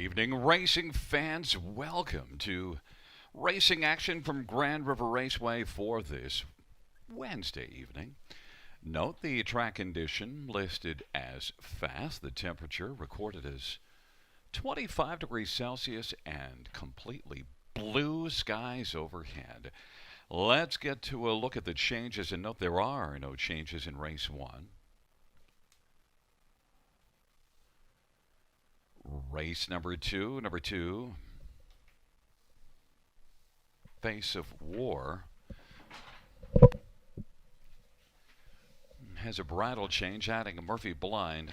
evening, racing fans. Welcome to racing action from Grand River Raceway for this Wednesday evening. Note the track condition listed as fast, the temperature recorded as 25 degrees Celsius, and completely blue skies overhead. Let's get to a look at the changes, and note there are no changes in race one. Race number two, Face of War, has a bridle change, adding a Murphy blind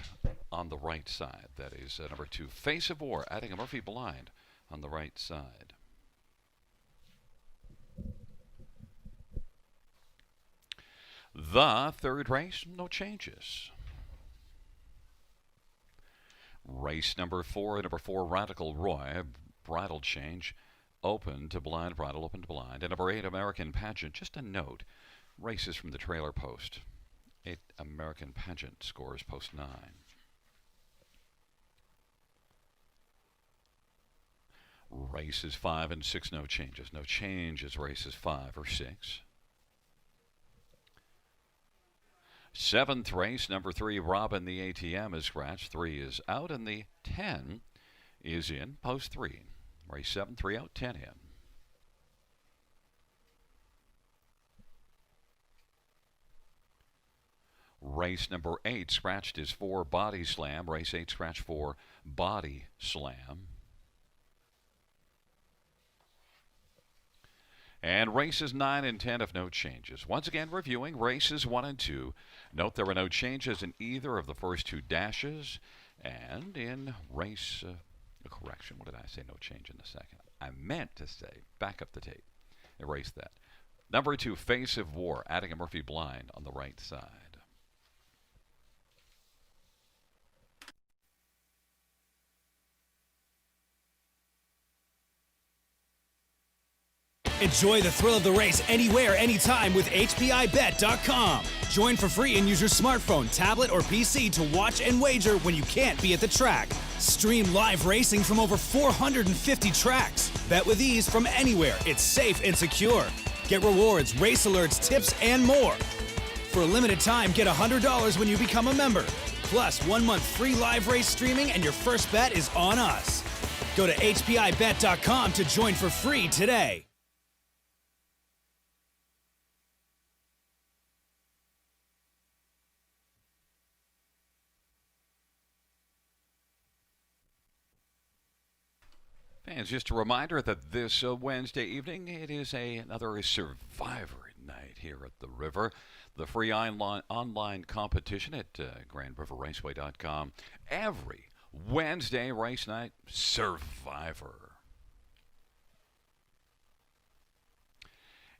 on the right side. That is number two, Face of War, adding a Murphy blind on the right side. The third race, no changes. Race number four, Radical Roy, bridle change, open to blind, bridle open to blind. And number 8, American Pageant, just a note, races from the trailer post. 8, American Pageant, scores post 9. Races 5 and 6, no changes. No changes, races 5 or 6. 7th race, number 3, Robin the ATM is scratched. 3 is out, and the 10 is in, post 3. Race 7, 3 out, 10 in. Race number 8, scratched is 4, Body Slam. Race 8, scratch 4, Body Slam. And races 9 and 10 have no changes. Once again, reviewing races 1 and 2. Note there are no changes in either of the first 2 dashes. And in race, correction, what did I say? No change in the second. I meant to say, back up the tape. Erase that. Number 2, Face of War, adding a Murphy blind on the right side. Enjoy the thrill of the race anywhere, anytime with HPIBet.com. Join for free and use your smartphone, tablet, or PC to watch and wager when you can't be at the track. Stream live racing from over 450 tracks. Bet with ease from anywhere. It's safe and secure. Get rewards, race alerts, tips, and more. For a limited time, get $100 when you become a member. Plus, 1 month free live race streaming, and your first bet is on us. Go to HPIBet.com to join for free today. Fans, just a reminder that this Wednesday evening, it is another Survivor night here at the River. The free online competition at GrandRiverRaceway.com. Every Wednesday race night, Survivor.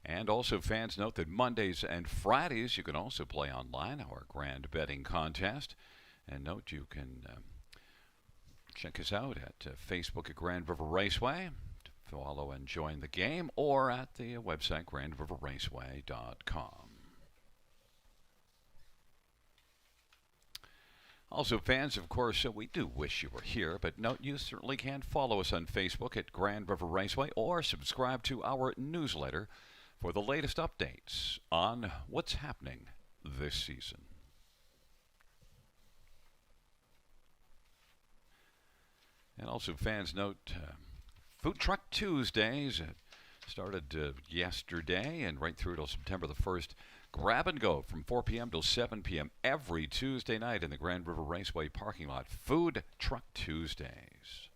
And also, fans, note that Mondays and Fridays, you can also play online our grand betting contest. And note you can check us out at Facebook at Grand River Raceway to follow and join the game, or at the website GrandRiverRaceway.com. Also, fans, of course, we do wish you were here, but note you certainly can follow us on Facebook at Grand River Raceway or subscribe to our newsletter for the latest updates on what's happening this season. And also, fans, note Food Truck Tuesdays started yesterday and right through till September the 1st. Grab and go from 4 p.m. till 7 p.m. every Tuesday night in the Grand River Raceway parking lot. Food Truck Tuesdays.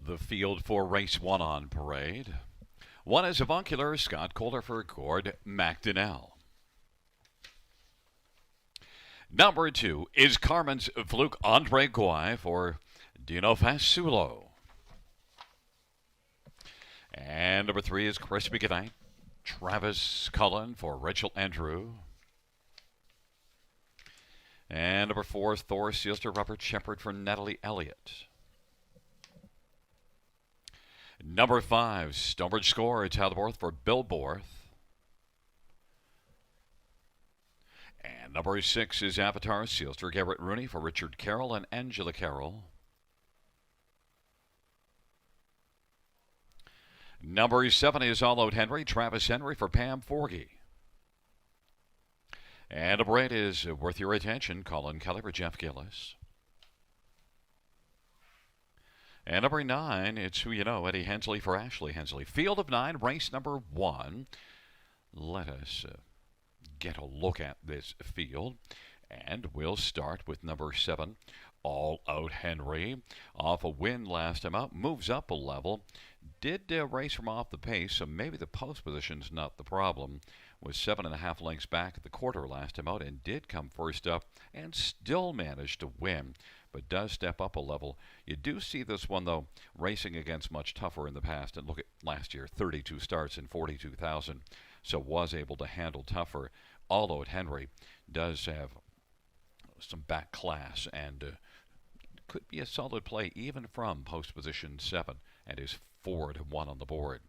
The field for race 1 on parade. 1 is Avuncular, Scott Calder for Gord McDonnell. Number 2 is Carmen's Fluke Andre Guay for Dino Fasulo. And number 3 is Crispy Goodnight, Travis Cullen for Rachel Andrew. And number 4 is Thor Sealster, Robert Shepard for Natalie Elliott. Number 5, Stonebridge Score, Tyler Borth for Bill Borth. And number 6 is Avatar Sealster, Garrett Rooney for Richard Carroll and Angela Carroll. Number 7 is All Out Henry, Travis Henry for Pam Forgy. And number 8 is Worth Your Attention, Colin Kelly for Jeff Gillis. And number 9, it's Who You Know, Eddie Hensley for Ashley Hensley. Field of 9, race number 1. Let us get a look at this field. And we'll start with number 7, All Out Henry. Off a win last time out, moves up a level. Did race from off the pace, so maybe the post position's not the problem. Was 7.5 lengths back at the quarter last time out and did come first up and still managed to win, but does step up a level. You do see this one, though, racing against much tougher in the past. And look at last year, 32 starts in 42,000, so was able to handle tougher. Although Henry does have some back class and could be a solid play even from post position 7 and is 4-1 on the board.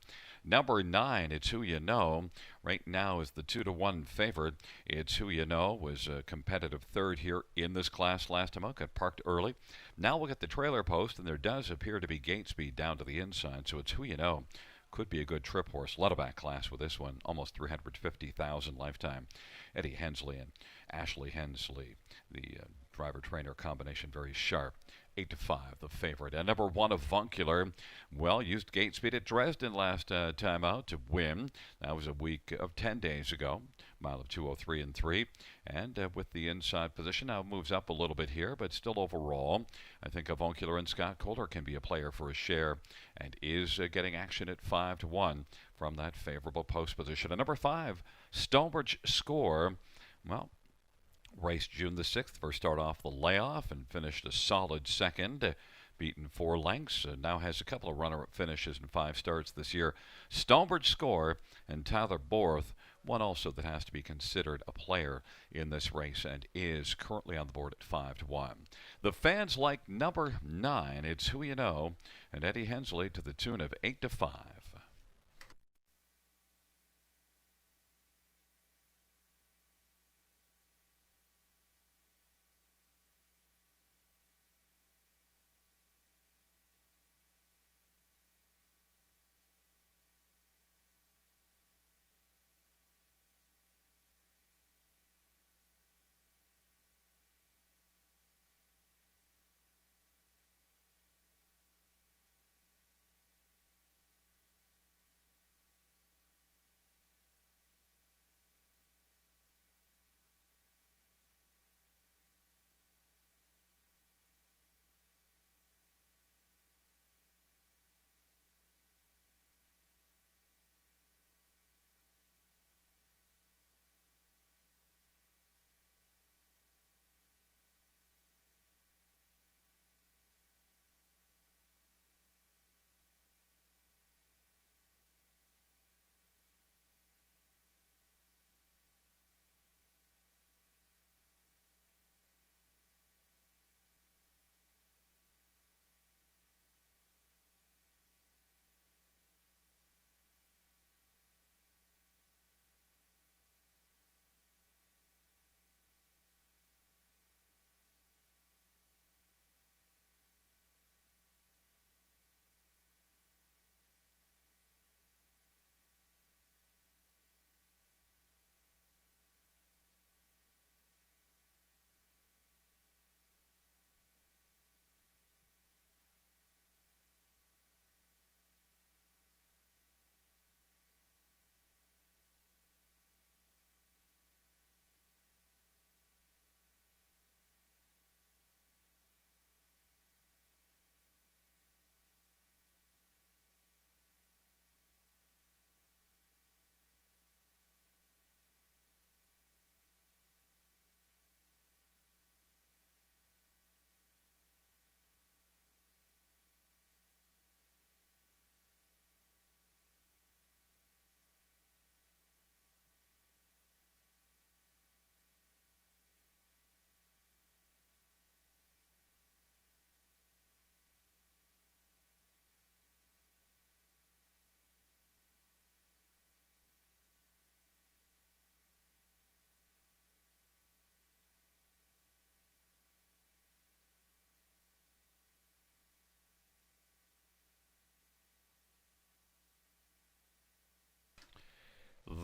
Number 9, It's Who You Know. Right now is the 2-1 favorite. It's Who You Know was a competitive third here in this class last time out. Got parked early. Now we'll get the trailer post, and there does appear to be gate speed down to the inside. So It's Who You Know. Could be a good trip horse. A lot of back class with this one. Almost 350,000 lifetime. Eddie Hensley and Ashley Hensley, the driver-trainer combination, very sharp. 8-5, the favorite. And number 1, Avuncular, well, used gate speed at Dresden last time out to win. That was a week of 10 days ago. Mile of 2:03 and 3. And with the inside position, now moves up a little bit here, but still overall, I think Avuncular and Scott Calder can be a player for a share and is getting action at 5-1 from that favorable post position. And number 5, Stonebridge Score, well, raced June the 6th, first start off the layoff and finished a solid second, beaten 4 lengths. Now has a couple of runner-up finishes in 5 starts this year. Stonebridge Score and Tyler Borth, one also that has to be considered a player in this race and is currently on the board at 5-1. The fans like number 9, It's Who You Know, and Eddie Hensley to the tune of 8-5.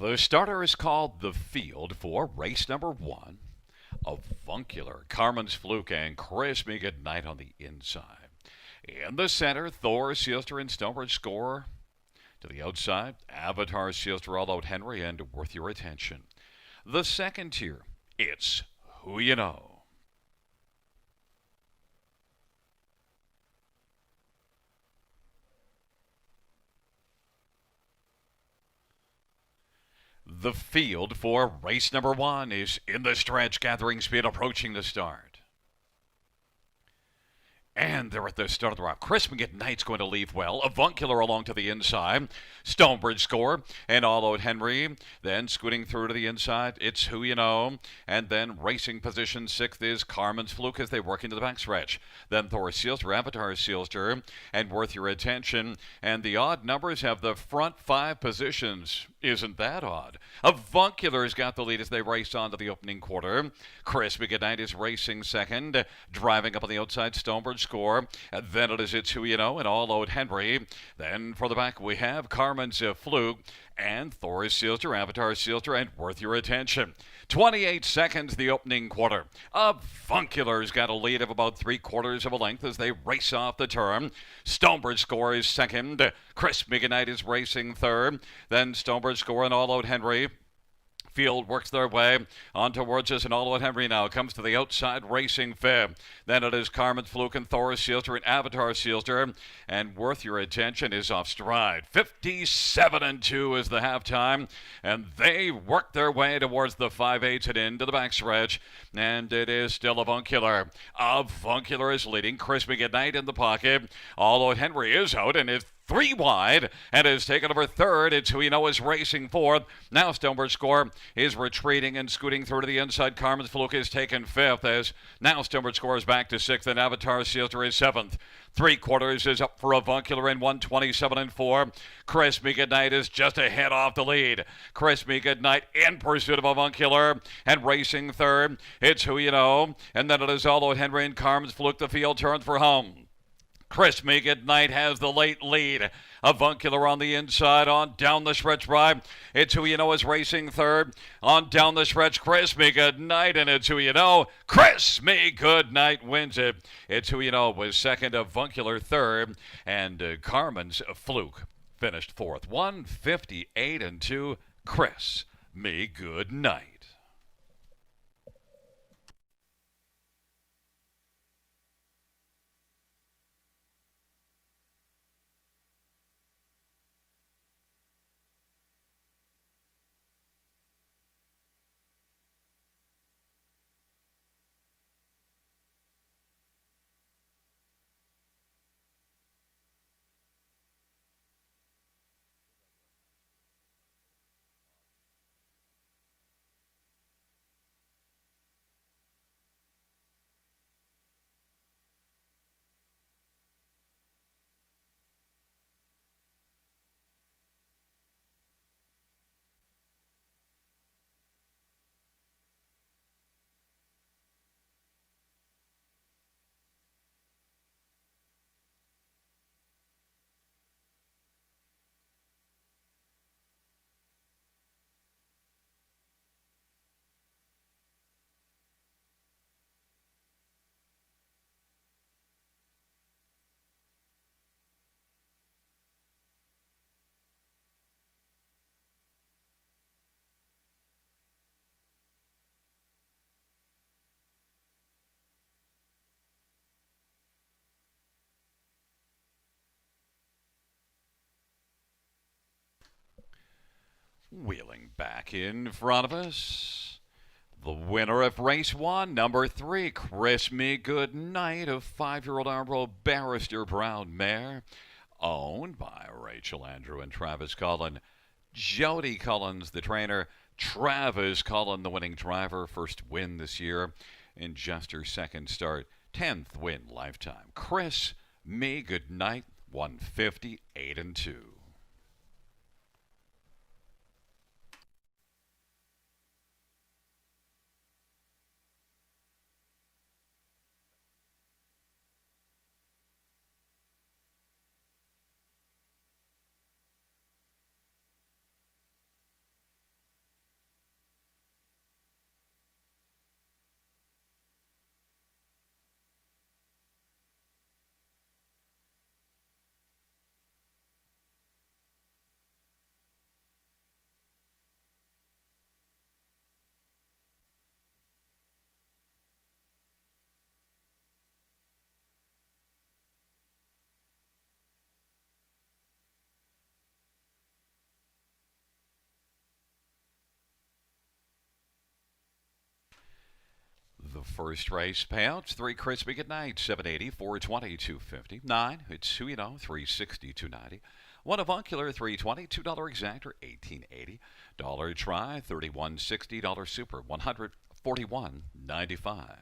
The starter is called the field for race number 1. Avuncular, Carmen's Fluke, and Chris Me Goodnight on the inside. In the center, Thor, Sealster, and Stonebridge Score. To the outside, Avatar, Sealster, All Out Henry, and Worth Your Attention. The second tier, it's Who You Know. The field for race number 1 is in the stretch, gathering speed, approaching the start. And they're at the start of the route. Chris McGinnight's going to leave well. Avuncular along to the inside. Stonebridge Score and All Out Henry. Then scooting through to the inside, it's Who You Know. And then racing position 6th is Carmen's Fluke as they work into the backstretch. Then Thor Sealster, Avatar Sealster, and Worth Your Attention. And the odd numbers have the front 5 positions. Isn't that odd? Avuncular's got the lead as they race on to the opening quarter. Chris McGinnight is racing second. Driving up on the outside, Stonebridge Score. And then it's Who You Know and All Out Henry. Then for the back we have Carmen's Fluke and Thor Sealster, Avatar Sealster, and Worth Your Attention. 28 seconds the opening quarter. Avuncular's got a lead of about 3/4 of a length as they race off the turn. Stonebridge Score is second. Chris McGinnight is racing third. Then Stonebridge Score and All Out Henry. Field works their way on towards us, and All Out Henry now comes to the outside, racing fifth. Then it is Carmen's Fluke and Thor Sealster and Avatar Sealster, and Worth Your Attention is off stride. 57-2 is the halftime, and they work their way towards the 5/8 and into the backstretch, and it is still Avuncular. Avuncular is leading. Chris McGinnight in the pocket. All Out Henry is out, and is 3 wide and has taken over third. It's Who You Know is racing fourth. Now Stonebridge Score is retreating and scooting through to the inside. Carmen's Fluke is taken fifth as now Stonebridge Score is back to sixth and Avatar Sealster is seventh. 3/4 is up for Avuncular in 1:27.4. Chris Me Goodnight is just ahead off the lead. Chris Me Goodnight in pursuit of Avuncular and racing third. It's Who You Know, and then it is All Out Henry and Carmen's Fluke. The field turns for home. Chris Me Goodnight has the late lead. Avuncular on the inside, on down the stretch by. It's Who You Know is racing third. On down the stretch, Chris Me Goodnight, and it's Who You Know. Chris Me Goodnight wins it. It's Who You Know was second, Avuncular third, and Carmen's Fluke finished fourth. 158-2. Chris Me Goodnight. Wheeling back in front of us, the winner of race 1, number 3, Chris Me Goodnight, a 5-year-old Arbro Barrister Brown mare, owned by Rachel Andrew and Travis Cullen. Jody Collins, the trainer. Travis Cullen, the winning driver. First win this year in just her second start. 10th win lifetime. Chris Me Goodnight, 158-2. The first race payouts: 3 Crispy Goodnight, 780, 420, 250. 9 Itsuino, 360, 290. 1 Avuncular, 320. $2 Exactor, 1880. Dollar Try, 3160. Dollar Super, 141.95.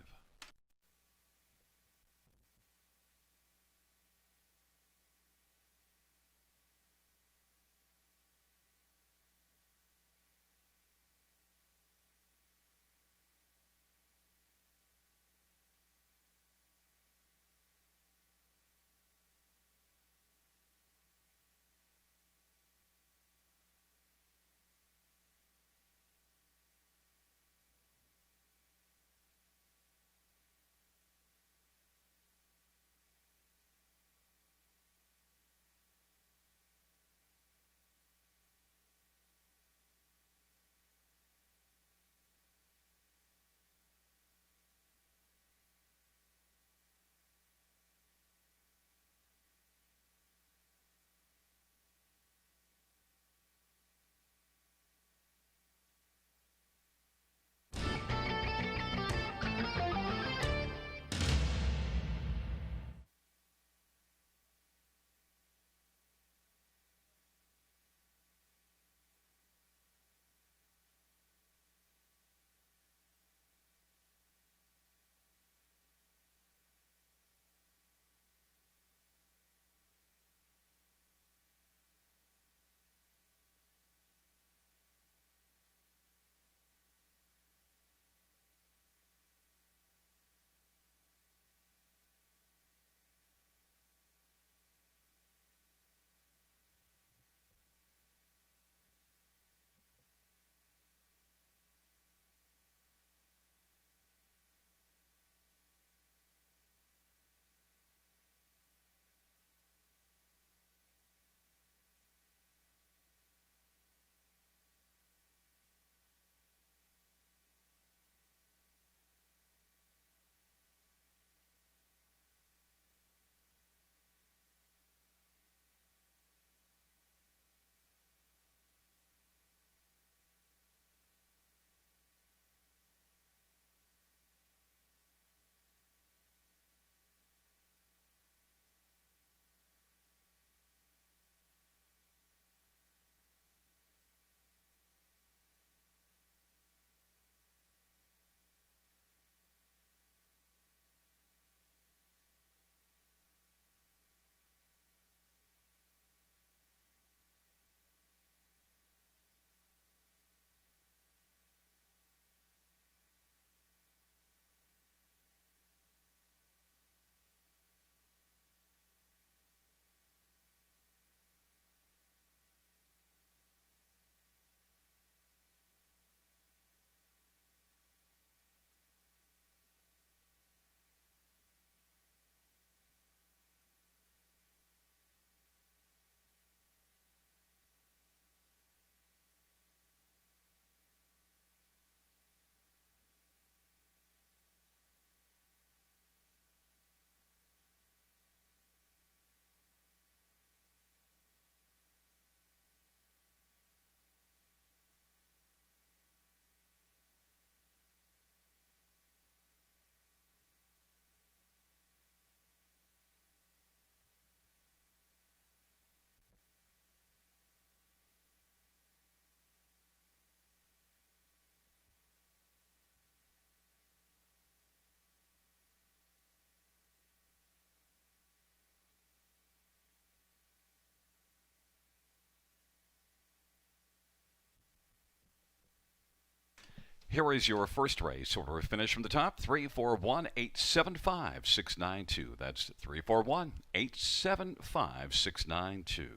Here is your first race. Order of finish from the top: 341-875-692. That's 341-875-692.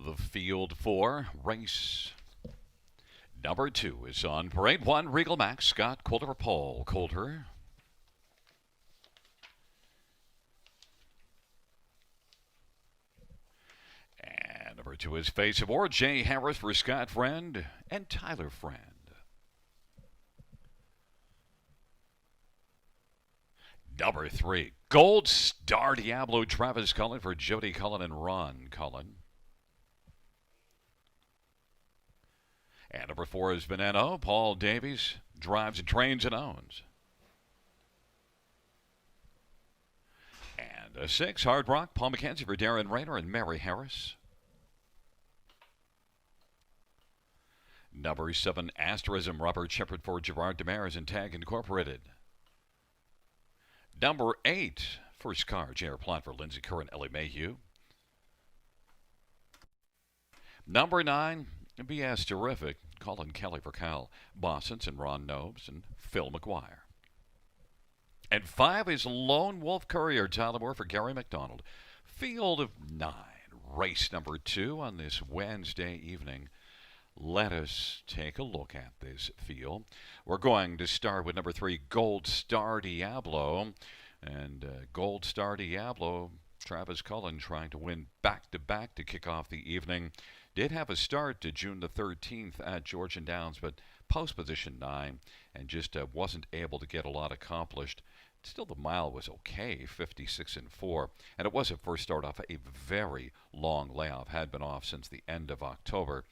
The field for race number 2 is on parade. 1, Regal Max, Scott Coulter, Paul Coulter. And number 2 is Face of War, Jay Harris for Scott Friend and Tyler Friend. Number 3, Gold Star Diablo, Travis Cullen for Jody Cullen and Ron Cullen. And number 4 is Veneno, Paul Davies, drives and trains and owns. And 6, Hard Rock, Paul McKenzie for Darren Rayner and Mary Harris. Number 7, Asterism, Robert Shepard for Gerard Demers and Tag Incorporated. Number 8, First Car, J.R. Plot for Lindsey Kerr and Ellie Mayhew. Number 9, BS Terrific, Colin Kelly for Cal Bossens and Ron Nobes and Phil McGuire. And 5 is Lone Wolf Courier, Tyler Moore for Gary McDonald. Field of 9, race number 2 on this Wednesday evening. Let us take a look at this field. We're going to start with number 3, Gold Star Diablo. And Gold Star Diablo, Travis Cullen trying to win back-to-back to kick off the evening. Did have a start to June the 13th at Georgian Downs, but post position 9 and just wasn't able to get a lot accomplished. Still, the mile was okay, 56-4, and it was a first start off a very long layoff. Had been off since the end of October.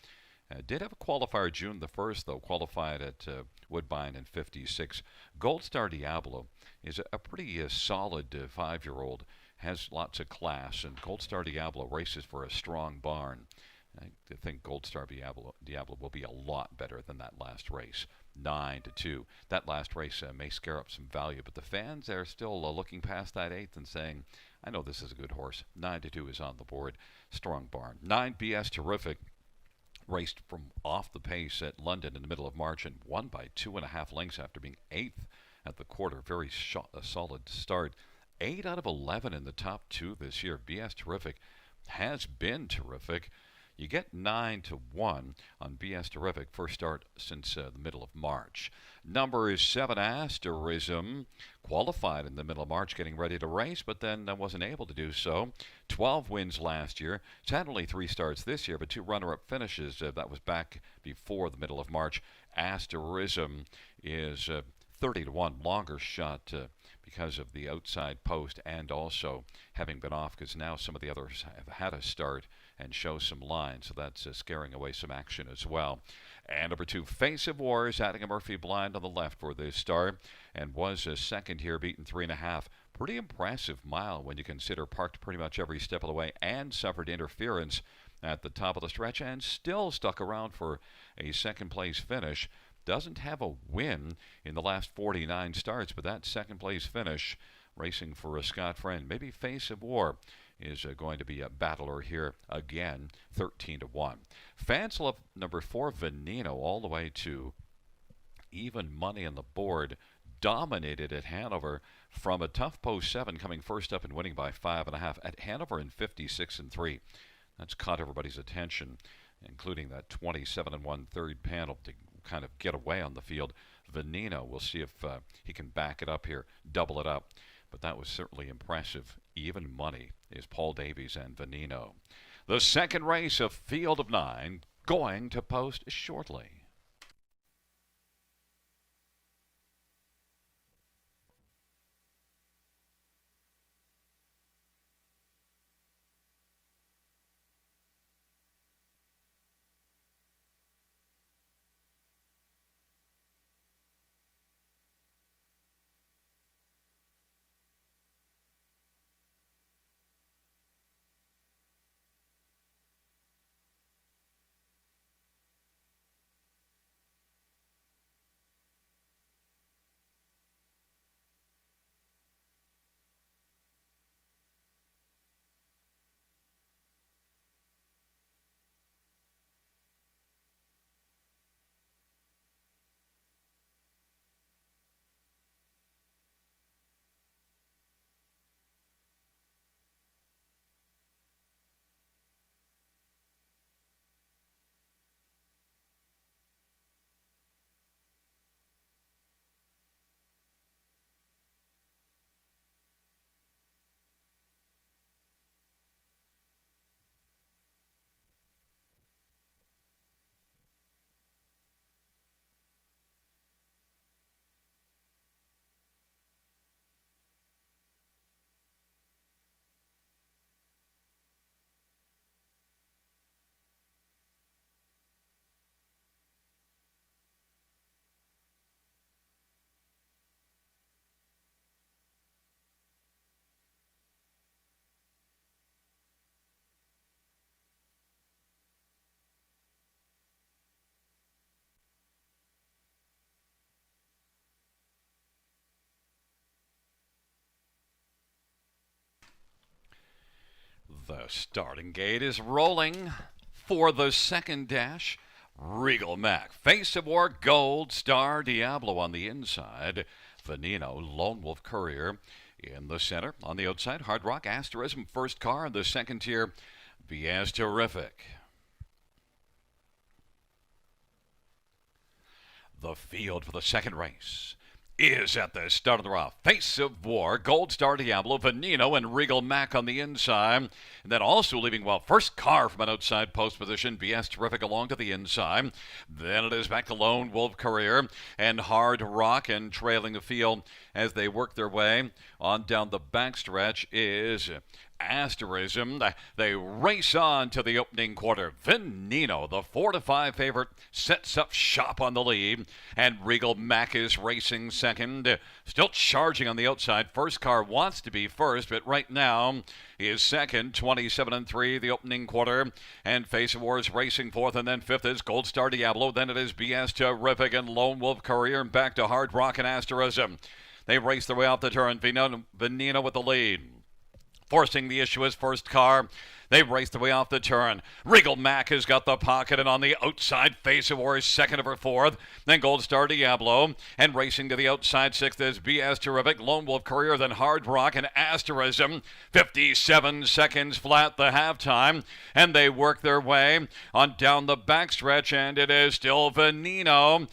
Did have a qualifier June the 1st, though, qualified at Woodbine in 56. Gold Star Diablo is a pretty solid 5-year-old, has lots of class, and Gold Star Diablo races for a strong barn. I think Gold Star Diablo will be a lot better than that last race, 9-2. That last race may scare up some value, but the fans are still looking past that 8th and saying, I know this is a good horse. 9-2 is on the board. Strong barn. 9 BS Terrific raced from off the pace at London in the middle of March and won by 2.5 lengths after being 8th at the quarter. Very solid start. 8 out of 11 in the top 2 this year. BS Terrific has been terrific. You get 9-1 on BS Terrific, first start since the middle of March. Number 7, Asterism, qualified in the middle of March, getting ready to race, but then wasn't able to do so. 12 wins last year. It's had only 3 starts this year, but 2 runner-up finishes. That was back before the middle of March. Asterism is 30-1, longer shot because of the outside post and also having been off because now some of the others have had a start and show some lines, so that's scaring away some action as well. And number 2, Face of War is adding a Murphy blind on the left for this start and was second here, beaten 3.5. Pretty impressive mile when you consider parked pretty much every step of the way and suffered interference at the top of the stretch and still stuck around for a second place finish. Doesn't have a win in the last 49 starts, but that second place finish racing for a Scott Friend. Maybe Face of War is going to be a battler here again, 13-1. Fans love number 4, Veneno, all the way to even money on the board. Dominated at Hanover from a tough post 7, coming first up and winning by 5.5 at Hanover in 56-3. That's caught everybody's attention, including that 27-1 third panel to kind of get away on the field. Veneno, we'll see if he can back it up here, double it up. But that was certainly impressive. Even money is Paul Davies and Veneno. The second race, a field of 9, going to post shortly. The starting gate is rolling for the second dash. Regal Mac, Face of War, Gold Star Diablo on the inside. Veneno, Lone Wolf Courier in the center. On the outside, Hard Rock, Asterism, first car. In the second tier, BS Terrific. The field for the second race is at the start of the round. Face of War, Gold Star Diablo, Veneno, and Regal Mac on the inside. And then also leaving well, first car from an outside post position, BS Terrific along to the inside. Then it is back to Lone Wolf Courier and Hard Rock, and trailing the field as they work their way on down the backstretch is Asterism. They race on to the opening quarter. Veneno, the 4-5 favorite, sets up shop on the lead, and Regal Mac is racing second. Still charging on the outside. First car wants to be first, but right now is second, 27-3, the opening quarter. And Face of War is racing fourth, and then fifth is Gold Star Diablo. Then it is BS Terrific and Lone Wolf Courier, and back to Hard Rock and Asterism. They race their way off the turn. Veneno with the lead. Forcing the issue is first car. They race their way off the turn. Regal Mac has got the pocket, and on the outside, Face of War is second over fourth. Then Gold Star Diablo, and racing to the outside sixth is BS Terrific, Lone Wolf Courier, then Hard Rock and Asterism. 57 seconds flat the halftime, and they work their way on down the backstretch, and it is still Veneno.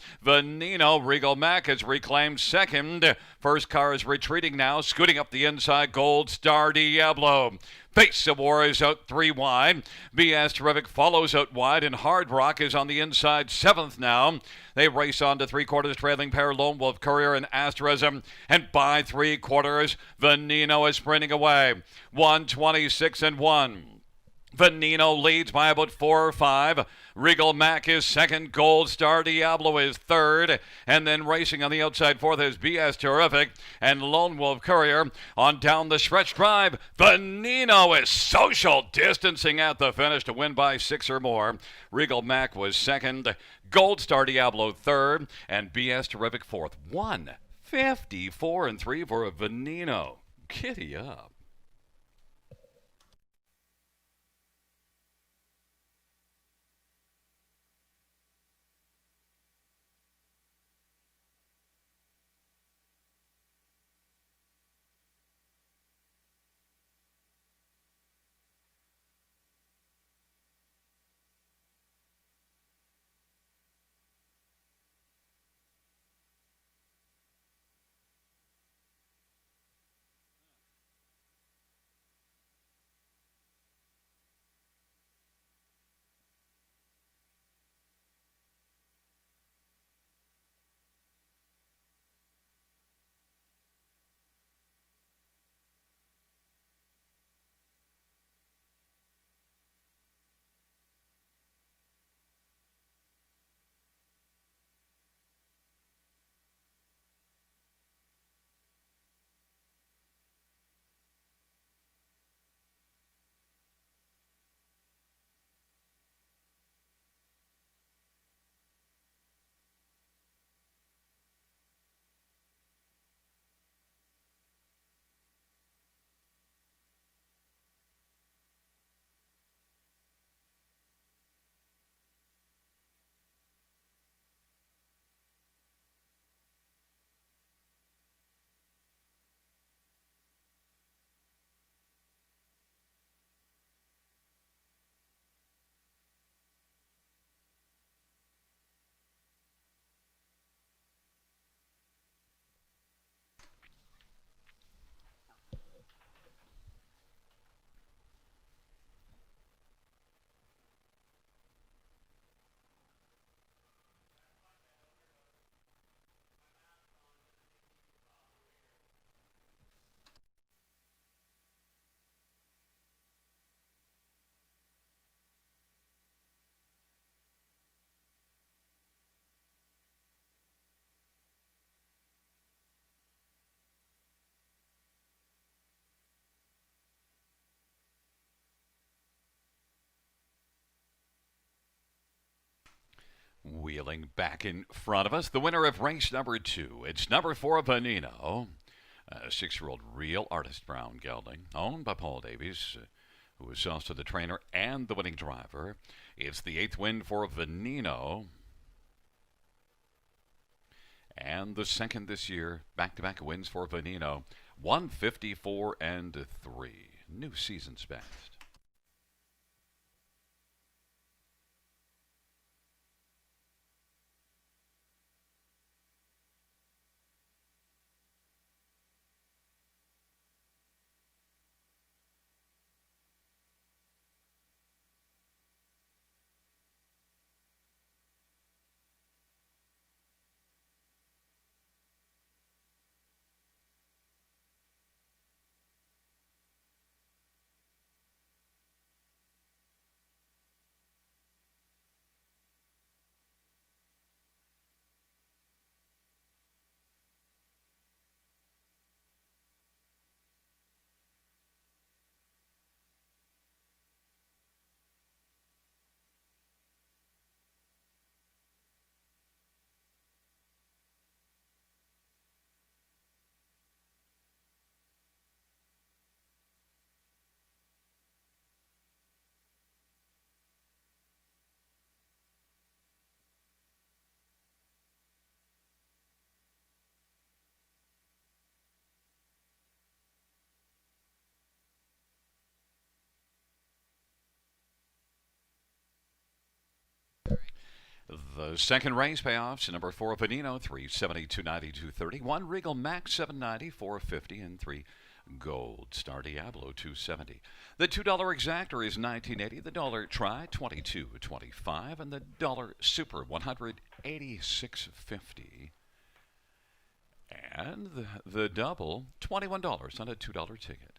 Regal Mac has reclaimed second. First car is retreating now, scooting up the inside, Gold Star Diablo. Face of War is out 3 wide. BS Terrific follows out wide, and Hard Rock is on the inside, seventh now. They race on to 3/4, trailing pair Lone Wolf Courier and Asterism, and by 3/4, Veneno is sprinting away. 1:26-1. Veneno leads by about 4 or 5. Regal Mac is second. Gold Star Diablo is third. And then racing on the outside fourth is BS Terrific and Lone Wolf Courier. On down the stretch drive, Veneno is social distancing at the finish to win by 6 or more. Regal Mac was second. Gold Star Diablo third. And BS Terrific fourth. 1:54-3 for a Veneno. Giddy up. Wheeling back in front of us, the winner of race number 2. It's number 4, Veneno, a 6-year-old real artist brown gelding, owned by Paul Davies. who is also the trainer and the winning driver. It's the 8th win for Veneno, and the second this year. Back-to-back wins for Veneno. 154 and 3. New season's best. The second race payoffs: number 4 Veneno, 370, 290, 230. 1 Regal Max, 790, 450, and 3 Gold Star Diablo, 270. The $2 exactor is 1980. The dollar try, 22.25, and the dollar super, 186.50. And the double, $21 on a $2 ticket.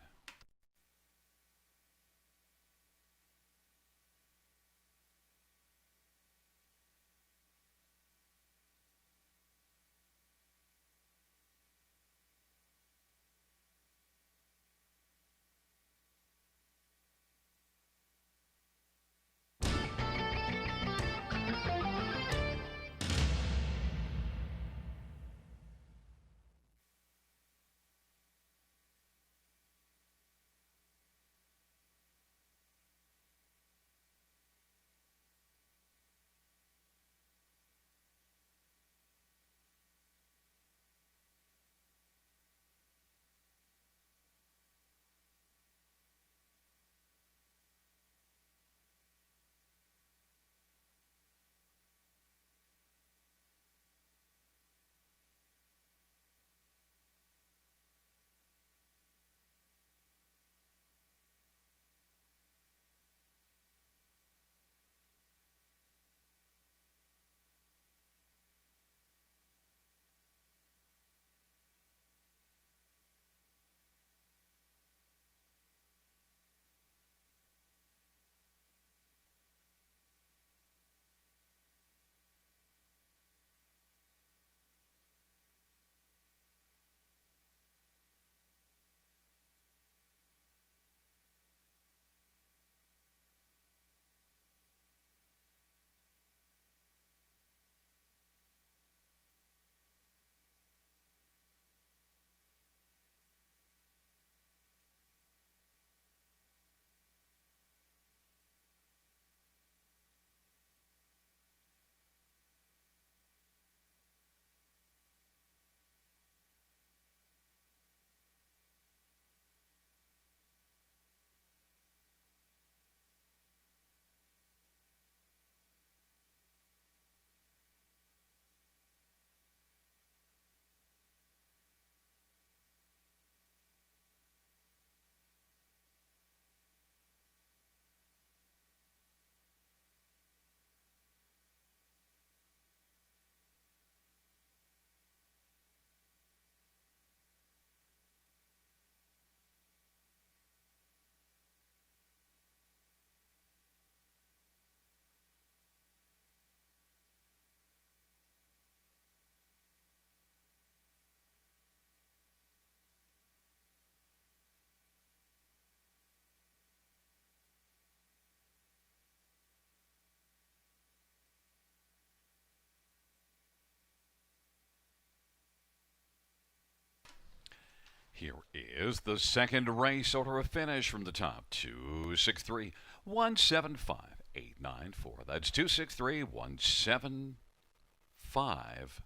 Here is the second race order of finish from the top. 263 175 894. That's 263 175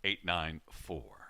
894.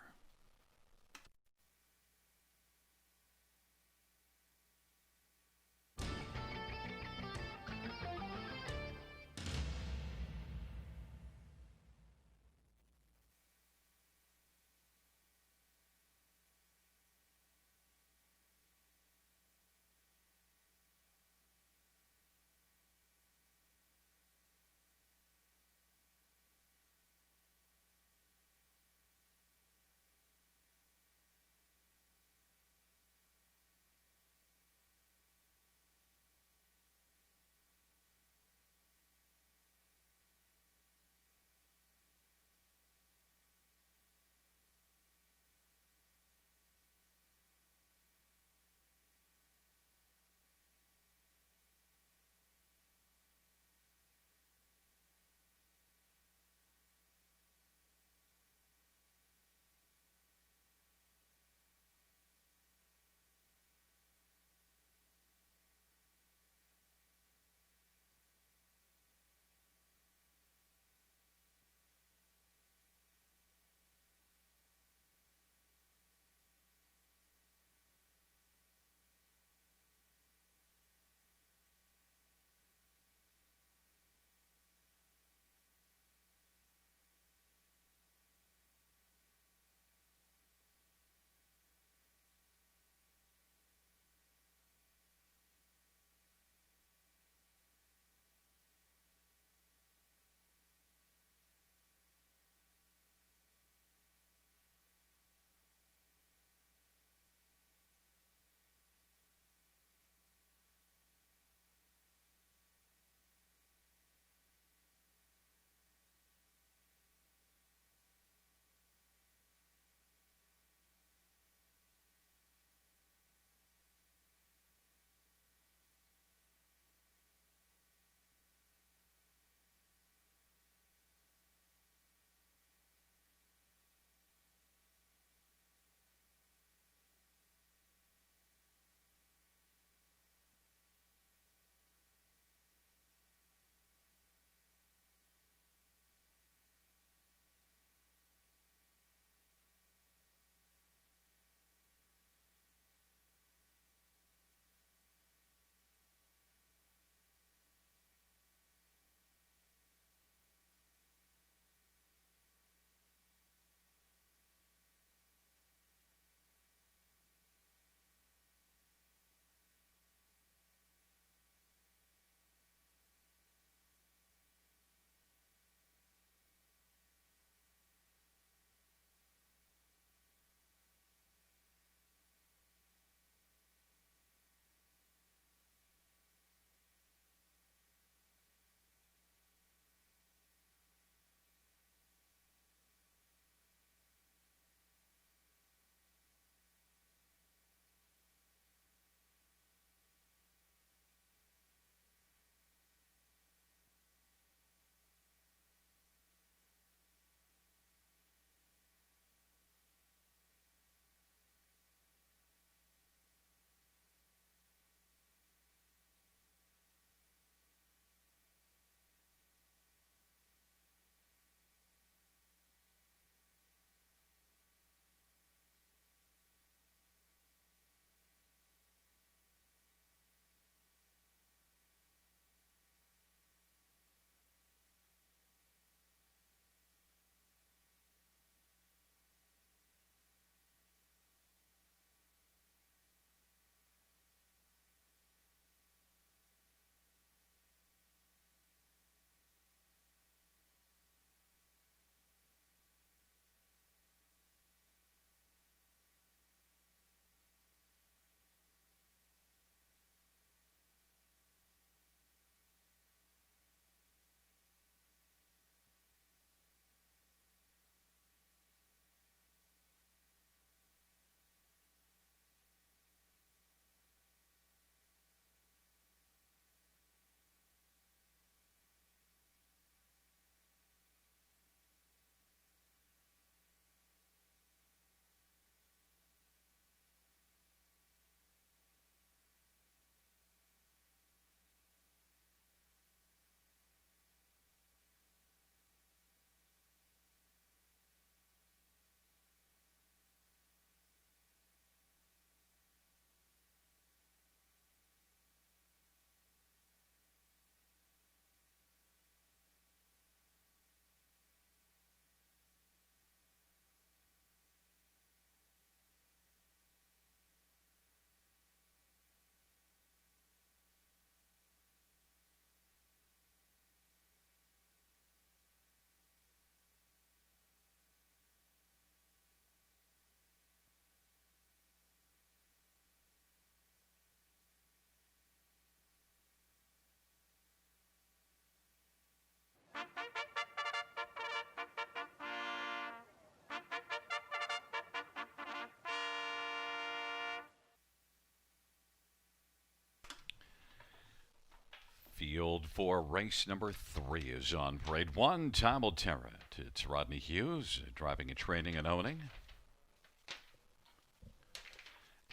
Field for race number 3 is on parade. 1, Tom Terra. It's Rodney Hughes driving and training and owning.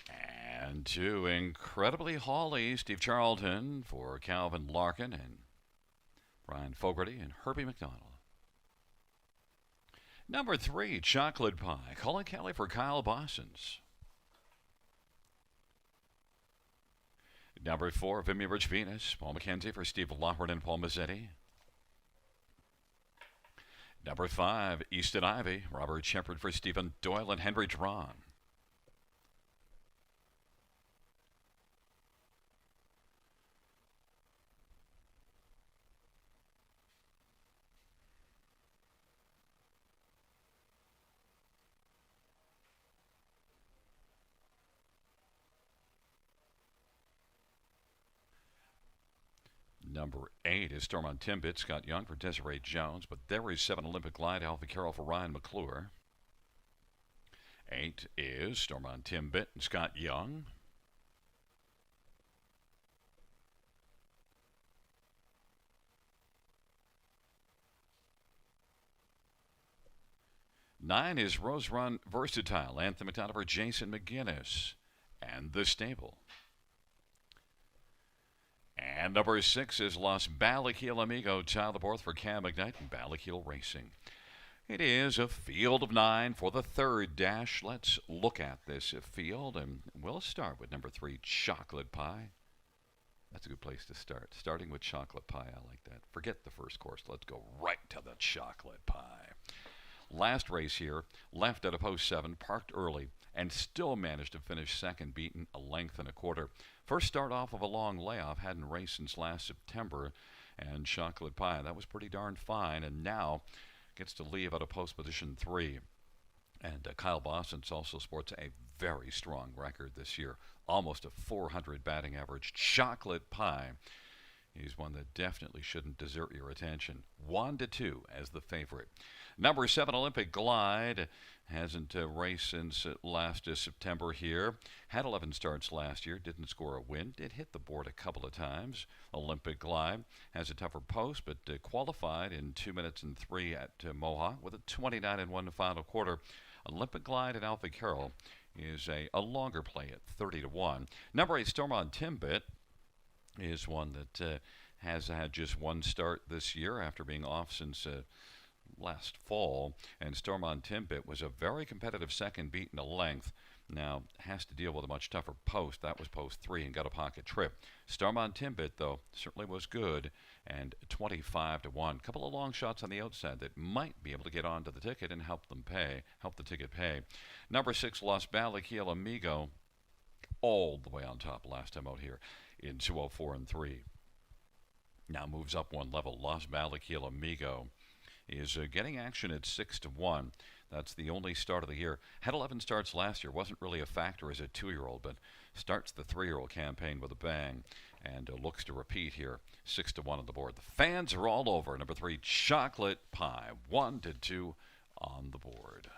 And 2, Incredibly Haughty, Steve Charlton for Calvin Larkin and Brian Fogarty and Herbie McDonald. Number 3, Chocolate Pie, Colin Kelly for Kyle Bossons. Number 4, Vimy Rich Venus, Paul McKenzie for Steve Lawford and Paul Mazzetti. Number 5, Easton Ivy, Robert Shepard for Stephen Doyle and Henry Drawn. Number 8 is Storm on Timbit, Scott Young for Desiree Jones, but there is 7 Olympic Glide, Alpha Carroll for Ryan McClure. 8 is Storm on Timbit and Scott Young. Nine is Rose Run Versatile, Anthony McDonough for Jason McGinnis and the stable. And number 6 is Los Balaquil Amigo, Tyler Borth for Cam McKnight and Balaquil Racing. It is a field of 9 for the third dash. Let's look at this field, and we'll start with number 3, Chocolate Pie. That's a good place to start. Starting with Chocolate Pie, I like that. Forget the first course. Let's go right to the Chocolate Pie. Last race here, left at a post 7, parked early, and still managed to finish second, beaten a length and a quarter. First start off of a long layoff, hadn't raced since last September, and Chocolate Pie, that was pretty darn fine, and now gets to leave at a post position 3. And Kyle Bossons also sports a very strong record this year, almost a 400 batting average. Chocolate Pie is one that definitely shouldn't desert your attention. 1-2 as the favorite. Number 7, Olympic Glide, hasn't raced since last September here. Had 11 starts last year, didn't score a win, did hit the board a couple of times. Olympic Glide has a tougher post, but qualified in 2 minutes and 3 at Mohawk with a 29-1 final quarter. Olympic Glide at Alpha Carroll is a longer play at 30-1. Number 8, Storm on Timbit, is one that has had just one start this year after being off since last fall. And Storm on Timbit was a very competitive second, beaten a length. Now has to deal with a much tougher post. That was post 3 and got a pocket trip. Storm on Timbit, though, certainly was good, and 25-1. Couple of long shots on the outside that might be able to get onto the ticket and help the ticket pay. Number 6, Los Balaquil Amigo, all the way on top last time out here in 204-3. Now moves up one level. Los Balaquil Amigo is getting action at 6-1. That's the only start of the year. Had 11 starts last year. Wasn't really a factor as a 2-year-old, but starts the 3-year-old campaign with a bang and looks to repeat here. 6-1 on the board. The fans are all over. Number 3, Chocolate Pie. 1-2 on the board.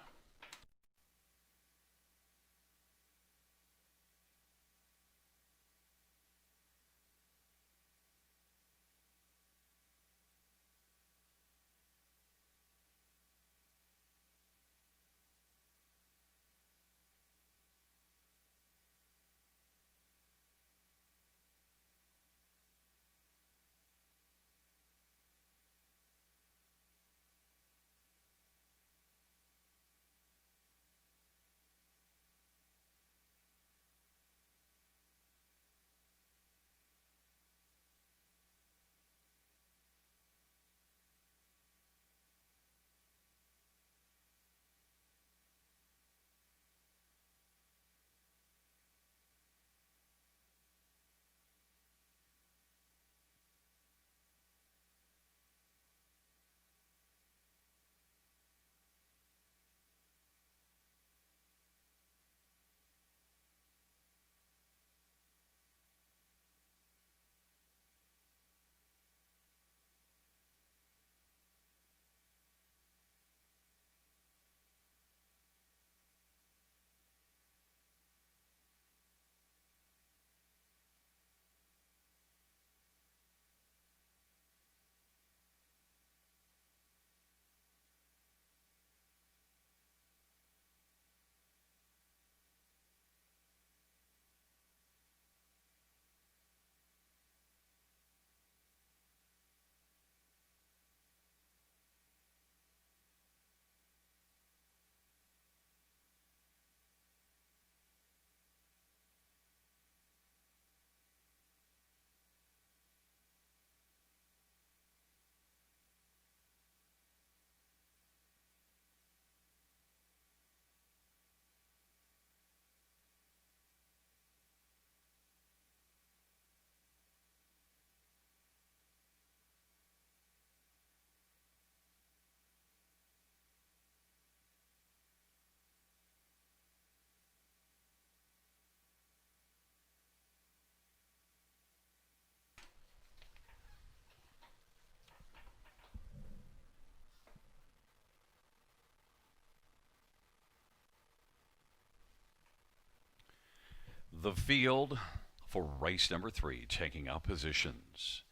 The field for race number 3 taking up positions.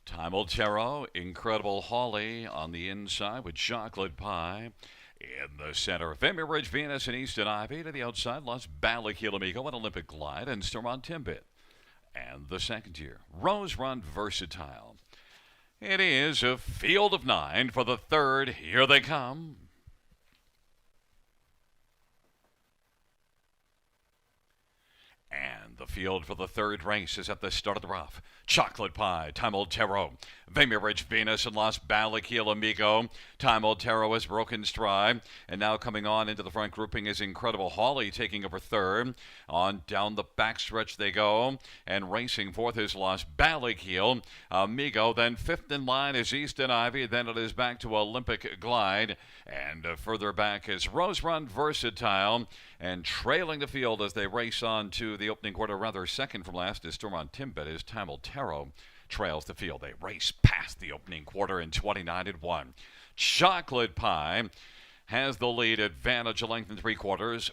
Time will Tarot, Incredible Holly on the inside with Chocolate Pie. In the center, Vimy Ridge Venus and Easton Ivy. To the outside, Los Balakilamiko and Olympic Glide and Stormont Timbit. And the second tier, Rose Run Versatile. It is a field of 9 for the third. Here they come. And the field for the third race is at the start of the rough. Chocolate Pie, Time Old Tarot, Vimy Ridge Venus and Los Balakiel Amigo. Time Old Tarot has broken stride. And now coming on into the front grouping is Incredible Holly taking over third. On down the backstretch they go. And racing fourth is Los Balakiel Amigo. Then fifth in line is Easton Ivy. Then it is back to Olympic Glide. And further back is Rose Run Versatile. And trailing the field as they race on to the opening quarter, rather second from last is Stormont Timbit as Time Old Tarot trails the field. They race past the opening quarter in 29-1. Chocolate Pie has the lead, advantage a length and 3/4.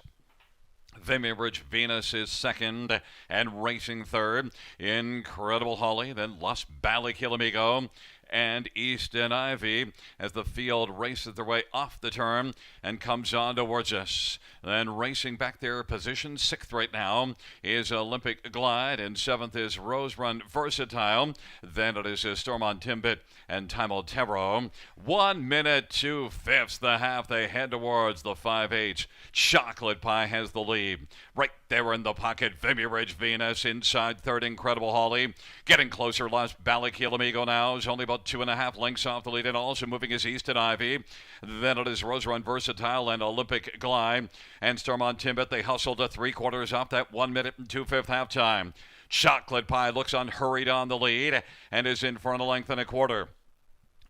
Vimy Ridge Venus is second and racing third. Incredible Holly, then Los Balakiel and Easton Ivy as the field races their way off the turn and comes on towards us. Then racing back their position, sixth right now is Olympic Glide, and seventh is Rose Run Versatile. Then it is Stormont Timbit and Time Old Tarot. 1 minute 2/5 the half. They head towards the 5/8. Chocolate Pie has the lead. Right there in the pocket, Vimy Ridge Venus inside third. Incredible Holly getting closer. Los Balakiel now is only about 2.5 lengths off the lead, and also moving is Easton Ivy. Then it is Rose Run Versatile and Olympic Glide and Stormont Timbit. They hustled to 3/4 off that 1 minute and 2/5 halftime. Chocolate Pie looks unhurried on the lead and is in front a length and 1/4.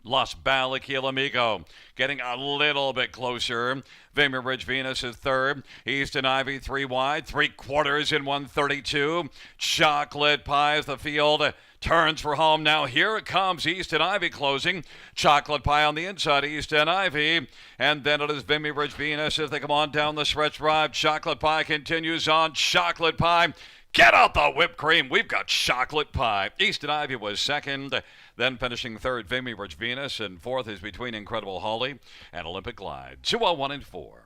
Los Balakiel getting a little bit closer. Vimy Ridge Venus is third. Easton Ivy 3 wide. 3/4 in 1:32. Chocolate Pie as the field turns for home. Now here it comes. Easton Ivy closing. Chocolate Pie on the inside. Easton Ivy. And then it is Vimy Ridge Venus as they come on down the stretch drive. Chocolate Pie continues on. Chocolate Pie. Get out the whipped cream. We've got Chocolate Pie. Easton Ivy was second. Then finishing third, Vimy Ridge Venus. And fourth is between Incredible Holly and Olympic Glide. 2:01 and 4.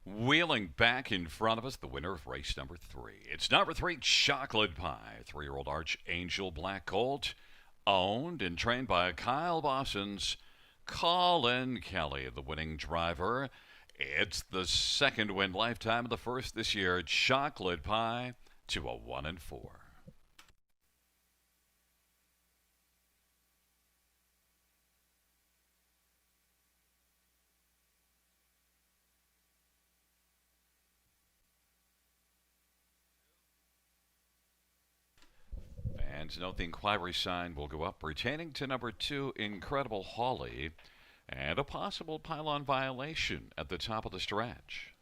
Wheeling back in front of us, the winner of race number 3. It's number 3, Chocolate Pie, 3-year-old Archangel Black Colt, owned and trained by Kyle Bosson's Colin Kelly, the winning driver. It's the second win lifetime of the first this year. Chocolate Pie to a 1 and 4. Fans, note the inquiry sign will go up pertaining to number 2, Incredible Holly, and a possible pylon violation at the top of the stretch.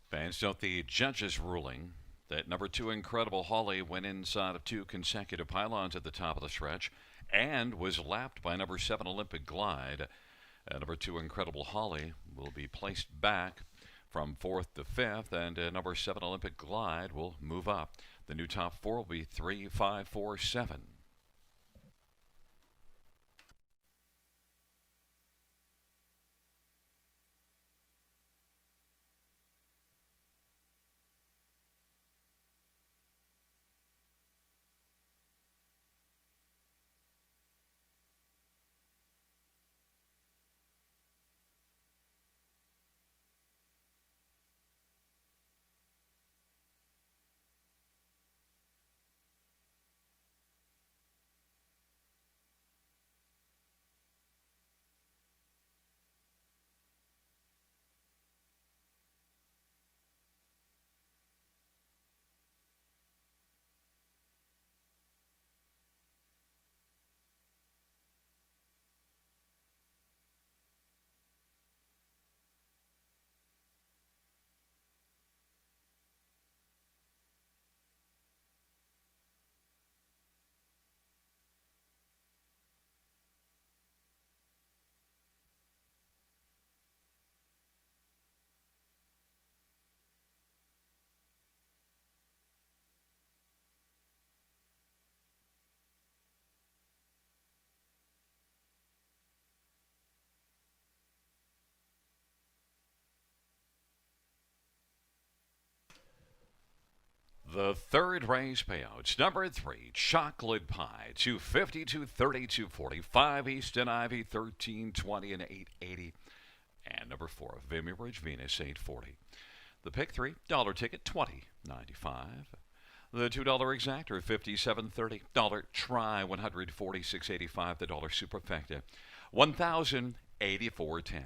Fans, note the judge's ruling that number 2, Incredible Holly, went inside of 2 consecutive pylons at the top of the stretch and was lapped by number 7, Olympic Glide. Number 2, Incredible Holly, will be placed back from 4th to 5th, and number 7, Olympic Glide, will move up. The new top 4 will be 3, 5, 4, 7. The third race payouts. Number 3, Chocolate Pie, 250, 230, 245, Easton Ivy, 1320 and 880. And number 4, Vimy Ridge Venus, 840. The pick $3 ticket, $20.95. The $2 exactor, $57.30. Dollar try, $146.85. The dollar superfecta, $1,084.10.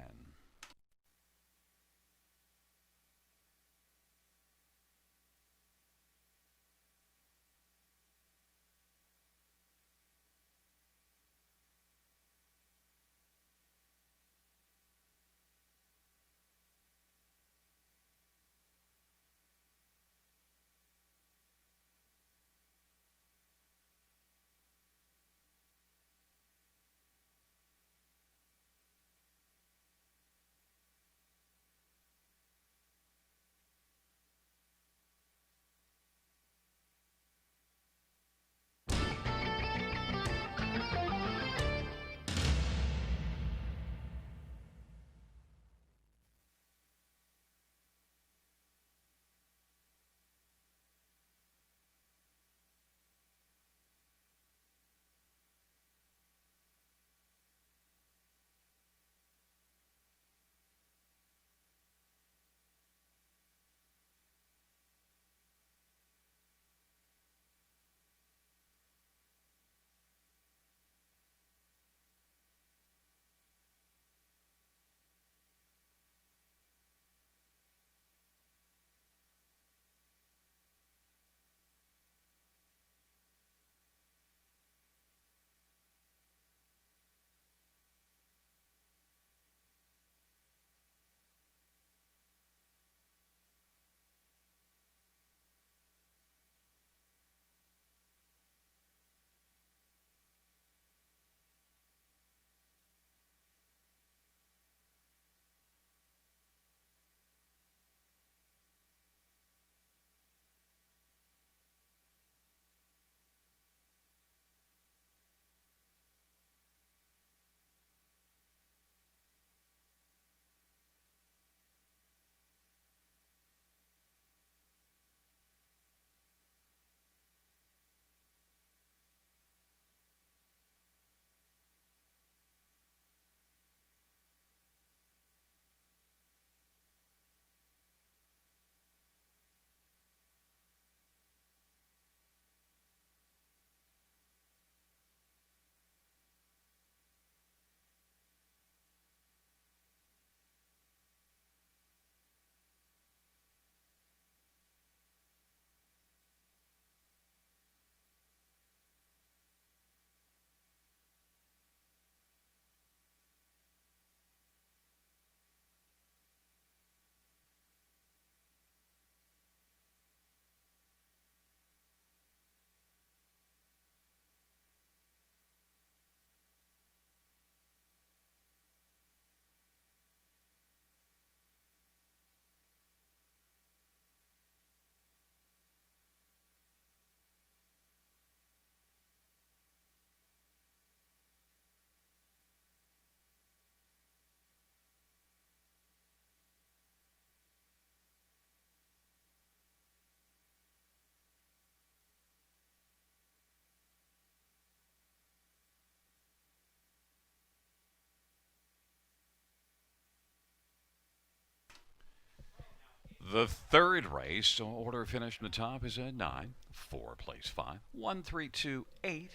The third race, so order finished from the top is a 9. 4 plays 5. 1, 3, 2, 8.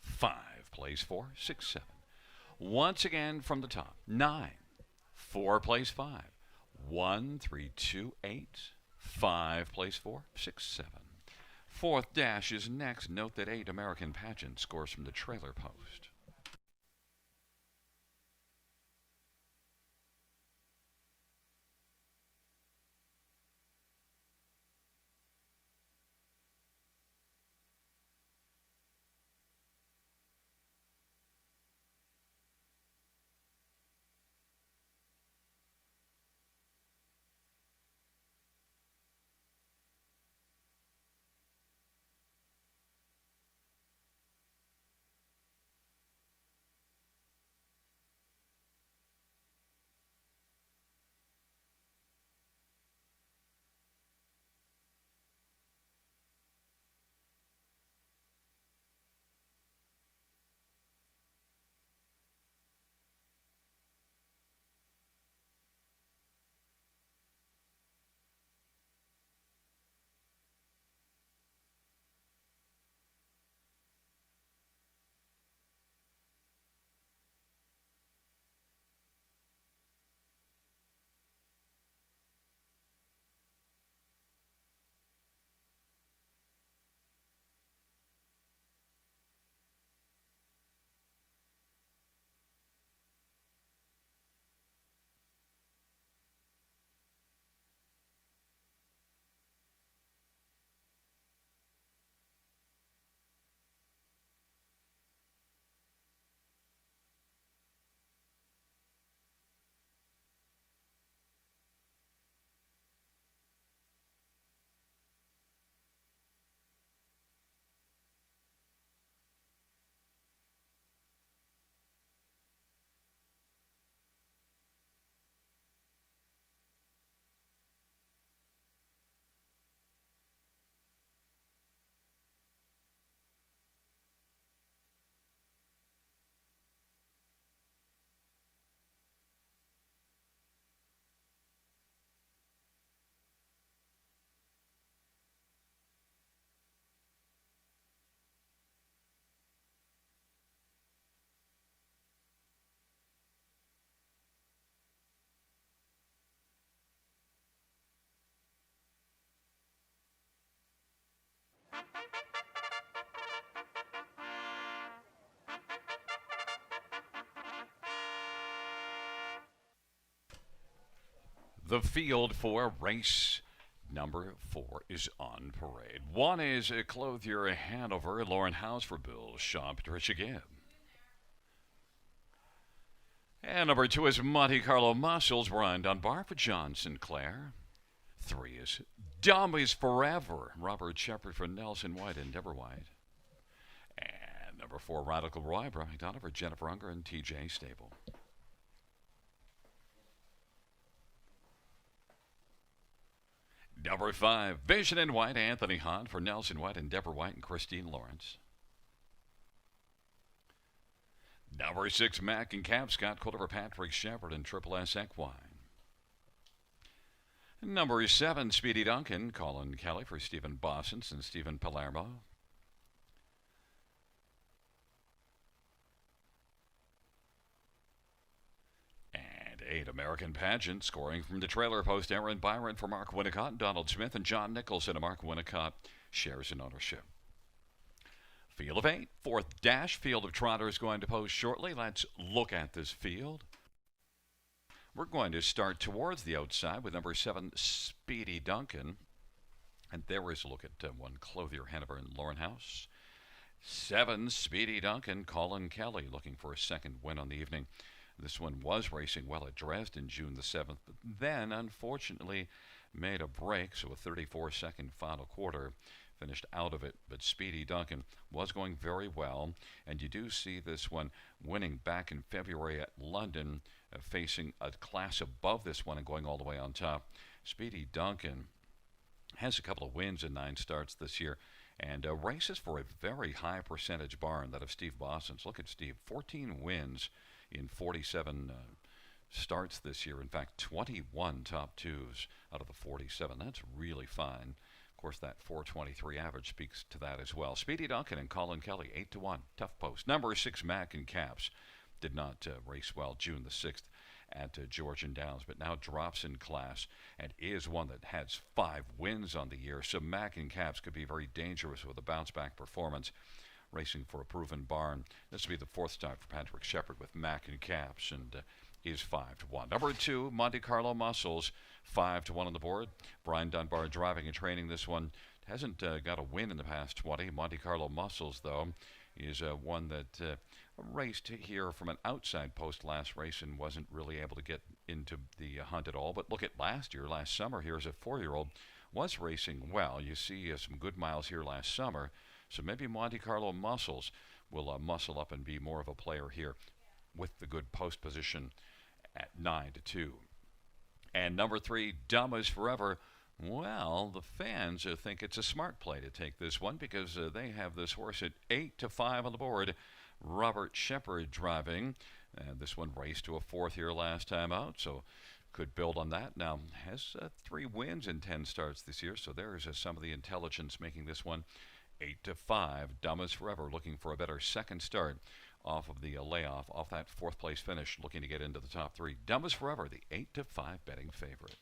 5 plays 4. 6, 7. Once again from the top. 9. 4 plays 5. 1, 3, 2, 8. 5 plays 4. 6, 7. Fourth dash is next. Note that 8 American Pageant scores from the trailer post. The field for race number 4 is on parade. 1 is Clothier Hanover, Lauren House for Bill Shaw, Patricia Gibb. And number 2 is Monte Carlo Muscles, Brian Dunbar for John Sinclair. 3 is Dummies Forever, Robert Shepard for Nelson White and Deborah White. And number 4, Radical Roy, Brian Donovan, Jennifer Unger, and TJ Stable. Number 5, Vision in White, Anthony Hahn for Nelson White and Deborah White and Christine Lawrence. Number 6, Mac and Cap Scott Coulter for Patrick Shepard and Triple S Equine. Number 7, Speedy Duncan, Colin Kelly for Stephen Bossens and Stephen Palermo. And 8, American Pageant, scoring from the trailer post, Aaron Byron for Mark Winnicott, Donald Smith, and John Nicholson. Mark Winnicott shares in ownership. Field of 8, fourth dash. Field of Trotters going to post shortly. Let's look at this field. We're going to start towards the outside with number 7, Speedy Duncan. And there is a look at 1, Clothier Hanover and Lauren House. 7, Speedy Duncan, Colin Kelly looking for a second win on the evening. This one was racing well at Dresden June the 7th, but then unfortunately made a break, so a 34-second final quarter finished out of it. But Speedy Duncan was going very well, and you do see this one winning back in February at London, facing a class above this one and going all the way on top. Speedy Duncan has a couple of wins in 9 starts this year, and races for a very high percentage barn, that of Steve Bossens. Look at Steve, 14 wins in 47 starts this year. In fact, 21 top twos out of the 47. That's really fine. Of course, that 423 average speaks to that as well. Speedy Duncan and Colin Kelly, 8-1. Tough post. Number 6, Mac and Caps. Did not race well June the 6th at Georgian Downs, but now drops in class and is one that has 5 wins on the year. So Mac and Caps could be very dangerous with a bounce-back performance. Racing for a proven barn. This will be the 4th start for Patrick Shepard with Mac and Caps, and is 5-1. Number 2, Monte Carlo Muscles, 5-1 on the board. Brian Dunbar driving and training this one. Hasn't got a win in the past 20. Monte Carlo Muscles, though, is one that raced here from an outside post last race and wasn't really able to get into the hunt at all. But look at last summer here as a 4-year-old, was racing well. You see some good miles here last summer. So maybe Monte Carlo Muscles will muscle up and be more of a player here with the good post position at 9-2. And number 3, Dumb as Forever. Well, the fans think it's a smart play to take this one because they have this horse at 8-5 on the board. Robert Shepard driving. This one raced to a 4th here last time out, so could build on that. Now, has 3 wins in 10 starts this year, so there's some of the intelligence making this one 8-5. Dumb as Forever looking for a better second start off of the layoff, off that 4th place finish, looking to get into the top 3. Dumb as Forever, the 8-5 betting favorite.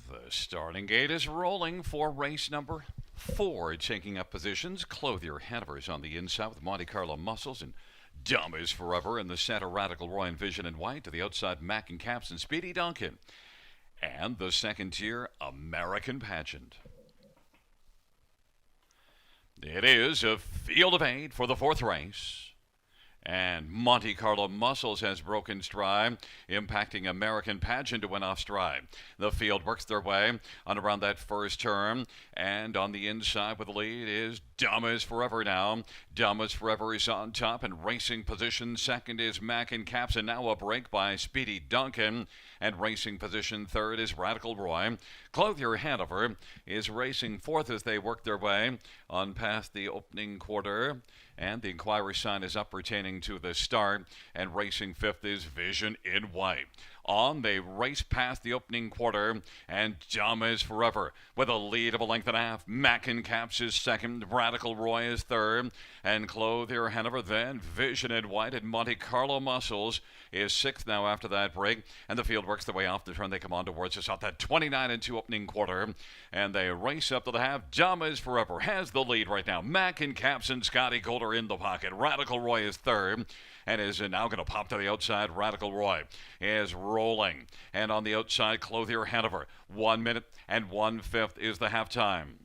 The starting gate is rolling for race number 4. Taking up positions, Clothier Hanover's on the inside with Monte Carlo Muscles and Dumb as Forever in the center. Radical Roy and Vision in white. To the outside, Mac and Caps and Speedy Duncan. And the second tier, American Pageant. It is a field of 8 for the 4th race. And Monte Carlo Muscles has broken stride, impacting American Pageant to win off stride. The field works their way on around that first turn, and on the inside with the lead is Dumb as Forever now. Dumb as Forever is on top in racing position. Second is Mac and Caps, and now a break by Speedy Duncan. And racing position third is Radical Roy. Clothier Hanover is racing 4th as they work their way on past the opening quarter. And the inquiry sign is up pertaining to the start. And racing 5th is Vision in white. on. They race past the opening quarter, and Dumb is Forever with a lead of a length and a half. Mackin Caps is second, Radical Roy is third, and Clothier Hanover then. Vision in White and Monte Carlo Muscles is sixth now after that break, and the field works their way off the turn. They come on towards us off that 29-2 opening quarter, and they race up to the half. Dumb is Forever has the lead right now. Mackin Caps and Scotty Golder in the pocket. Radical Roy is third and is now going to pop to the outside. Radical Roy is rolling, and on the outside, Clothier Hanover. 1 minute and 1/5 is the halftime.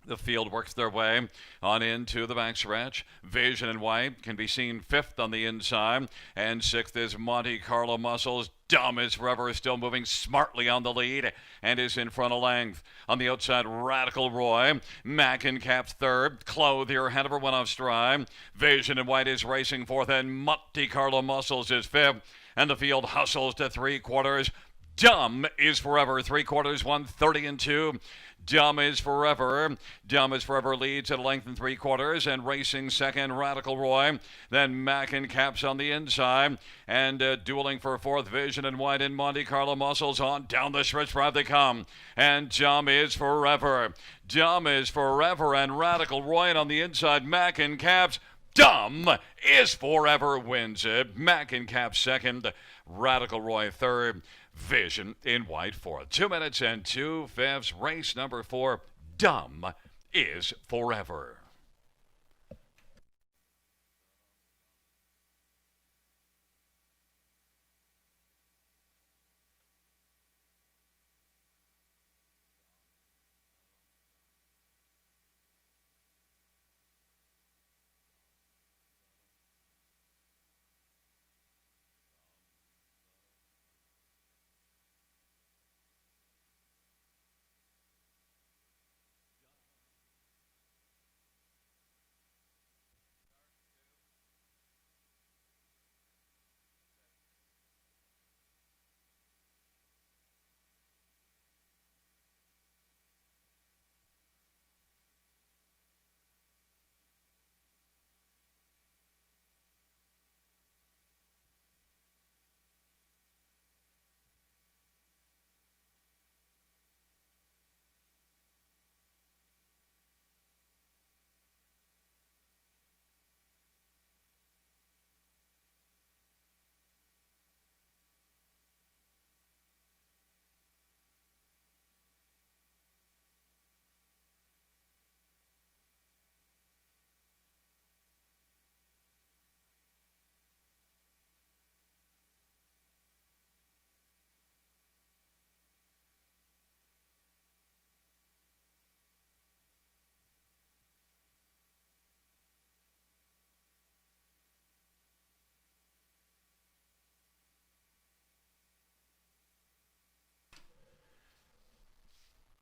The field works their way on into the backstretch. Vision in White can be seen fifth on the inside, and sixth is Monte Carlo Muscles. Dumb is Forever is still moving smartly on the lead and is in front of length. On the outside, Radical Roy. Mackin Caps third. Clothier Hanover went off stride. Vision in White is racing fourth, and Monte Carlo Muscles is fifth. And the field hustles to three quarters. Dumb is Forever, three quarters, 1:30-2. Dumb is Forever. Dumb is Forever leads at a length and three quarters, and racing second, Radical Roy. Then Mackin Caps on the inside, and dueling for fourth, Vision in White and Monte Carlo Muscles on down the stretch drive they come. And Dumb is Forever. Dumb is Forever, and Radical Roy, and on the inside, Mackin Caps. Dumb is Forever wins it. Mackin Caps second, Radical Roy third. Vision in White fourth. 2 minutes and 2/5. Race number 4. Dumb is Forever.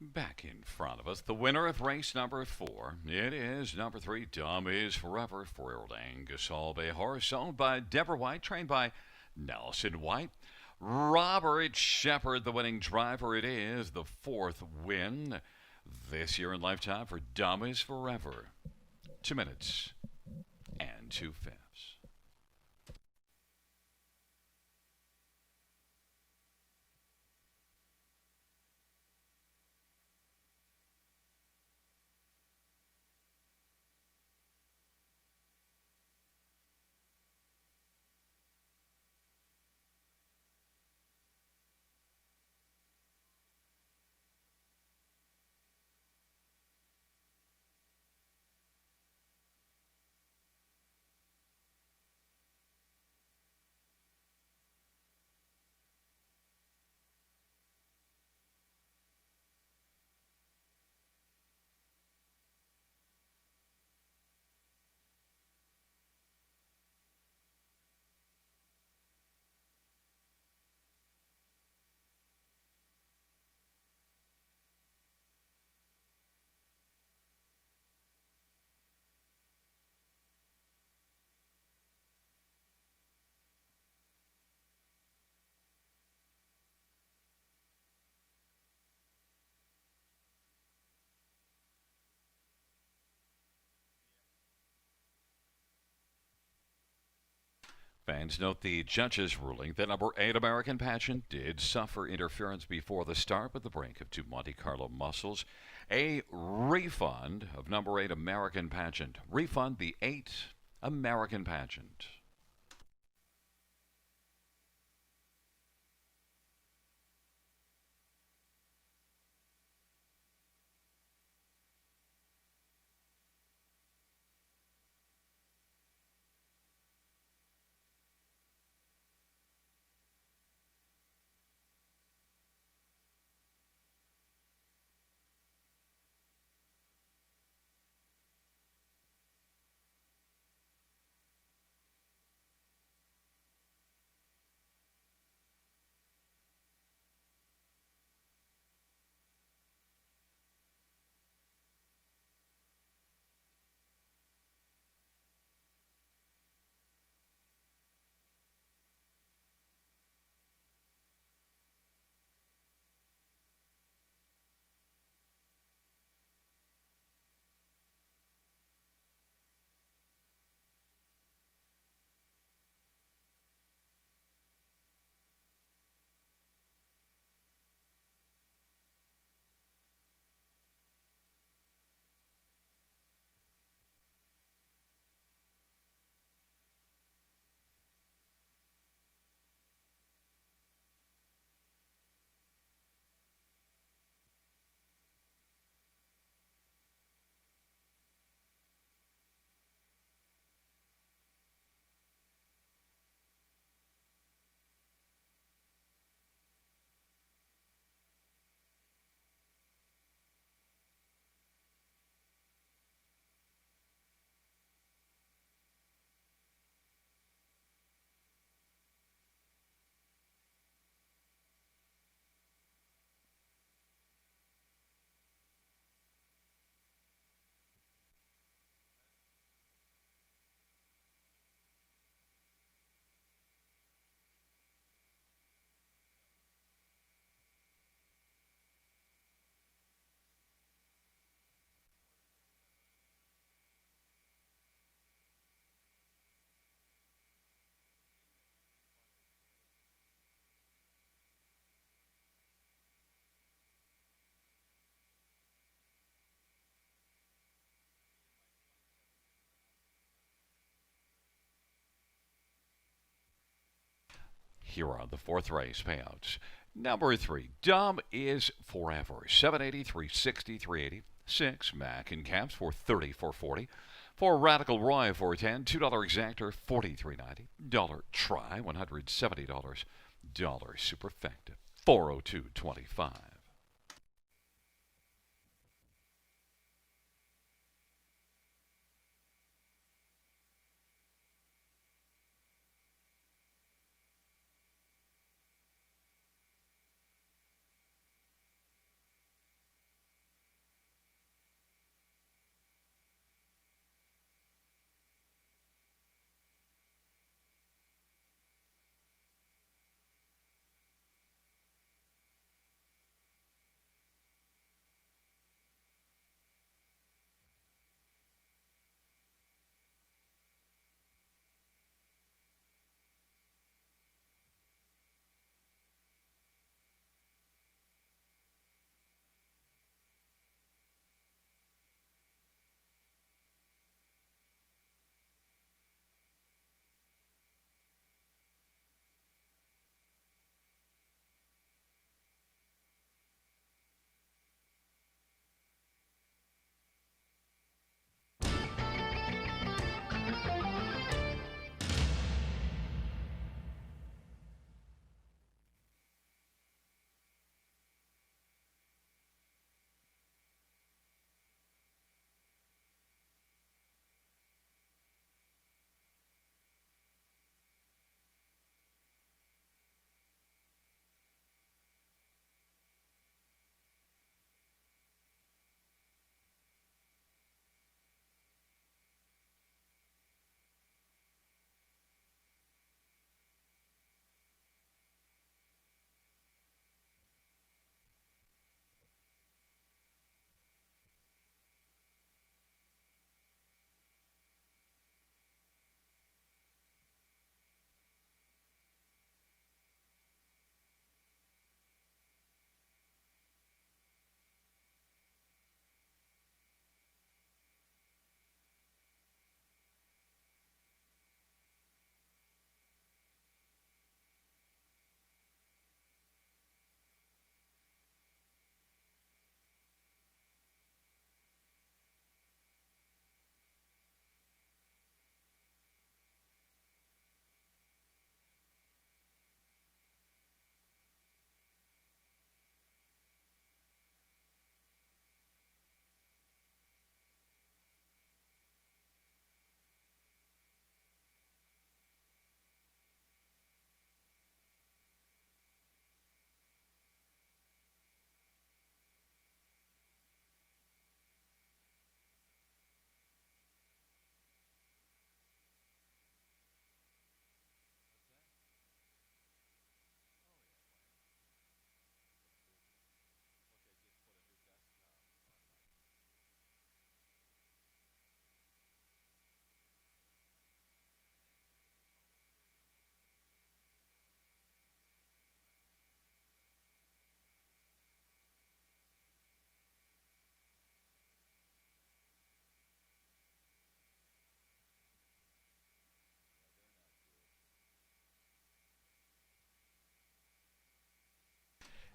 Back in front of us, the winner of race number 4. It is number 3, Dumb is Forever, 4-year-old Angus Hall Bay horse, owned by Deborah White, trained by Nelson White. Robert Shepard, the winning driver. It is the 4th win this year in lifetime for Dumb is Forever. 2 minutes and 2/5. Fans note the judge's ruling that number 8 American Pageant did suffer interference before the start with the break of 2 Monte Carlo muscles. A refund of number 8 American Pageant. Refund the 8 American Pageant. Here are the 4th race payouts. Number 3, Dumb is Forever. 780, 360, 380. 6, Mac and Caps for 30, 440. For Radical Roy for 10, $2 exactor, 43.90. Dollar Try, $170. Dollar Superfecta, 402.25.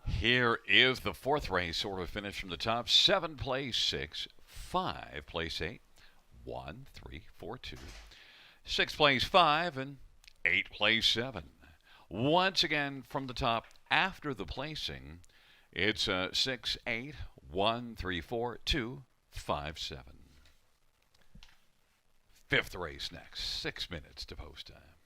Here is the fourth race order finish from the top. 7 plays 6, 5 plays 8, 1, 3, 4, 2. 6 plays 5, and 8 plays 7. Once again from the top after the placing, it's 6, 8, 1, 3, 4, 2, 5, 7. Fifth race next. 6 minutes to post time.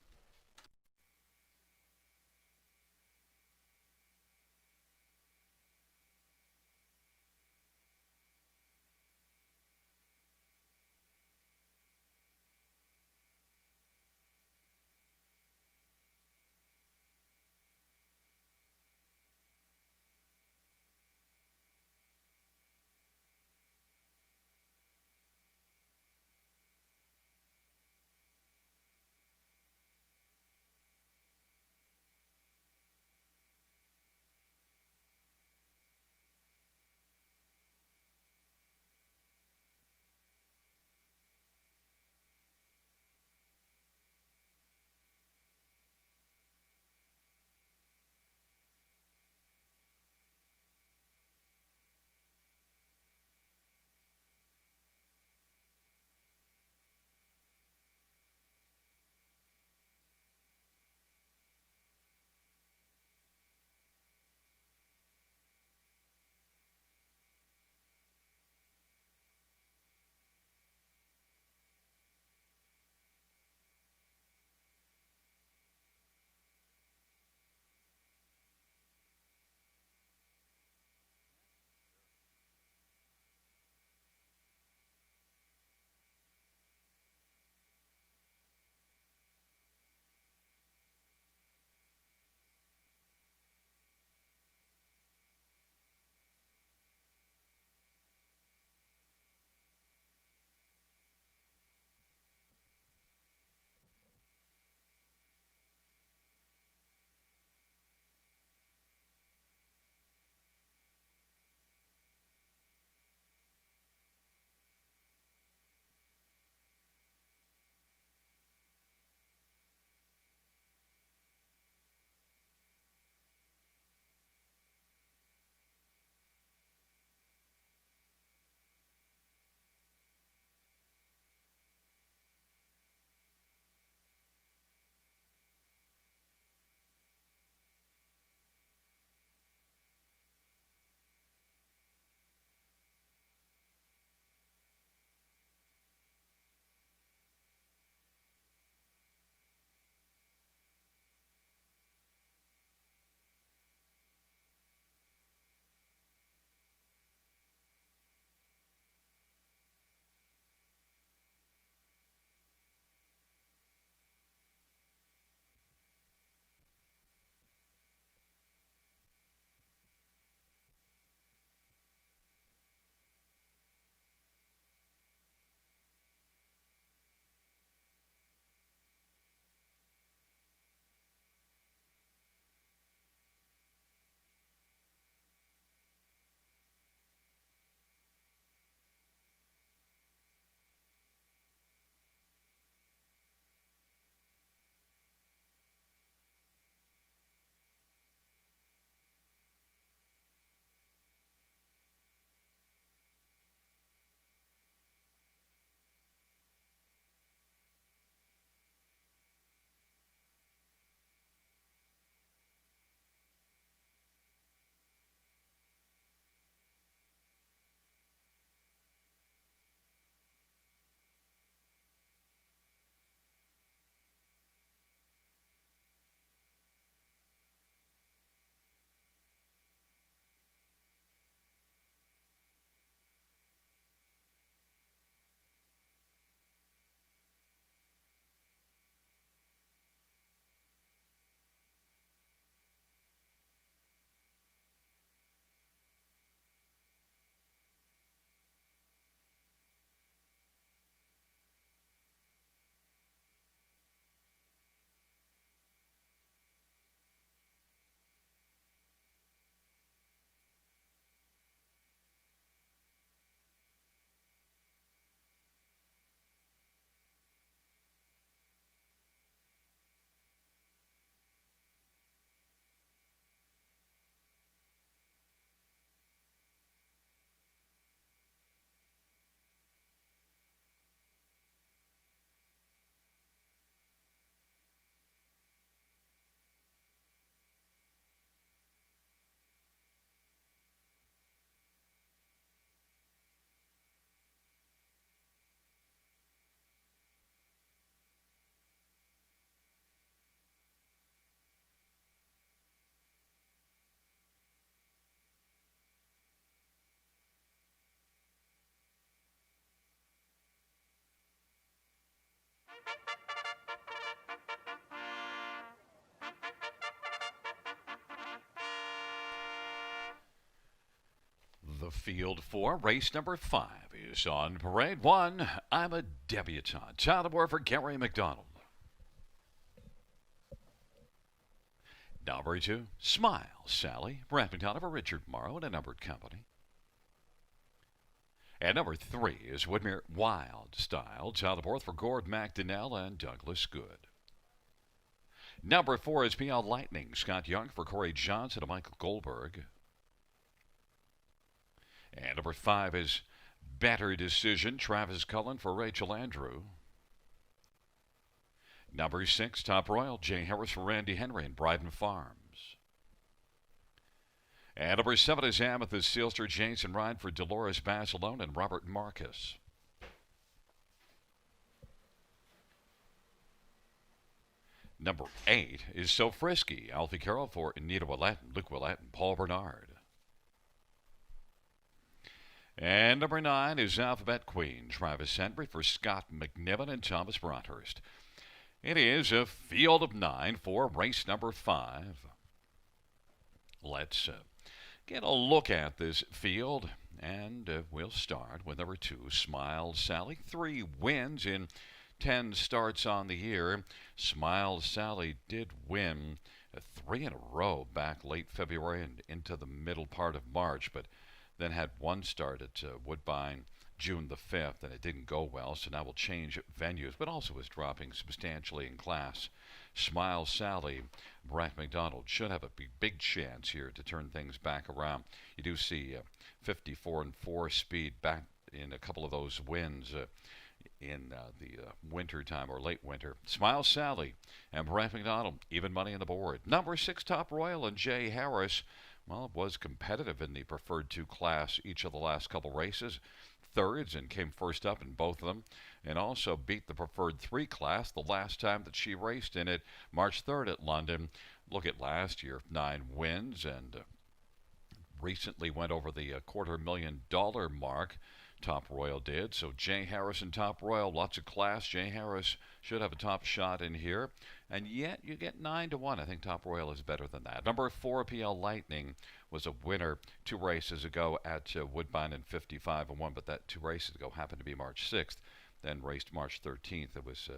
The field for race number 5 is on parade. 1, I'm a Debutante. Time aboard for Gary McDonald. Number 2, Smile Sally. Brad McDonald for Richard Morrow and a numbered company. And number 3 is Woodmere Wild Style. Time aboard for Gord McDonnell and Douglas Good. Number 4 is PL Lightning. Scott Young for Corey Johnson and Michael Goldberg. And number 5 is Better Decision. Travis Cullen for Rachel Andrew. Number 6, Top Royal. Jay Harris for Randy Henry and Bryden Farms. And number 7 is Amethyst Sealster. Jason Ryan for Dolores Basilone and Robert Marcus. Number 8 is So Frisky. Alfie Carroll for Anita Willett, Luke Willett, and Paul Bernard. And number 9 is Alphabet Queen. Travis Henry for Scott McNiven and Thomas Broadhurst. It is a field of 9 for race number 5. Let's get a look at this field, and we'll start with number 2, Smile Sally. 3 wins in 10 starts on the year. Smile Sally did win 3 in a row back late February and into the middle part of March, but then had one start at Woodbine June the 5th, and it didn't go well, so now we'll change venues, but also is dropping substantially in class. Smile Sally, Brett McDonald should have a big chance here to turn things back around. You do see 54 and 4 speed back in a couple of those wins in the winter time or late winter. Smile Sally and Brett McDonald, even money on the board. Number 6, Top Royal and Jay Harris. Well, it was competitive in the preferred 2 class each of the last couple races. Thirds and came first up in both of them, and also beat the preferred 3 class the last time that she raced in it, March 3rd at London. Look at last year, 9 wins, and recently went over the $250,000 mark. Top Royal did. So Jay Harris and Top Royal, lots of class. Jay Harris should have a top shot in here. And yet you get 9-1. I think Top Royal is better than that. Number 4, PL Lightning, was a winner 2 races ago at Woodbine in 55-1, but that 2 races ago happened to be March 6th, then raced March 13th. It was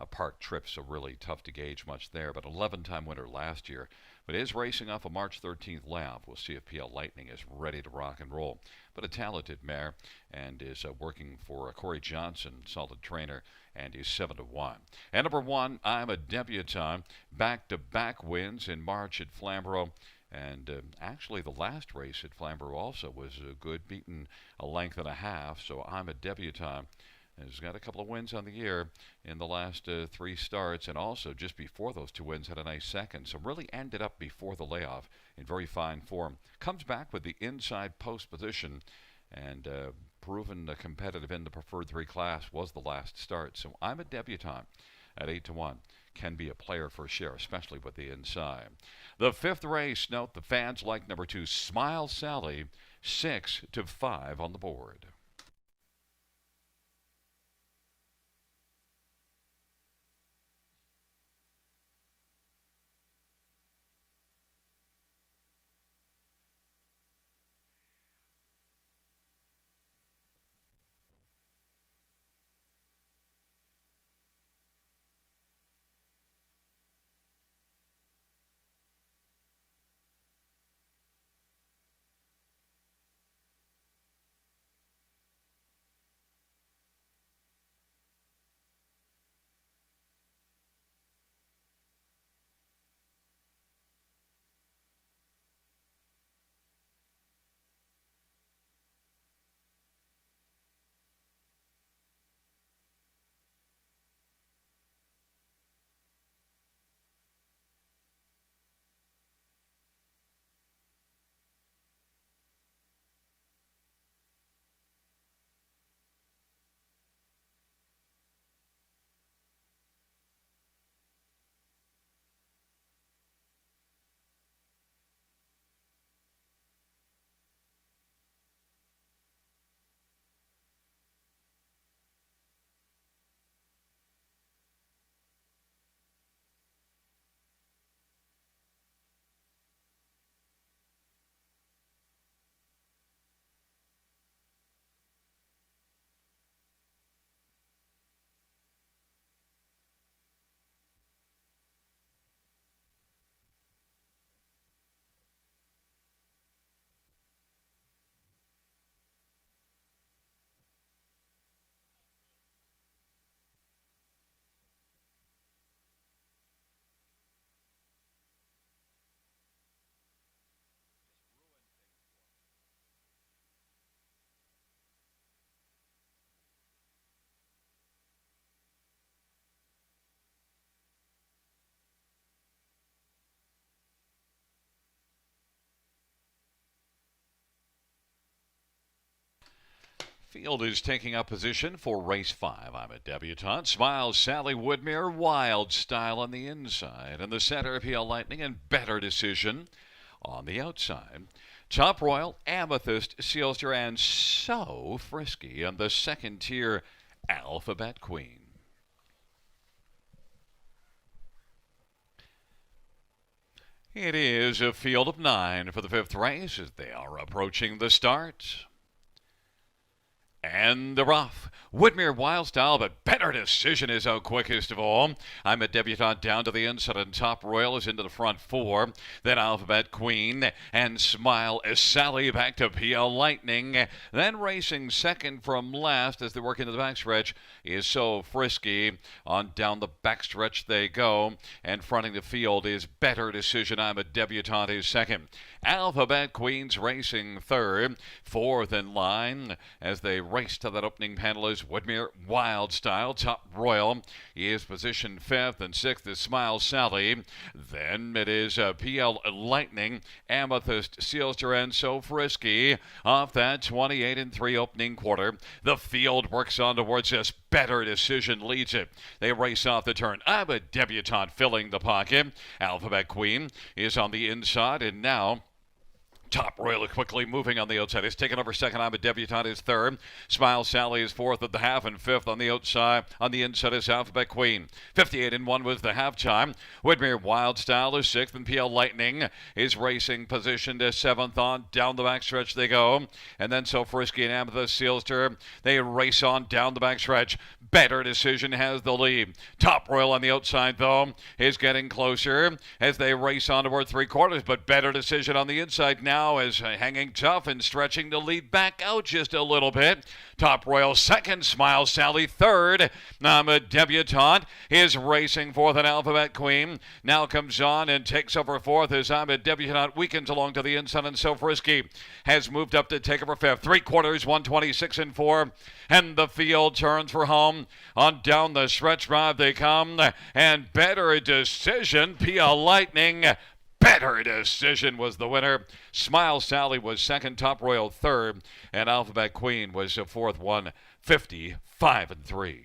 a park trip, so really tough to gauge much there, but 11-time winner last year. But is racing off a March 13th lap. We'll see if PL Lightning is ready to rock and roll. But a talented mare, and is working for Corey Johnson, solid trainer, and is 7-1. And number 1, I'm a Debutante. Back-to-back wins in March at Flamborough. And actually the last race at Flamborough also was good, beaten a length and a half. So I'm a Debutante. Has got a couple of wins on the year in the last 3 starts, and also just before those 2 wins had a nice second. So really ended up before the layoff in very fine form. Comes back with the inside post position, and proven competitive in the preferred 3 class was the last start. So I'm a Debutante at 8-1. Can be a player for a share, especially with the inside. The 5th race, note the fans like number 2, Smile Sally, 6-5 on the board. Field is taking up position for race 5. I'm a debutante. Smiles Sally Woodmere, Wild Style on the inside. In the center, PL Lightning and Better Decision on the outside. Top Royal, Amethyst, Sealster, and So Frisky on the second tier, Alphabet Queen. It is a field of 9 for the 5th race as they are approaching the start. And they're off. Woodmere Wild Style, but Better Decision is out quickest of all. I'm a debutante down to the inside, and Top Royal is into the front 4. Then Alphabet Queen and Smile Sally back to PL Lightning. Then racing second from last as they work into the backstretch is So Frisky. On down the backstretch they go. And fronting the field is Better Decision. I'm a debutante is second. Alphabet Queen's racing third. Fourth in line as they race to that opening panel is Woodmere Wild Style. Top Royal is positioned 5th, and 6th is Smile Sally. Then it is PL Lightning, Amethyst, Sealster, and So Frisky. Off that 28-3 opening quarter. The field works on towards us. Better Decision leads it. They race off the turn. I'm a debutante filling the pocket. Alphabet Queen is on the inside, and now Top Royal quickly moving on the outside. He's taken over second. I'm a debutante is third. Smile Sally is fourth at the half, and fifth on the outside. On the inside is Alphabet Queen. 58-1 was the halftime. Woodmere Wild Style is sixth, and PL Lightning is racing positioned as seventh. On down the backstretch they go, and then So Frisky and Amethyst Sealster, they race on down the backstretch. Better Decision has the lead. Top Royal on the outside though is getting closer as they race on toward 3/4, but Better Decision on the inside now is hanging tough and stretching the lead back out just a little bit. Top Royal second, Smile Sally third. I'm a debutante is racing fourth, and Alphabet Queen now comes on and takes over fourth as I'm a debutante weakens along to the inside, and So Frisky has moved up to take over fifth. 3/4, 126-4, and the field turns for home. On down the stretch drive they come, and Better Decision, PL Lightning. Better Decision was the winner. Smile Sally was second, Top Royal third, and Alphabet Queen was the fourth one, 55-3.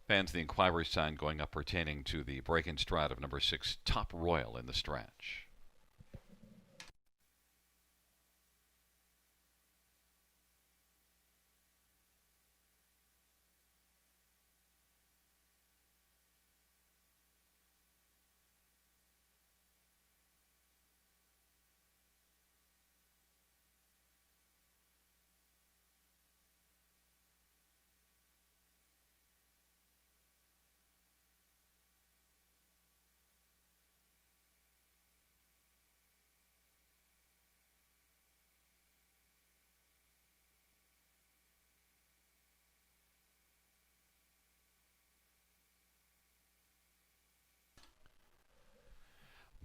Fans, the inquiry sign going up pertaining to the break-in stride of number 6, Top Royal in the stretch.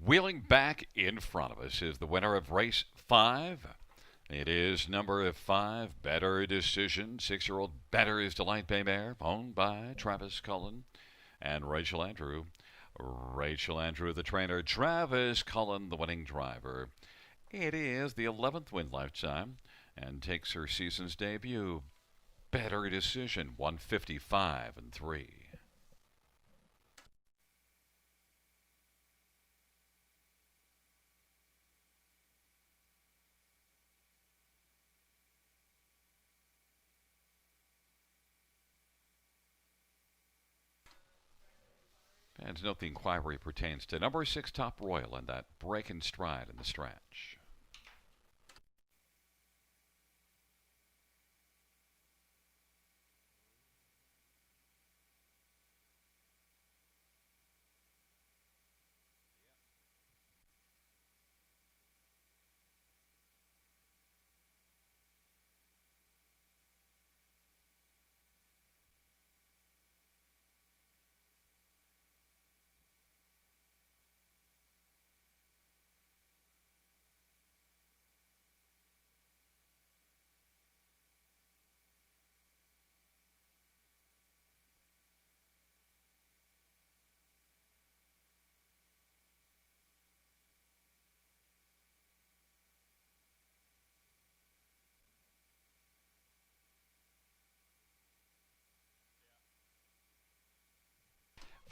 Wheeling back in front of us is the winner of race 5. It is number 5, Better Decision. 6-year-old Better is Delight Bay Mare, owned by Travis Cullen and Rachel Andrew. Rachel Andrew, the trainer. Travis Cullen, the winning driver. It is the 11th win lifetime and takes her season's debut. Better Decision, 155-3. And note the inquiry pertains to number 6, Top Royal, and that break and stride in the stretch.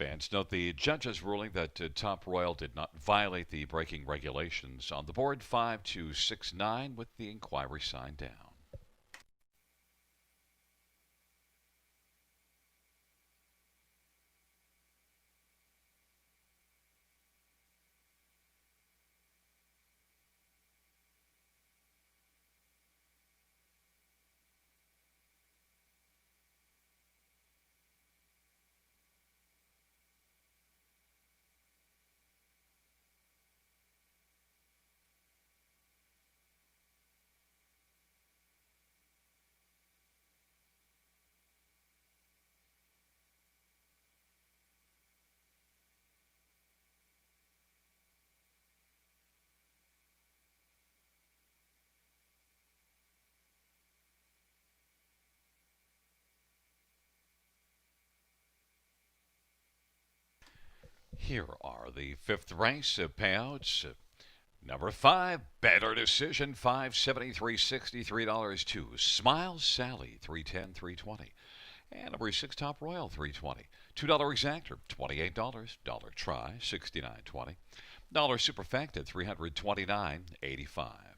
Fans note the judge's ruling that Top Royal did not violate the braking regulations on the board 5269 with the inquiry sign down. Here are the fifth race payouts. Number 5, Better Decision, $573.63 to Smile Sally, $310, $320. And number 6, Top Royal, $320. $2 Exactor, $28. Dollar Try, $69.20. Dollar Superfecta, $329.85.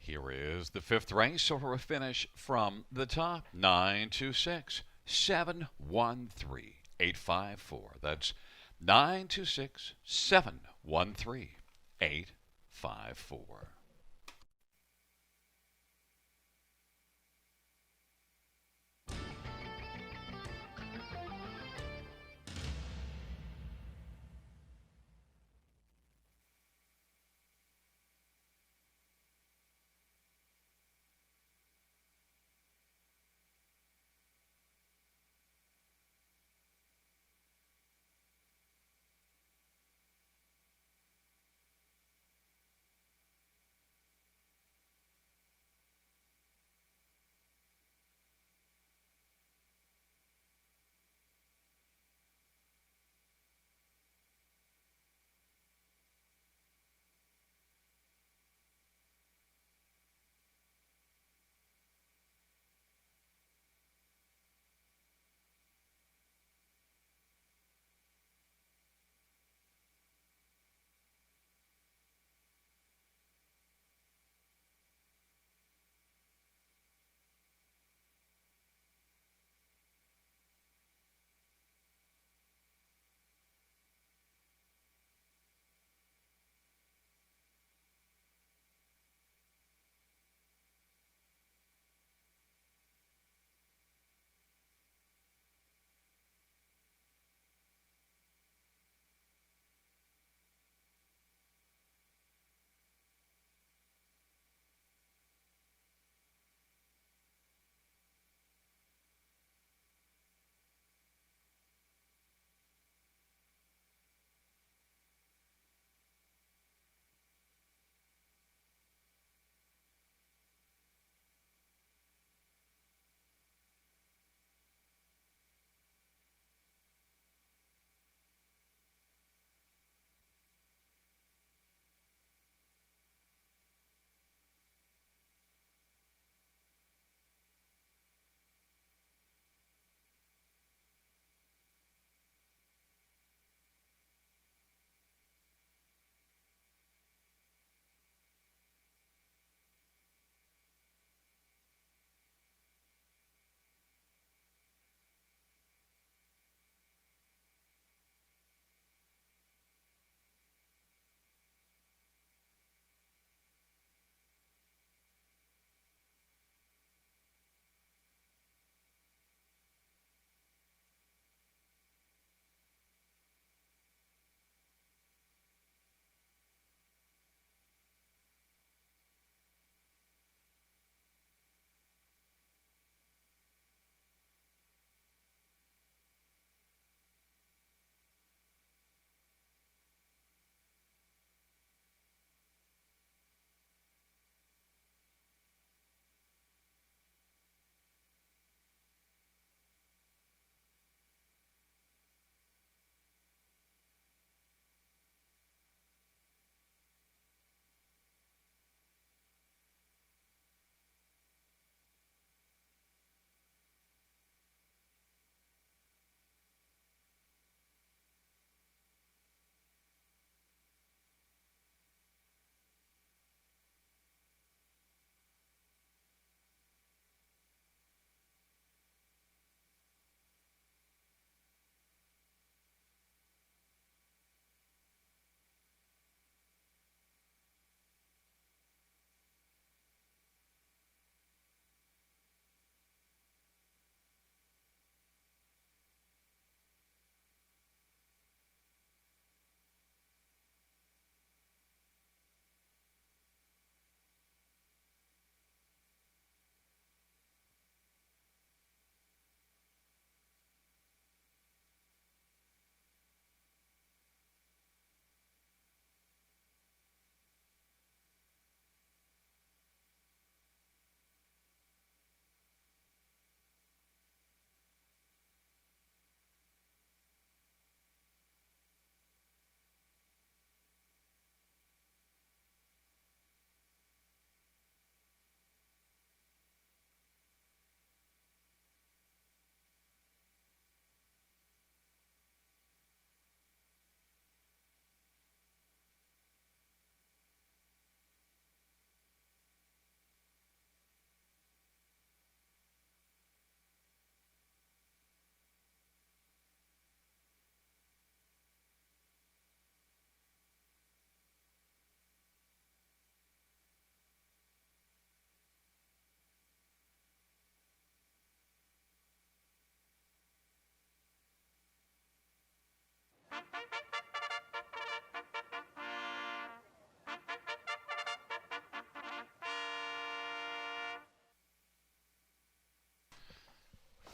Here is the fifth race for a finish from the top. 926 713 854. That's 926 713 854.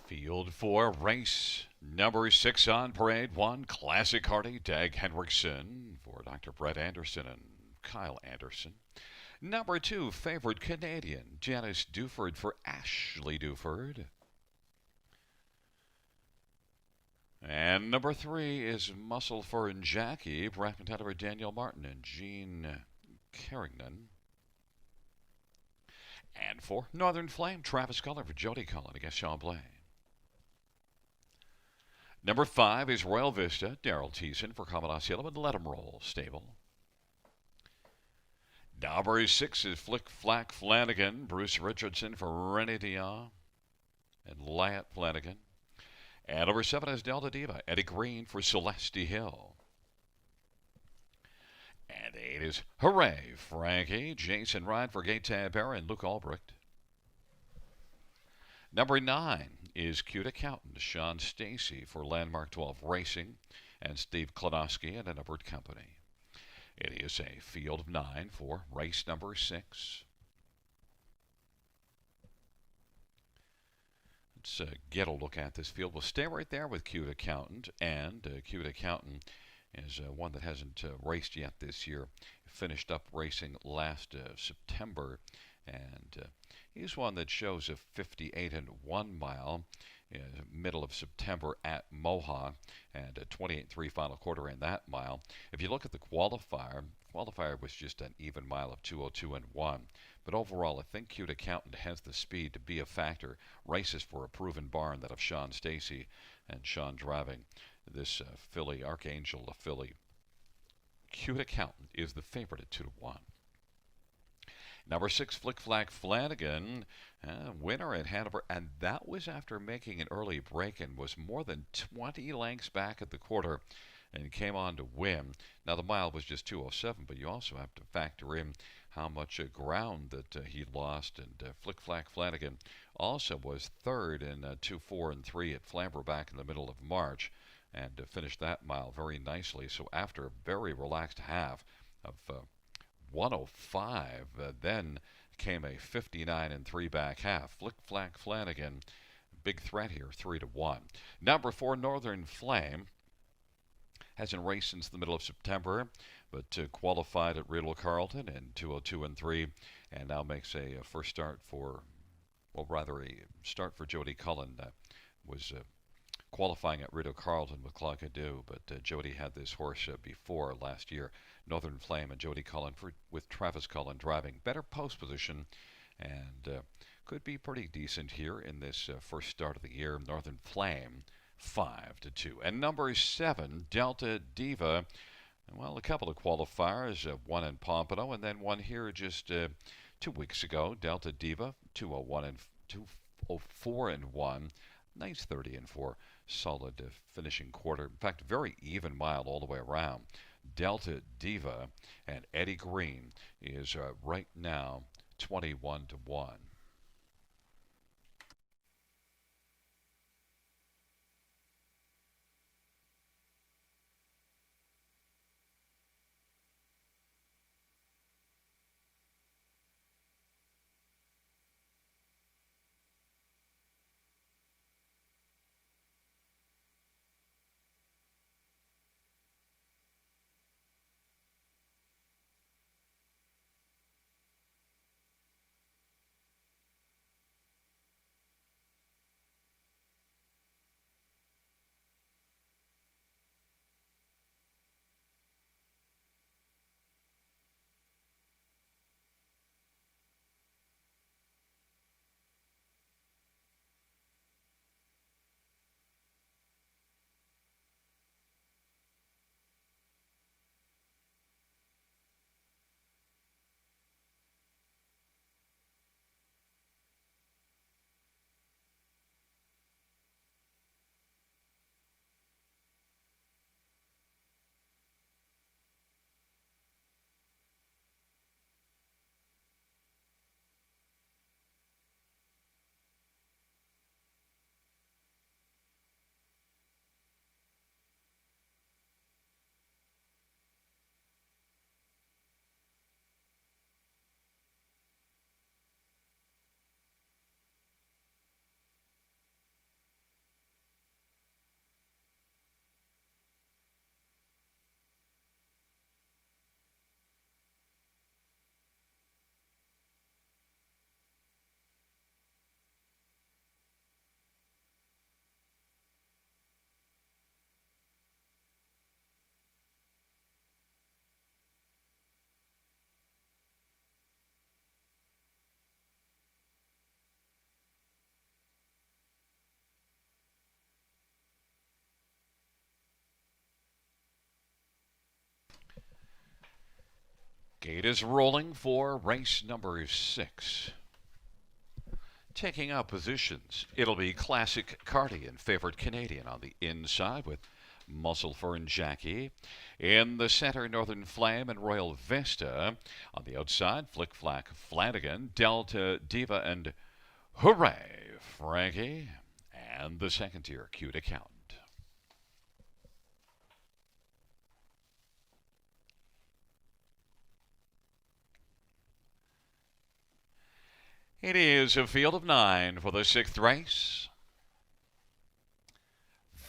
Field 4, race number 6 on parade. 1, Classic Hardy, Dag Henriksen for Dr. Brett Anderson and Kyle Anderson. Number 2, Favorite Canadian, Janice Duford for Ashley Duford. And number 3 is Muscle for Jackie, Brad contender Daniel Martin and Gene Carrington. And 4, Northern Flame, Travis Cullen for Jody Cullen against Sean Blay. Number 5 is Royal Vista, Daryl Thiessen for Commodore Cielo and Let 'em Roll stable. Number 6 is Flick Flack Flanagan, Bruce Richardson for Rennie Dion and Lyatt Flanagan. And number 7 is Delta Diva, Eddie Green for Celeste Hill. And 8 is Hooray Frankie, Jason Ryan for Gate Tampere and Luke Albrecht. Number 9 is Cute Accountant, Sean Stacy for Landmark 12 Racing and Steve Klodowski and a numbered company. It is a field of 9 for race number 6. Let's get a look at this field. We'll stay right there with Cute Accountant, and Cute Accountant is one that hasn't raced yet this year. Finished up racing last September, and he's one that shows a 58 and 1 mile in middle of September at Mohawk, and a 28-3 final quarter in that mile. If you look at the qualifier was just an even mile of 2:02 and 1. But overall, I think Cute Accountant has the speed to be a factor. Races for a proven barn, that of Sean Stacy and Sean driving this filly, Archangel filly. Cute Accountant is the favorite at 2-1. Number 6, Flick Flack Flanagan, winner at Hanover, and that was after making an early break and was more than 20 lengths back at the quarter and came on to win. Now, the mile was just 2:07, but you also have to factor in how much ground that he lost. And Flick Flack Flanagan also was third in 2-4 and 3 at Flamborough back in the middle of March, and finished that mile very nicely. So after a very relaxed half of 105, then came a 59 and 3 back half. Flick Flack Flanagan, big threat here, 3-1. Number 4, Northern Flame, hasn't raced since the middle of September, but qualified at Riddle Carlton in 2:02 and 3, and now makes a first start for, well, rather a start for Jody Cullen. Was qualifying at Rideau Carlton with Claude Cadeau, but Jody had this horse before last year. Northern Flame and Jody Cullen with Travis Cullen driving. Better post position, and could be pretty decent here in this first start of the year. Northern Flame 5-2. And number 7, Delta Diva. Well, a couple of qualifiers, one in Pompano and then one here just 2 weeks ago. Delta Diva 2:01 and 2:04 and 1. Nice 30 and 4. Solid finishing quarter. In fact, very even mile all the way around. Delta Diva and Eddie Green is right now 21-1. Gate is rolling for race number 6. Taking up positions, it'll be Classic Cardi and Favorite Canadian on the inside with Muscle Fern Jackie. In the center, Northern Flame and Royal Vista. On the outside, Flick Flack Flanagan, Delta Diva, and Hooray Frankie. And the second tier, Cute Accountant. It is a field of 9 for the 6th race.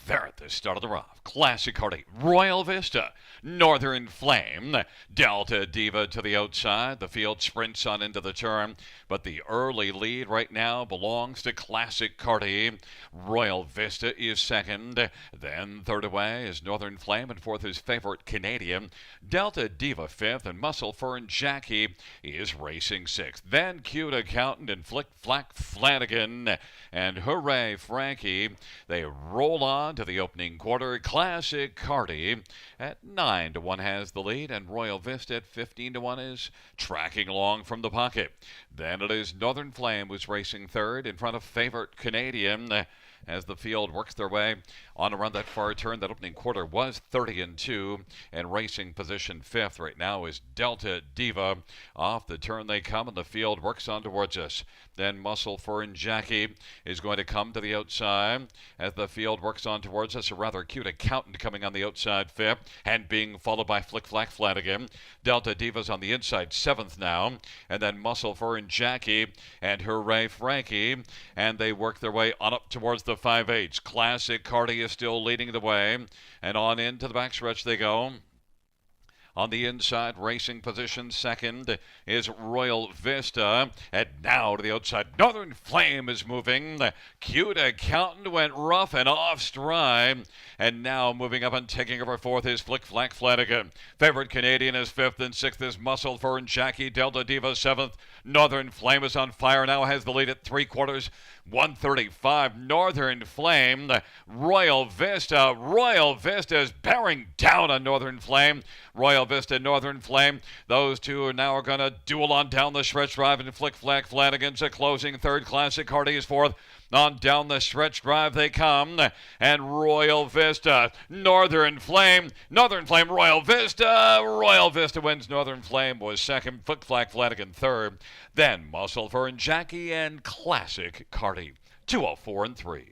There at the start of the rough, Classic Hardy, Royal Vista, Northern Flame, Delta Diva to the outside. The field sprints on into the turn, but the early lead right now belongs to Classic Cardi. Royal Vista is second. Then third away is Northern Flame, and fourth is Favorite Canadian. Delta Diva fifth, and Muscle Fern Jackie is racing sixth. Then Cute Accountant and Flick Flack Flanagan and Hooray Frankie. They roll on to the opening quarter. Classic Cardi at 9-1 has the lead, and Royal Vista at 15-1 is tracking along from the pocket. Then it is Northern Flame who's racing third in front of Favorite Canadian. As the field works their way on around that far turn. That opening quarter was 30-2, and racing position fifth right now is Delta Diva. Off the turn they come, and the field works on towards us. Then Muscle Fern Jackie is going to come to the outside as the field works on towards us. A rather Cute Accountant coming on the outside fifth, and being followed by Flick Flack Flanagan. Delta Diva's on the inside seventh now, and then Muscle Fern Jackie and Hooray Frankie, and they work their way on up towards the 5/8. Classic Cardi is still leading the way, and on into the backstretch they go. On the inside, racing position second is Royal Vista. And now to the outside, Northern Flame is moving. Cute Accountant went rough and off stride. And now moving up and taking over fourth is Flick Flack Flanagan. Favorite Canadian is fifth, and sixth is Muscle Fern Jackie. Delta Diva seventh. Northern Flame is on fire now, has the lead at 3/4. 135. Northern Flame. Royal Vista. Royal Vista is bearing down on Northern Flame. Royal Vista, Northern Flame. Those two are now going to duel on down the stretch drive, and Flick Flack Flanagan's a closing third. Classic Hardy is fourth. On down the stretch drive they come, and Royal Vista, Northern Flame, Royal Vista. Royal Vista wins. Northern Flame was second. Flick Flack Flanagan third. Then Muscle Fern Jackie and Classic Cardi. 204 and 3.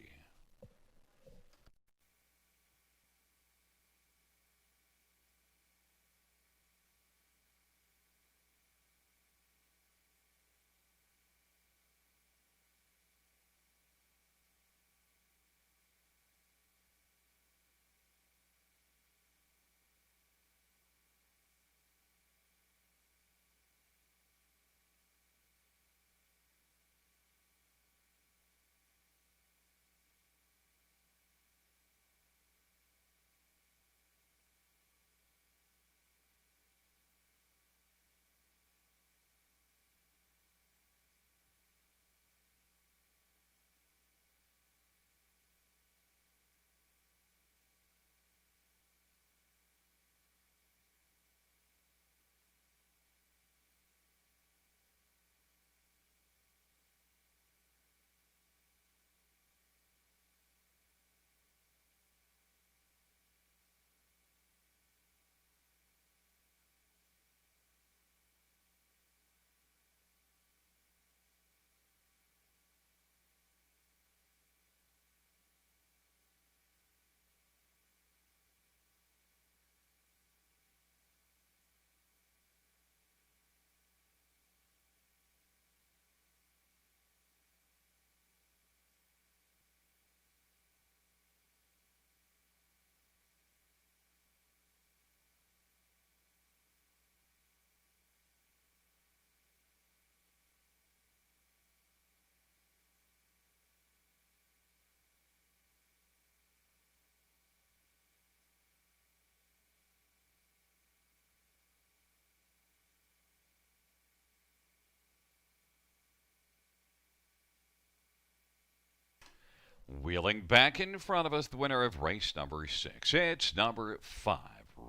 Wheeling back in front of us, the winner of race number 6. It's number 5,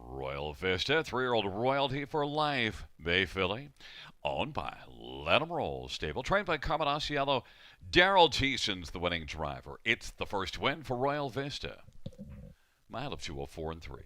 Royal Vista, 3-year-old royalty for life. Bay filly, owned by Let 'em Roll Stable, trained by Carmen Asiello. Daryl Teeson's the winning driver. It's the first win for Royal Vista. Mile of 204 and 3.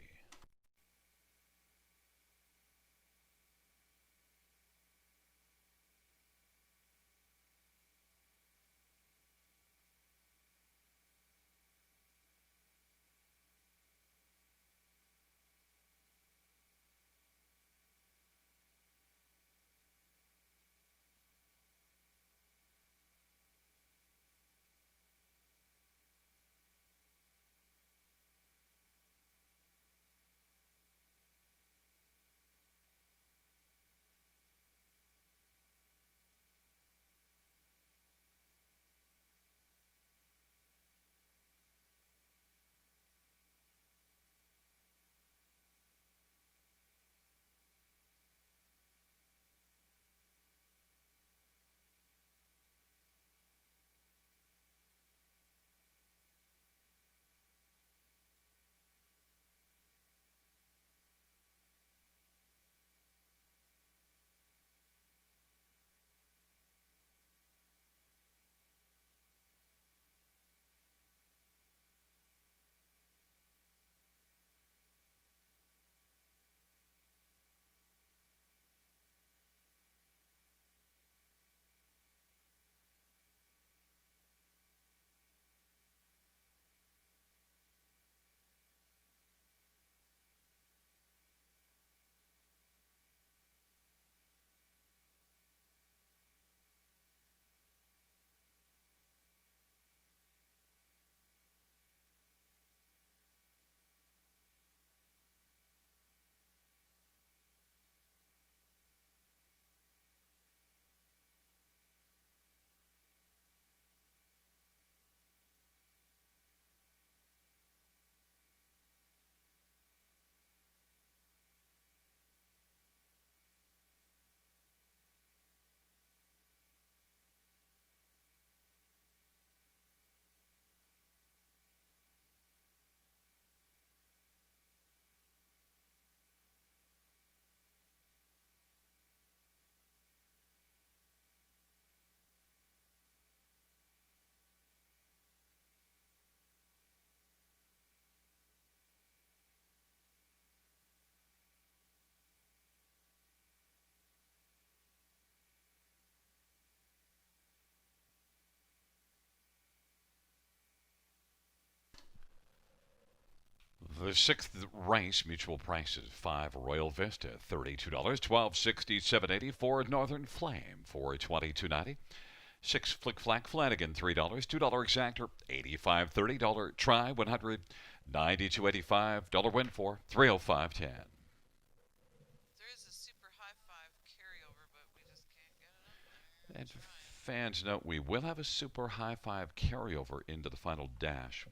The sixth race, mutual prices: 5 Royal Vista, $32, 12.60, 7.80. Northern Flame, $4.22.90. 6 Flick Flack Flanagan, $3, $2 Exactor, 85, $30 Try 100, 92.85. Win for 305.10. There is a super high five carryover, but we just can't get it up there. And fans note we will have a super high five carryover into the final dash.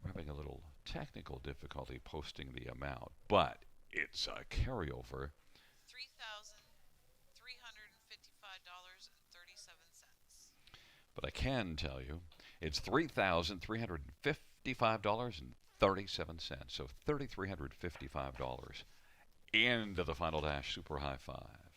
We're having a little technical difficulty posting the amount, but it's a carryover. $3,355.37. But I can tell you it's $3,355.37. So $3,355 into the final dash super high five.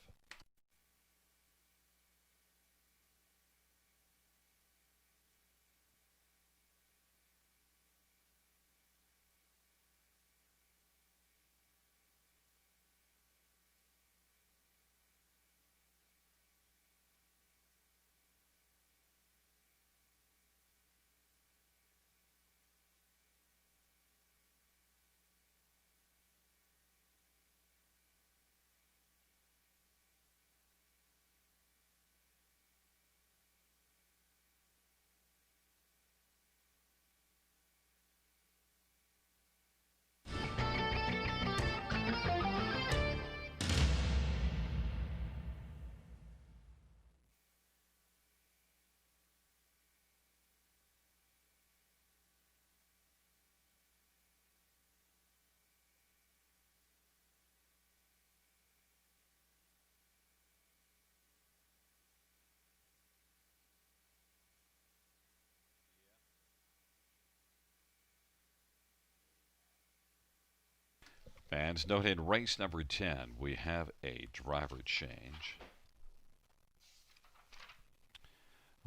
Fans, note in race number 10, we have a driver change.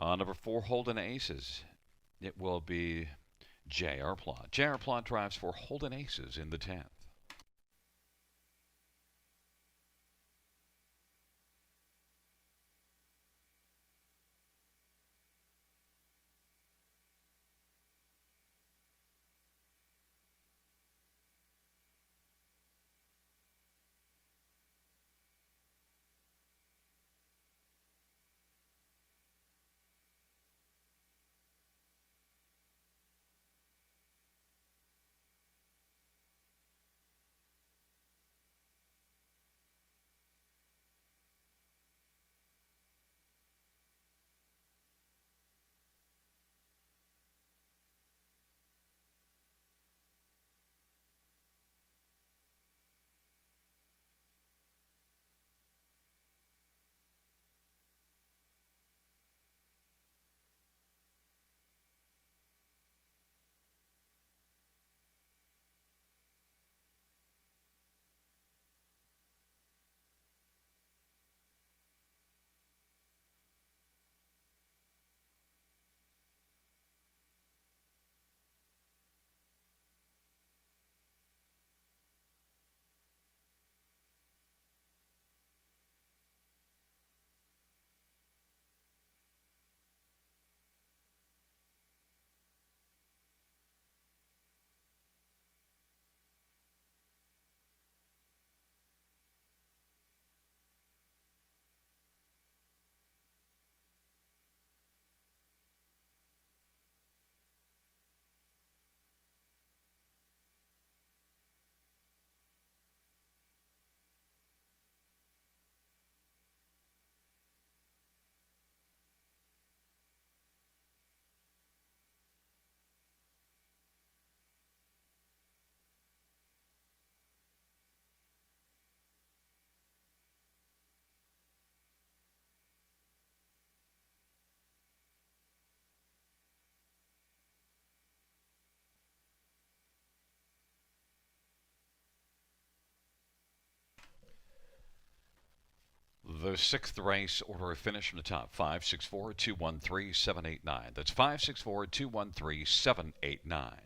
Number 4, Holden Aces. It will be J.R. Plot. J.R. Plot drives for Holden Aces in the 10th. The 6th race, order of finish from the top. 564 213 789. That's 564 213 789.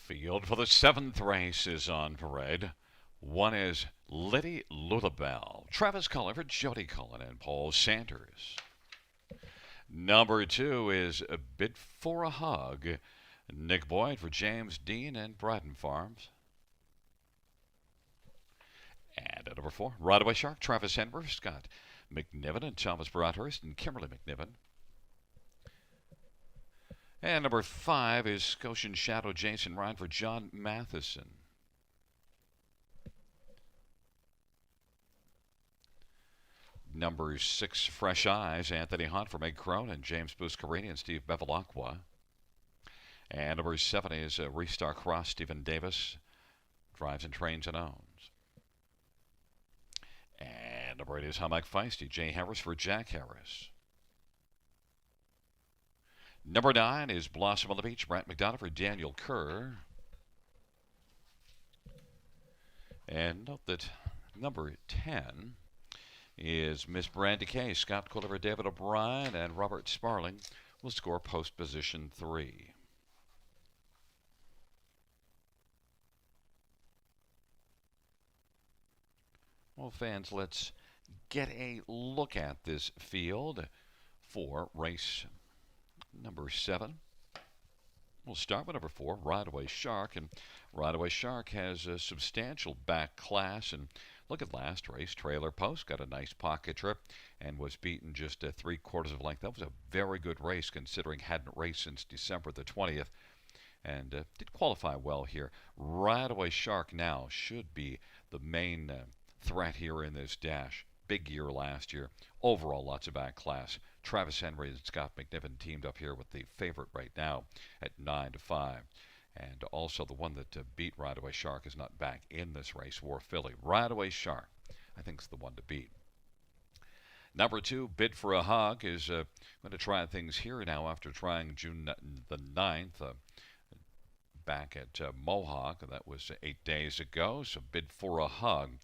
Field for the 7th race is on parade. One is Liddy Lulabelle, Travis Cullen for Jody Cullen and Paul Sanders. Number 2 is A Bit for a Hug, Nick Boyd for James Dean and Brighton Farms. And at number 4, Rodaway Shark, Travis Henry, Scott McNiven and Thomas Broadhurst and Kimberly McNiven. And number 5 is Scotian Shadow, Jason Ryan for John Matheson. Number 6, Fresh Eyes, Anthony Hunt for Meg Crone and James Buscarini and Steve Bevilacqua. And number 7 is Restar Cross, Stephen Davis, drives and trains and owns. And number 8 is Humac Feisty, Jay Harris for Jack Harris. Number 9 is Blossom on the Beach, Brent McDonough for Daniel Kerr. And note that number 10 is Miss Brandy Kay, Scott Culliver, David O'Brien, and Robert Sparling will score post position 3. Well, fans, let's get a look at this field for race number 7. We'll start with number 4, Rodaway Shark. And Rodaway Shark has a substantial back class. And look at last race. Trailer Post got a nice pocket trip and was beaten just 3/4 of a length. That was a very good race considering hadn't raced since December the 20th. And did qualify well here. Rodaway Shark now should be the main threat here in this dash. Big year last year. Overall, lots of back class. Travis Henry and Scott McNiven teamed up here with the favorite right now at 9-5. And also the one that beat Rodaway Shark is not back in this race, War Philly. Rodaway Shark, I think, is the one to beat. Number 2, Bid for a Hug, is going to try things here now after trying June the 9th back at Mohawk. That was 8 days ago. So Bid for a Hug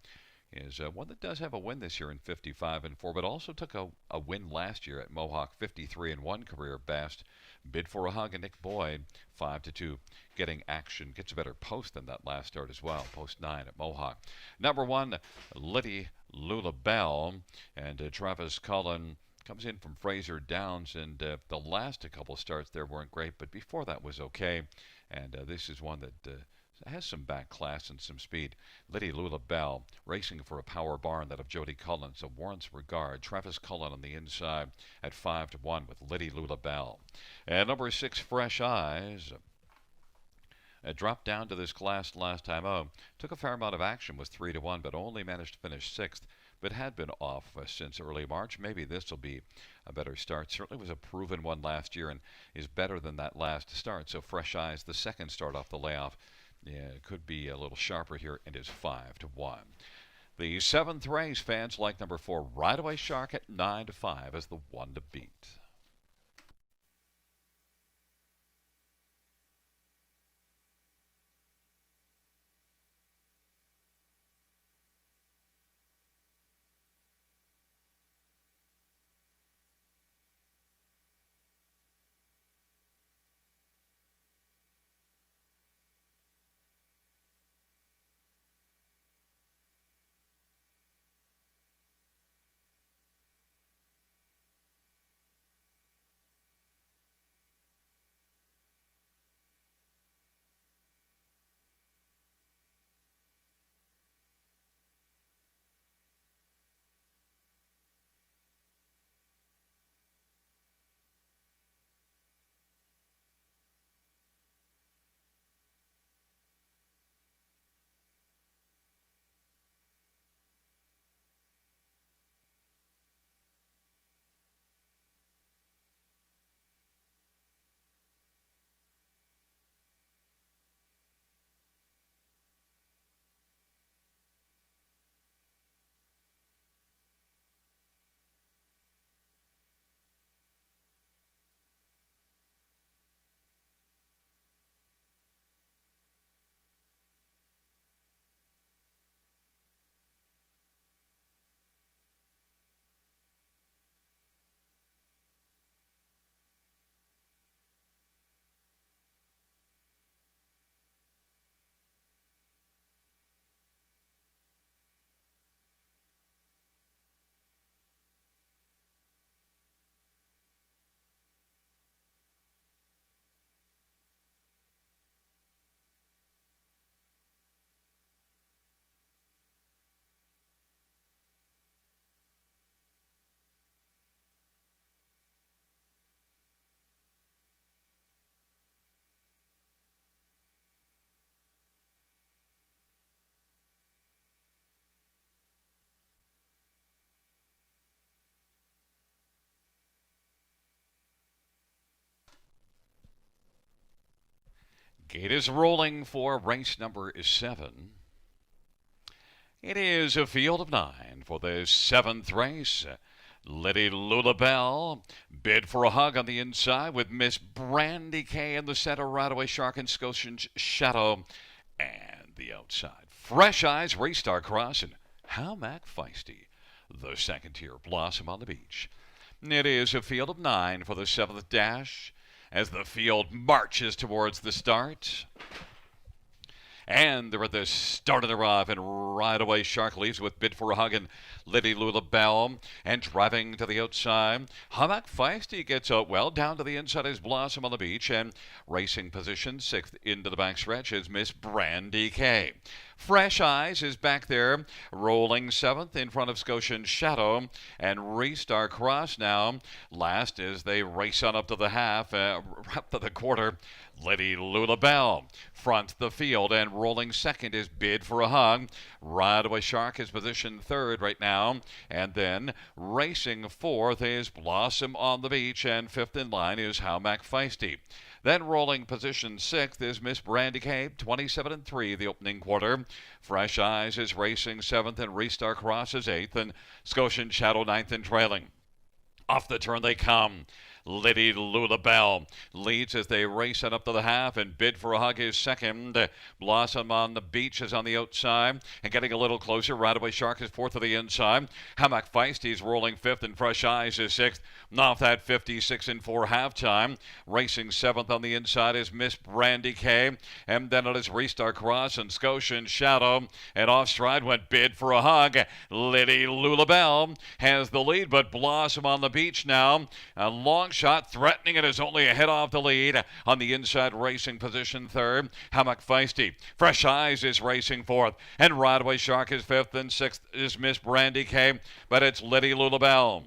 is one that does have a win this year in 55-4, but also took a win last year at Mohawk, 53-1 career best. Bid for a Hug and Nick Boyd, 5-2, getting action. Gets a better post than that last start as well, post 9 at Mohawk. Number 1, Liddy Lulabelle, and Travis Cullen comes in from Fraser Downs, and the last couple starts there weren't great, but before that was okay. And this is one that has some back class and some speed. Liddy Lulabelle racing for a power barn, that of Jody Cullen, so warrants regard. Travis Cullen on the inside at 5-1 with Liddy Lulabelle. And number 6, Fresh Eyes. Dropped down to this class last time out. Took a fair amount of action, was 3-1, but only managed to finish 6th. But had been off since early March. Maybe this will be a better start. Certainly was a proven one last year and is better than that last start. So Fresh Eyes, the second start off the layoff, could be a little sharper here, and is 5-1. The 7th race, fans like number 4, Rodaway Shark at 9-5 as the one to beat. Gate is rolling for race number 7. It is a field of 9 for the 7th race. Lady Lulabelle bid for a hug on the inside with Miss Brandy K in the center, right away Shark and Scotian's Shadow, and the outside Fresh Eyes, Restart Cross, and How Mac Feisty, the second tier Blossom on the Beach. It is a field of 9 for the 7th dash as the field marches towards the start. And they're at the start of the rough, and right away Shark leaves with Bid for a Hug and Lady Lulabelle, and driving to the outside. Hamak Feisty gets out well. Down to the inside is Blossom on the Beach, and racing position 6th into the backstretch is Miss Brandy K. Fresh Eyes is back there, rolling 7th in front of Scotian Shadow, and Restart Cross now last as they race on up to the up to the quarter. Lady Lulabelle fronts the field, and rolling 2nd is Bid for a Hug. Right away Shark is positioned 3rd right now, and then racing 4th is Blossom on the Beach, and 5th in line is How Mac Feisty. Then rolling position 6th is Miss Brandy K, 27-3 the opening quarter. Fresh Eyes is racing 7th, and Restart Cross is 8th, and Scotian Shadow 9th and trailing. Off the turn they come. Lady Lulabelle leads as they race it up to the half, and Bid for a Hug is 2nd. Blossom on the Beach is on the outside and getting a little closer. Right away Shark is 4th to the inside. Hamak Feisty is rolling 5th, and Fresh Eyes is 6th. Off that 56 and 4 halftime. Racing 7th on the inside is Miss Brandy K, and then it is Restart Cross and Scotian Shadow, and off stride went Bid for a Hug. Lady Lulabelle has the lead, but Blossom on the Beach now. A long shot threatening it is only a head off the lead. On the inside racing position 3rd. Hamak Feisty. Fresh Eyes is racing 4th. And right away Shark is 5th, and 6th is Miss Brandy K. But it's Lady Lulabelle.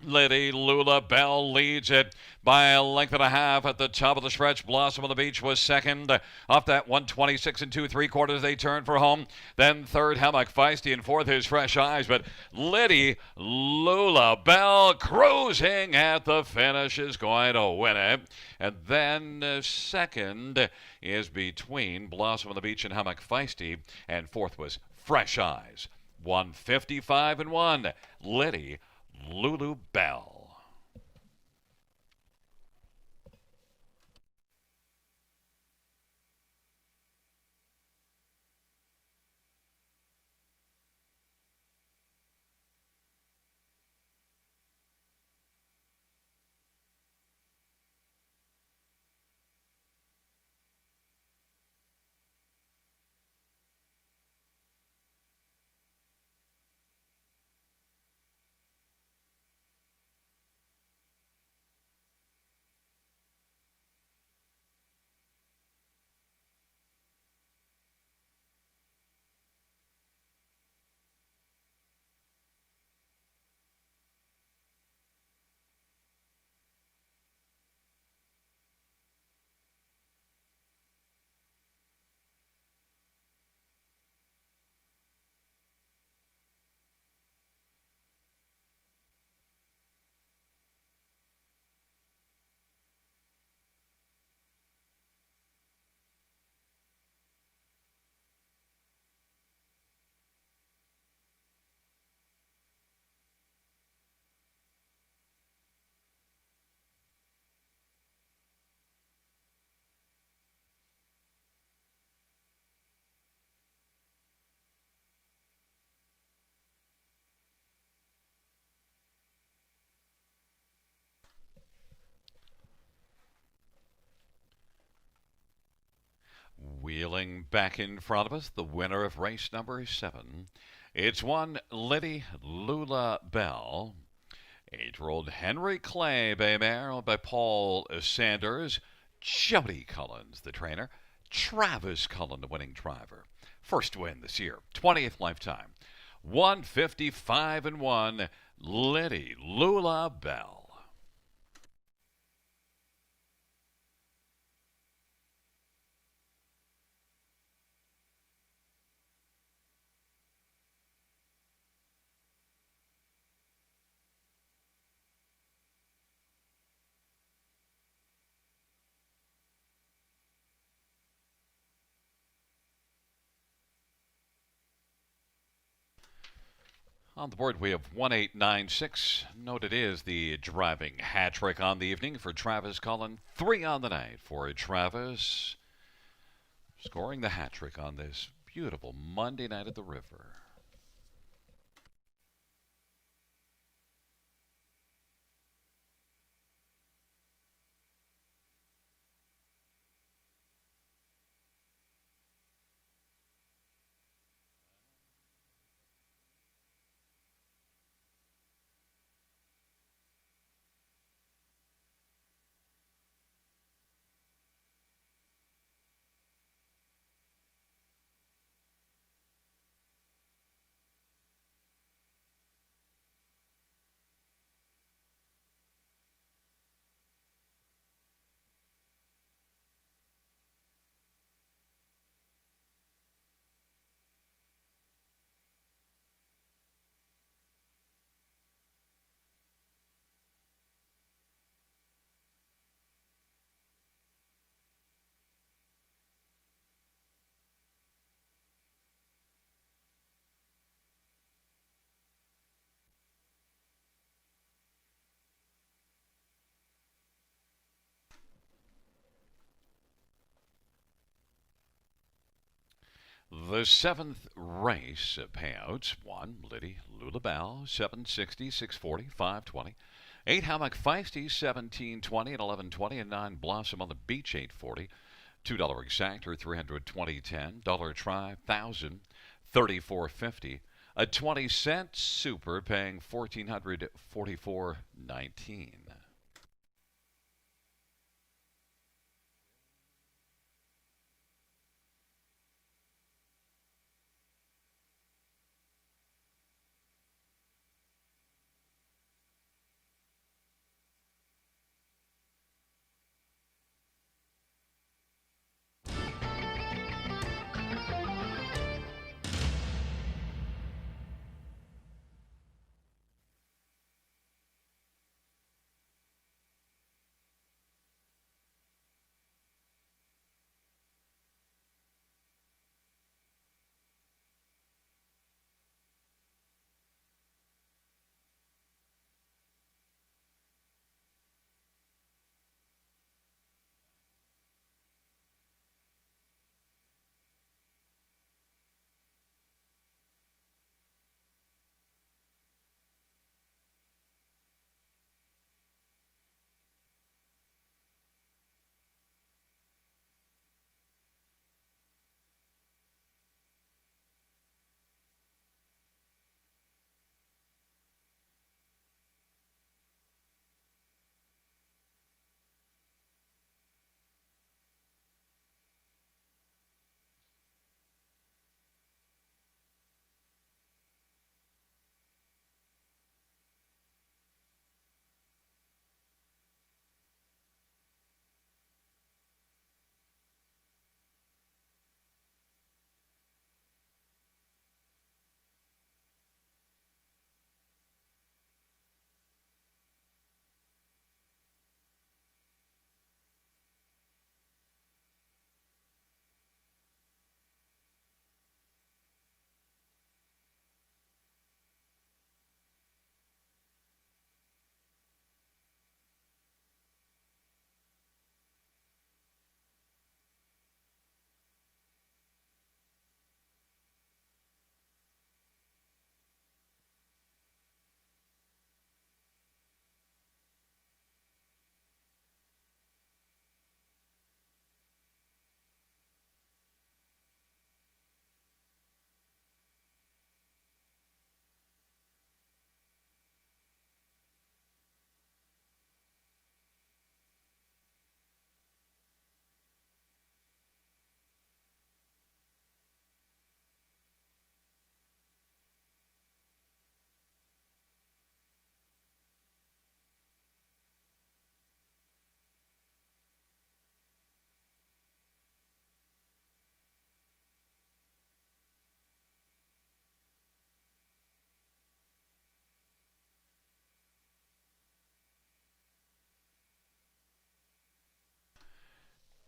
Lady Lulabelle leads it by a length and a half at the top of the stretch. Blossom on the Beach was 2nd. Off that 126 and 2 3/4 they turn for home. Then 3rd, Hamak Feisty, and 4th is Fresh Eyes. But Lady Lulabelle cruising at the finish is going to win it. And then 2nd is between Blossom on the Beach and Hamak Feisty. And 4th was Fresh Eyes. 155 and 1. Lady Lulabelle. Wheeling back in front of us, the winner of race number 7. It's one Lady Lulabelle. 8-year-old Henry Clay Baymare by Paul Sanders. Jody Collins, the trainer. Travis Cullen, the winning driver. First win this year, 20th lifetime. 155 and 1. Lady Lulabelle. On the board, we have 1896. Note it is the driving hat trick on the evening for Travis Cullen. 3 on the night for Travis, scoring the hat trick on this beautiful Monday night at the river. The 7th race payouts: 1, Liddy Lulabelle, 760, 640, 520. 8, Hammock Feisty, 1720 and 1120. And 9, Blossom on the Beach, 840. $2 exactor, 320.10. Dollar try, 1,000, 34.50. A 20-cent super paying 1,444.19.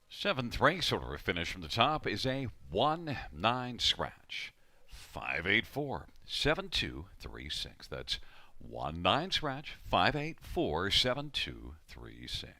Seventh race order finish from the top is a 1-9 scratch. 584 7236. That's 19 scratch 584 7236.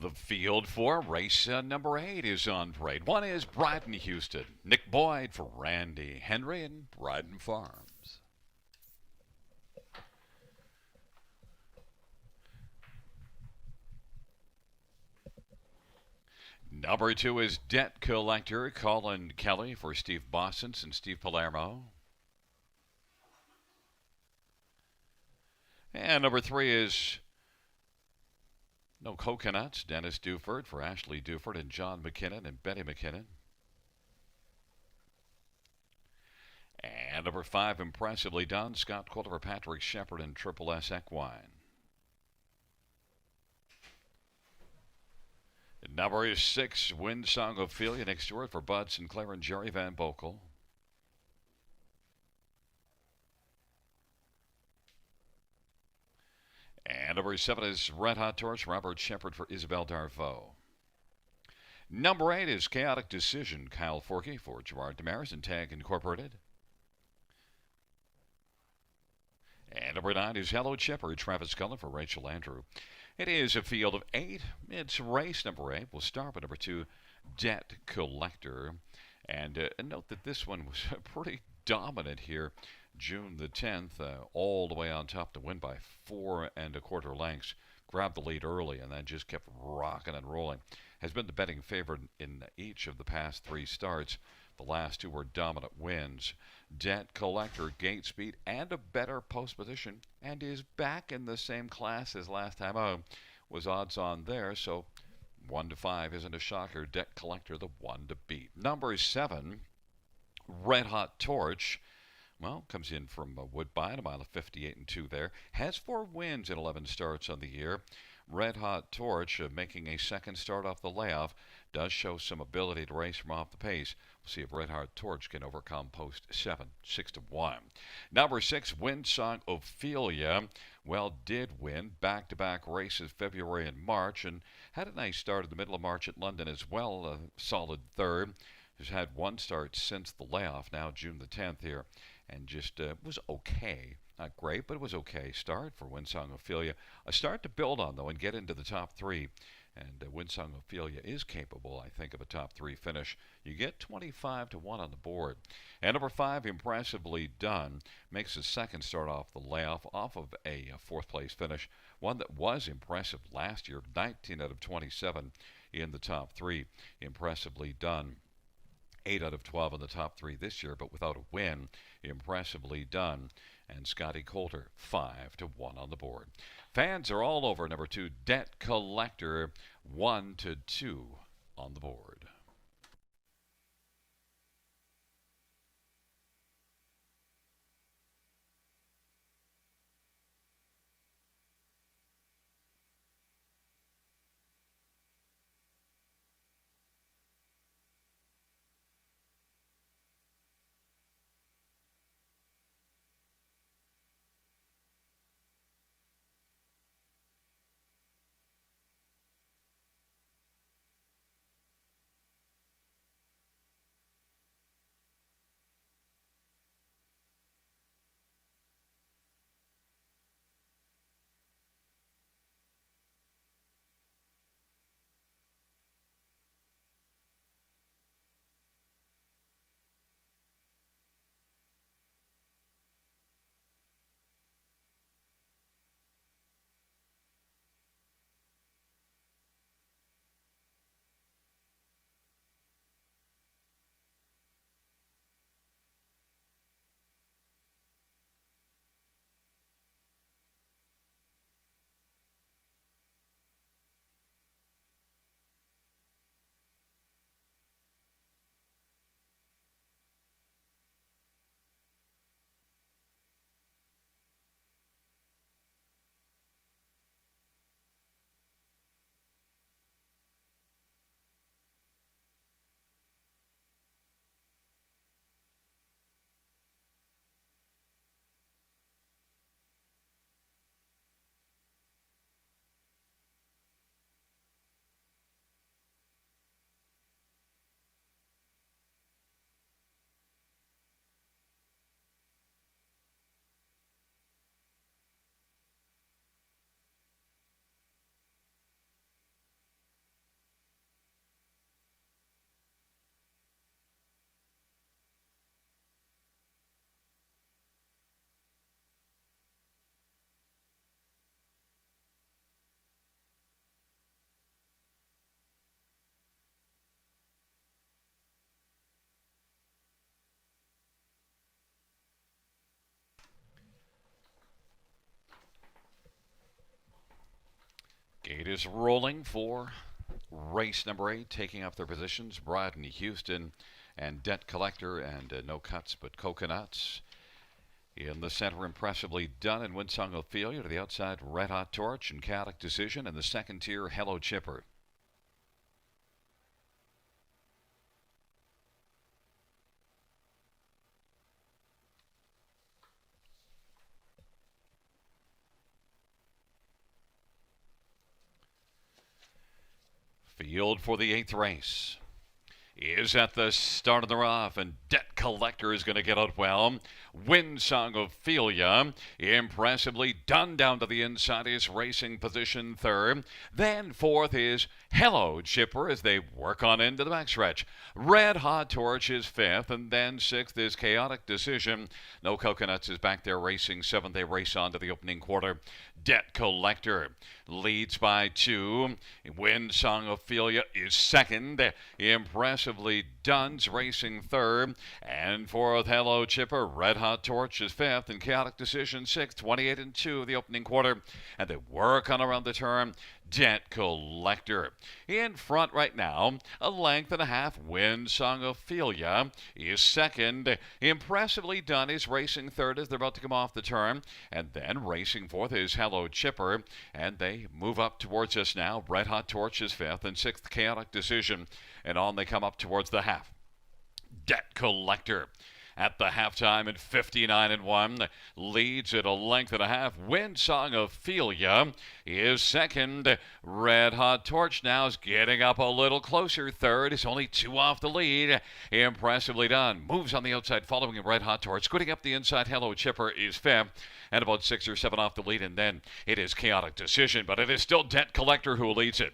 The field for race number 8 is on parade. One is Bryden Houston. Nick Boyd for Randy Henry and Bryden Farms. Number 2 is Debt Collector Colin Kelly for Steve Bossens and Steve Palermo. And number 3 is No Coconuts, Dennis Duford for Ashley Duford and John McKinnon and Betty McKinnon. And number 5, Impressively Done, Scott Quilter, Patrick Shepard, and Triple S Equine. Number 6, Windsong Ophelia, Nick Stewart for Bud Sinclair and Jerry Van Bokel. And number 7 is Red Hot Torch, Robert Shepard for Isabel Darvaux. Number 8 is Chaotic Decision, Kyle Forkey for Gerard Damaris and Tag Incorporated. And number 9 is Hello Chipper, Travis Cullen for Rachel Andrew. It is a field of 8. It's race number 8. We'll start with number 2, Debt Collector. And note that this one was pretty dominant here. June the 10th, all the way on top to win by 4 1/4 lengths. Grabbed the lead early and then just kept rocking and rolling. Has been the betting favorite in each of the past 3 starts. The last 2 were dominant wins. Debt Collector, gate speed, and a better post position, and is back in the same class as last time out. Was odds on there, so 1 to 5 isn't a shocker. Debt Collector, the one to beat. Number 7, Red Hot Torch. Well, comes in from Woodbine, a mile of 58 and 2 there. Has 4 wins in 11 starts on the year. Red Hot Torch, making a second start off the layoff, does show some ability to race from off the pace. We'll see if Red Hot Torch can overcome post 7, 6 to 1. Number 6, Windsong Ophelia. Well, did win back-to-back races February and March, and had a nice start in the middle of March at London as well, a solid third. Has had 1 start since the layoff, now June the 10th here, and just was okay. Not great, but it was okay start for Windsong Ophelia. A start to build on, though, and get into the top 3. And Windsong Ophelia is capable, I think, of a top 3 finish. You get 25 to 1 on the board. And number 5, Impressively Done, makes a second start off the layoff, off of a 4th place finish. One that was impressive last year, 19 out of 27 in the top 3. Impressively Done. 8 out of 12 in the top 3 this year, but without a win. Impressively Done. And Scotty Coulter, 5 to 1 on the board. Fans are all over number 2, Debt Collector, 1 to 2 on the board. Gate is rolling for race number 8, taking up their positions. Bryden Houston and Debt Collector, and No Cuts But Coconuts. In the center, Impressively Done and Windsong Ophelia. To the outside, Red Hot Torch and Chaotic Decision. In the second tier, Hello Chipper. Field for the 8th race is at the start of the rough, and Debt Collector is going to get out well. Windsong Ophelia, Impressively Done down to the inside, is racing position 3rd. Then 4th is Hello Chipper as they work on into the backstretch. Red Hot Torch is 5th, and then 6th is Chaotic Decision. No Coconuts is back there racing 7th. They race on to the opening quarter. Debt Collector leads by 2. Windsong Ophelia is 2nd. Impressively Done's racing 3rd. And 4th, Hello Chipper. Red Hot Torch is 5th. And Chaotic Decision 6th. 28 and 2 the opening quarter. And they work on around the turn. Debt Collector in front right now, a length and a half. Windsong Ophelia is 2nd. Impressively Done is racing 3rd as they're about to come off the turn, and then racing 4th is Hello Chipper, and they move up towards us now. Red Hot Torch is 5th, and 6th Chaotic Decision, and on they come up towards the half. Debt Collector at the halftime at 59 and 1, leads at a length and a half. Windsong Ophelia is 2nd. Red Hot Torch now is getting up a little closer. 3rd is only 2 off the lead. Impressively Done moves on the outside, following Red Hot Torch. Scooting up the inside, Hello Chipper is 5th, and about 6 or 7 off the lead. And then it is Chaotic Decision, but it is still Debt Collector who leads it.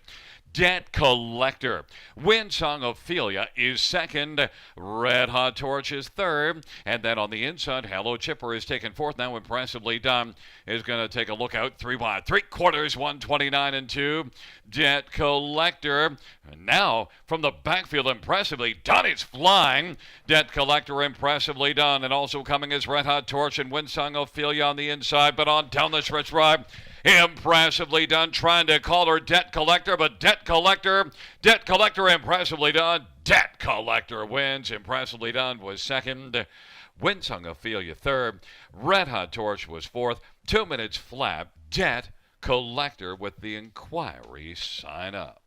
Debt Collector. Windsong Ophelia is 2nd. Red Hot Torch is 3rd. And then on the inside, Hello Chipper is taken 4th. Now Impressively Done is going to take a look out. 3 wide. 3/4, 129 and 2. Debt Collector. And now from the backfield, Impressively Done is flying. Debt Collector, Impressively Done. And also coming is Red Hot Torch and Windsong Ophelia on the inside. But on down the stretch ride, Impressively Done trying to call her Debt Collector, but Debt Collector, Impressively Done. Debt Collector wins. Impressively Done was 2nd. Windsong Ophelia 3rd. Red Hot Torch was 4th. 2 minutes flat. Debt Collector with the inquiry sign up.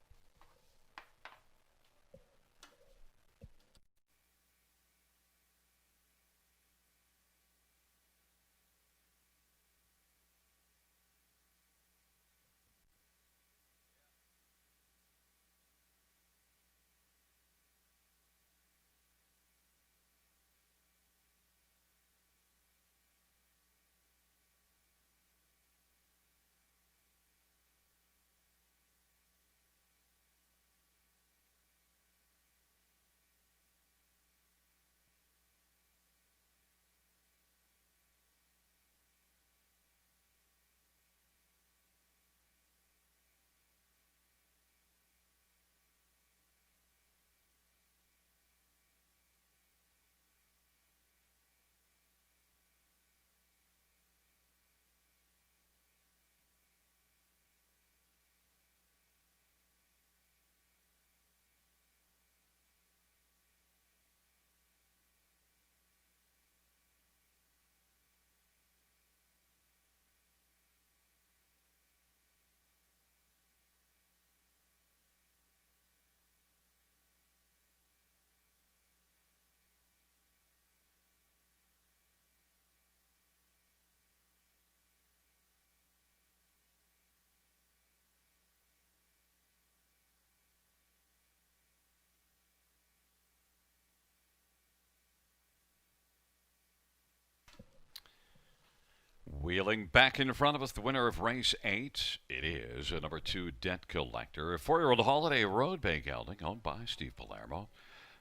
Wheeling back in front of us, the winner of race 8. It is a number 2 Debt Collector, a 4-year-old Holiday Road Bay gelding owned by Steve Palermo.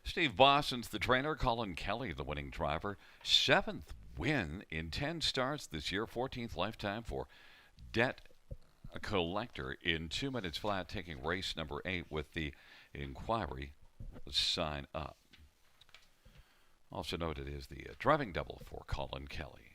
Steve Boston's the trainer, Colin Kelly the winning driver. 7th win in 10 starts this year, 14th lifetime for Debt Collector in 2 minutes flat, taking race number 8 with the inquiry sign up. Also noted is the driving double for Colin Kelly.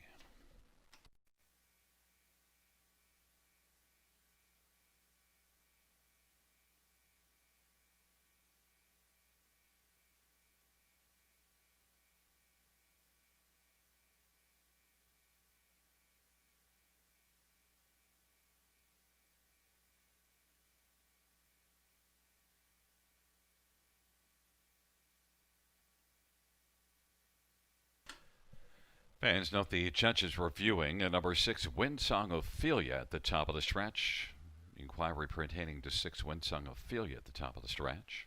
Fans note the judges reviewing a number 6 Wind Song Ophelia at the top of the stretch. Inquiry pertaining to 6 Wind Song Ophelia at the top of the stretch.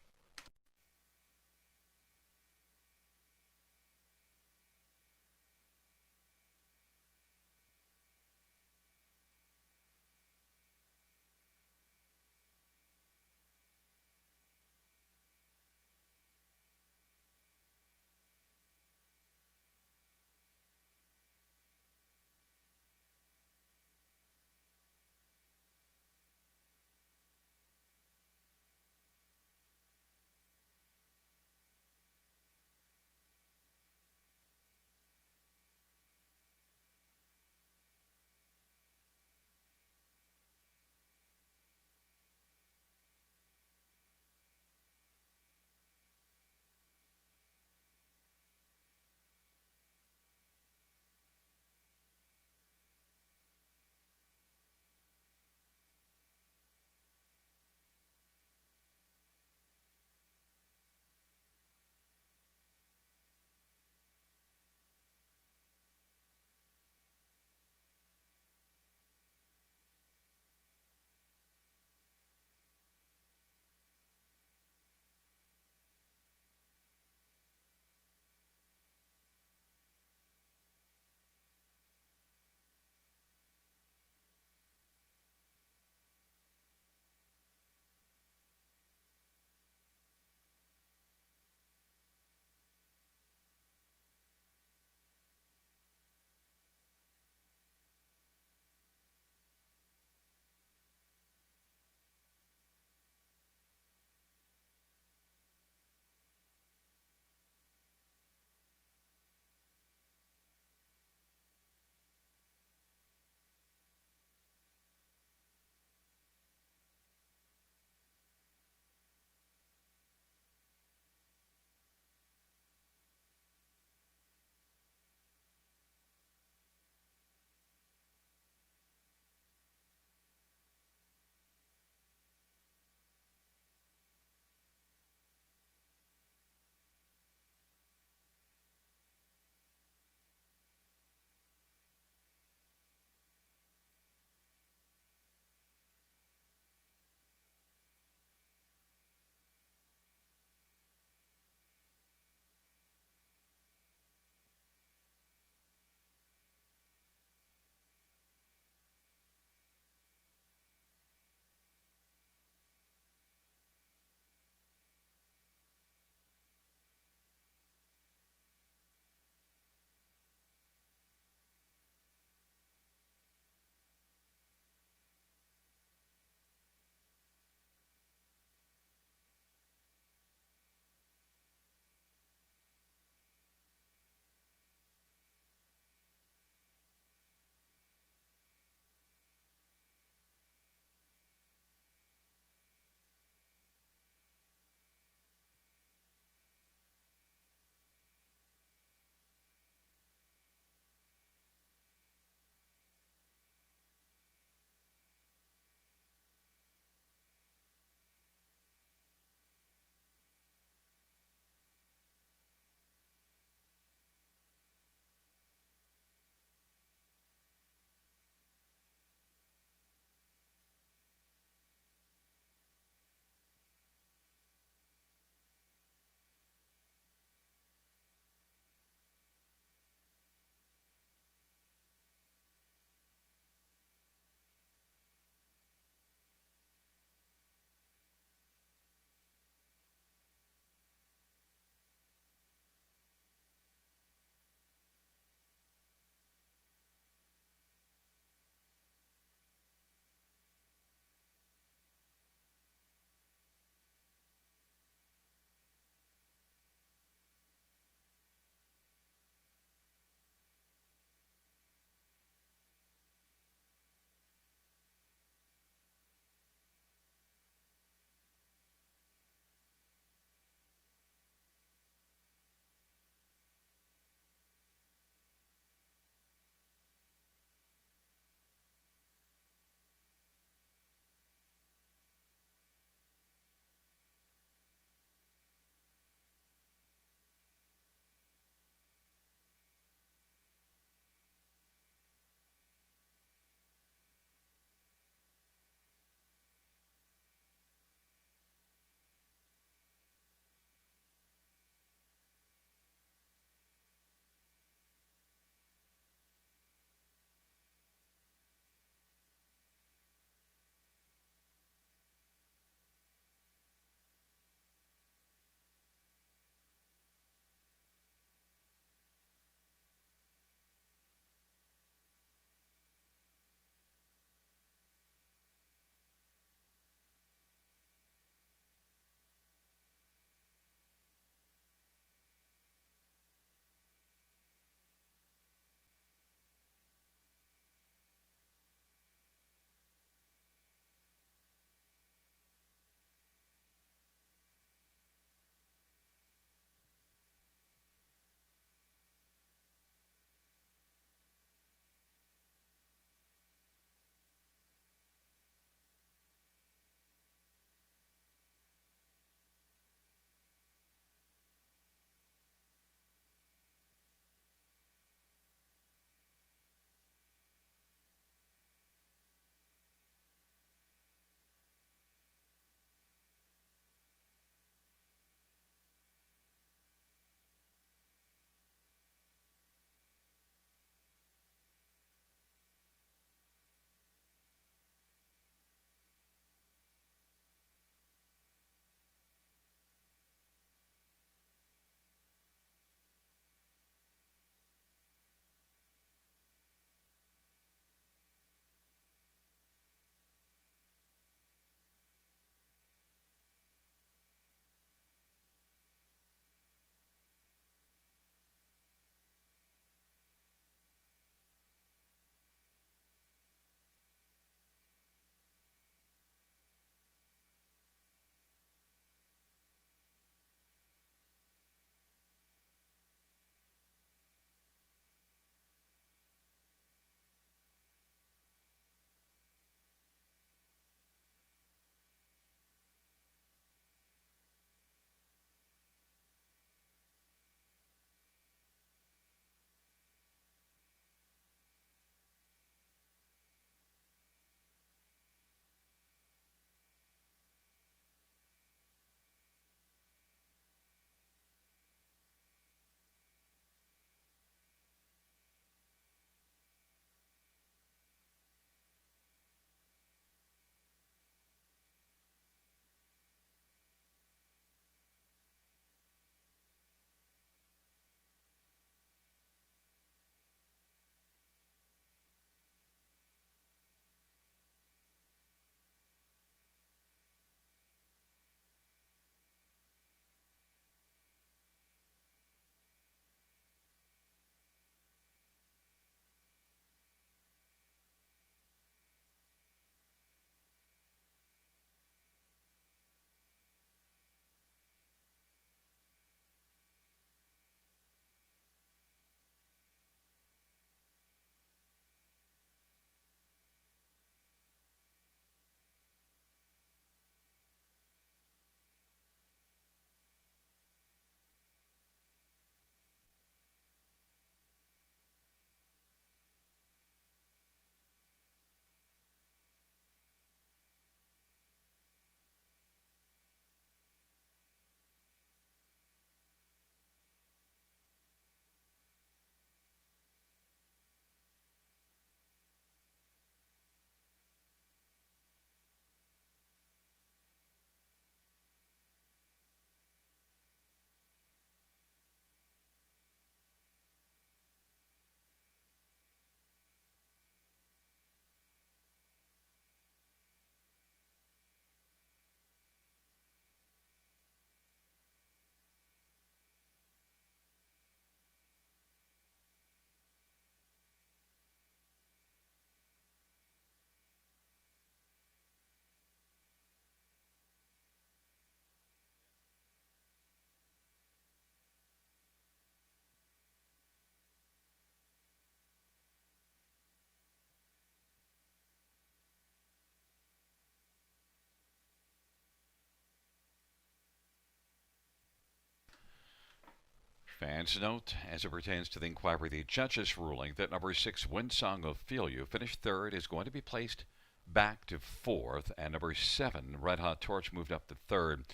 Fans note, as it pertains to the inquiry, the judge's ruling that number 6, Windsong Ophelia, finished third, is going to be placed back to fourth, and number 7, Red Hot Torch, moved up to third.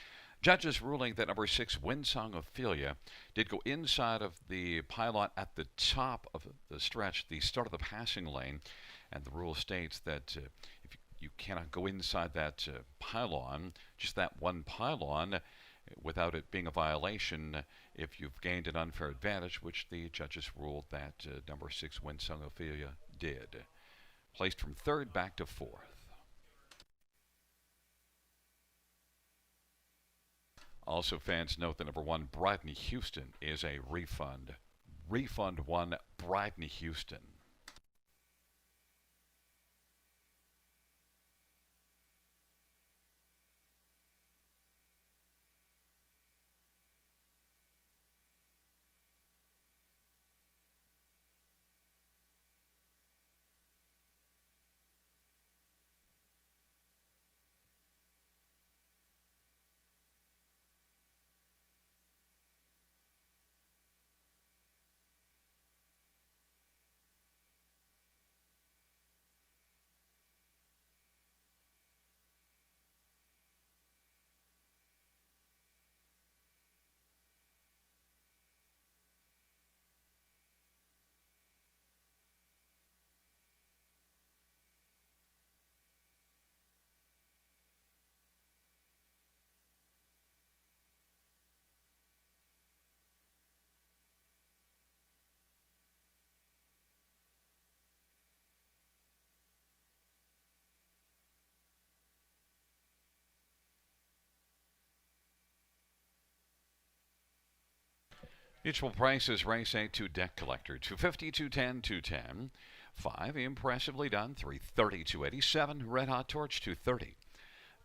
Judges ruling that number 6, Windsong Ophelia, did go inside of the pylon at the top of the stretch, the start of the passing lane, and the rule states that if you cannot go inside that pylon, just that one pylon, without it being a violation if you've gained an unfair advantage, which the judges ruled that number 6, Winsong Ophelia, did. Placed from third back to fourth. Also, fans note that number 1, Bryden Houston, is a refund. Refund 1, Bryden Houston. Mutual prices, race 8 to deck collector, 250, 210, 210. 5, impressively done, 330, 287. Red Hot Torch, 230.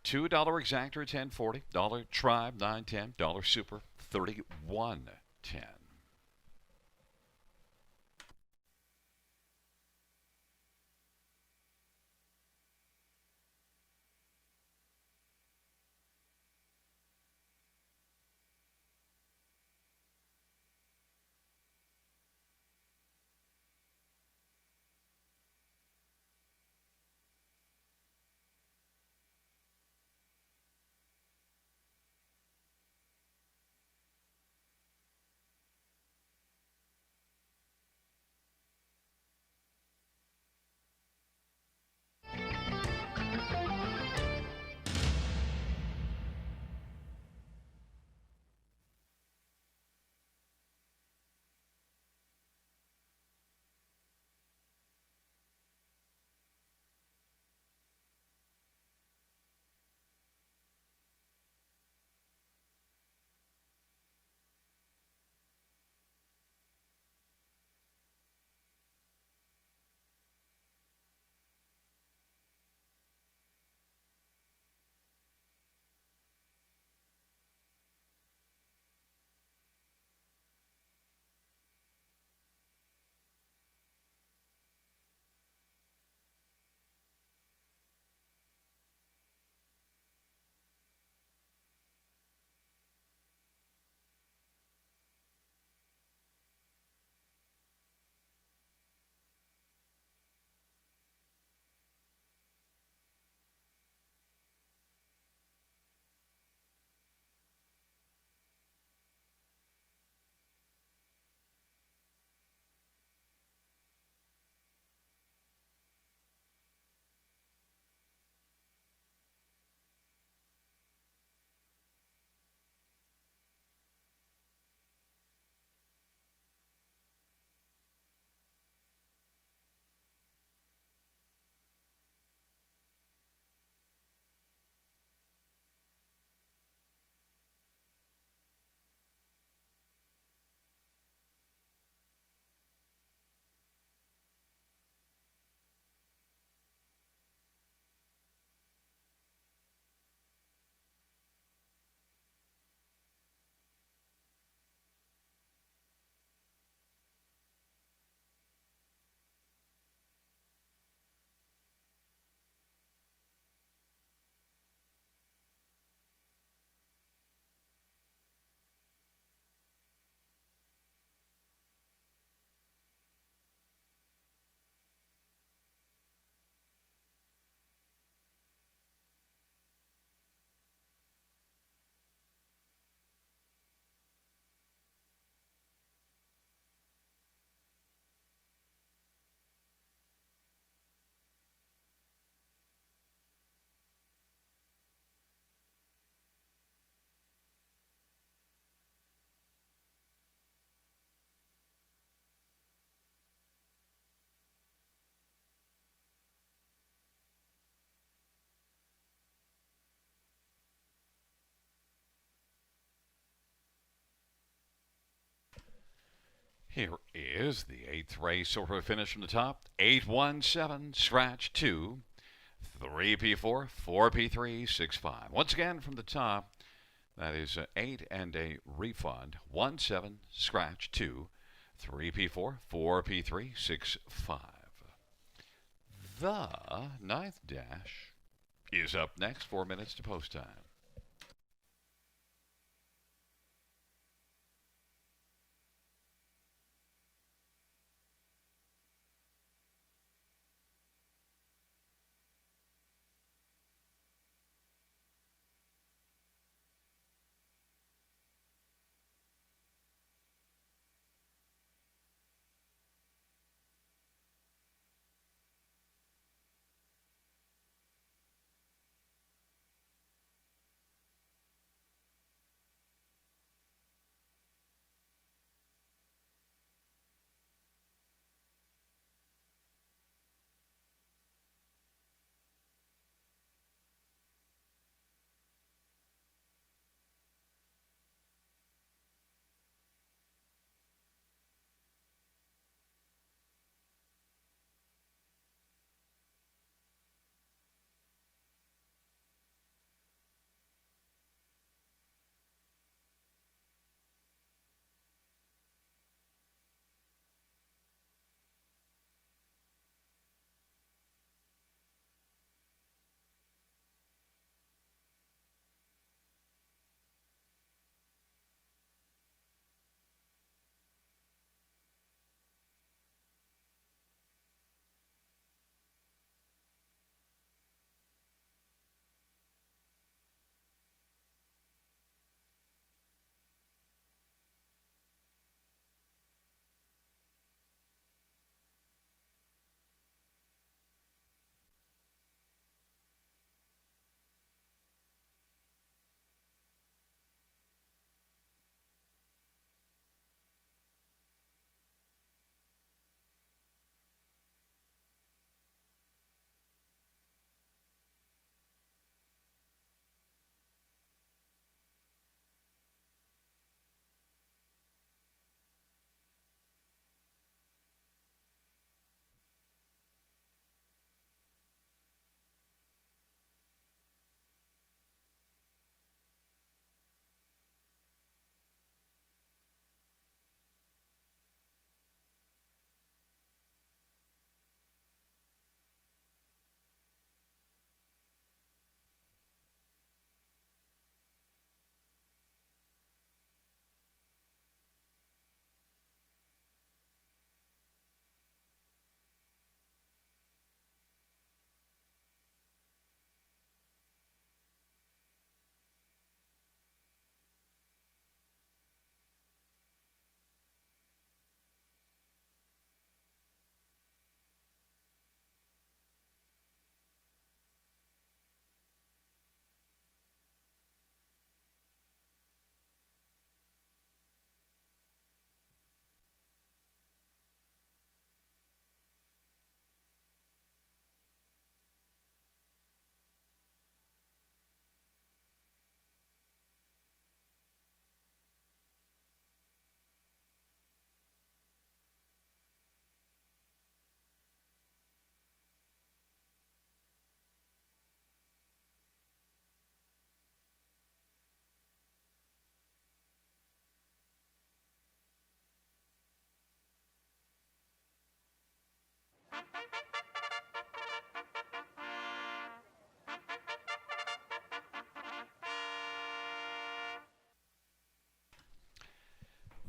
$2 exactor, 1040. Dollar Tribe, 910. Dollar Super, 3110. Here is the 8th race over finish from the top. 817, scratch 2, 3P4, 4P3, 6-5. Once again from the top, that is 8 and a refund. 1-7, scratch 2, 3P4, 4P3, 6-5. The 9th dash is up next, 4 minutes to post time.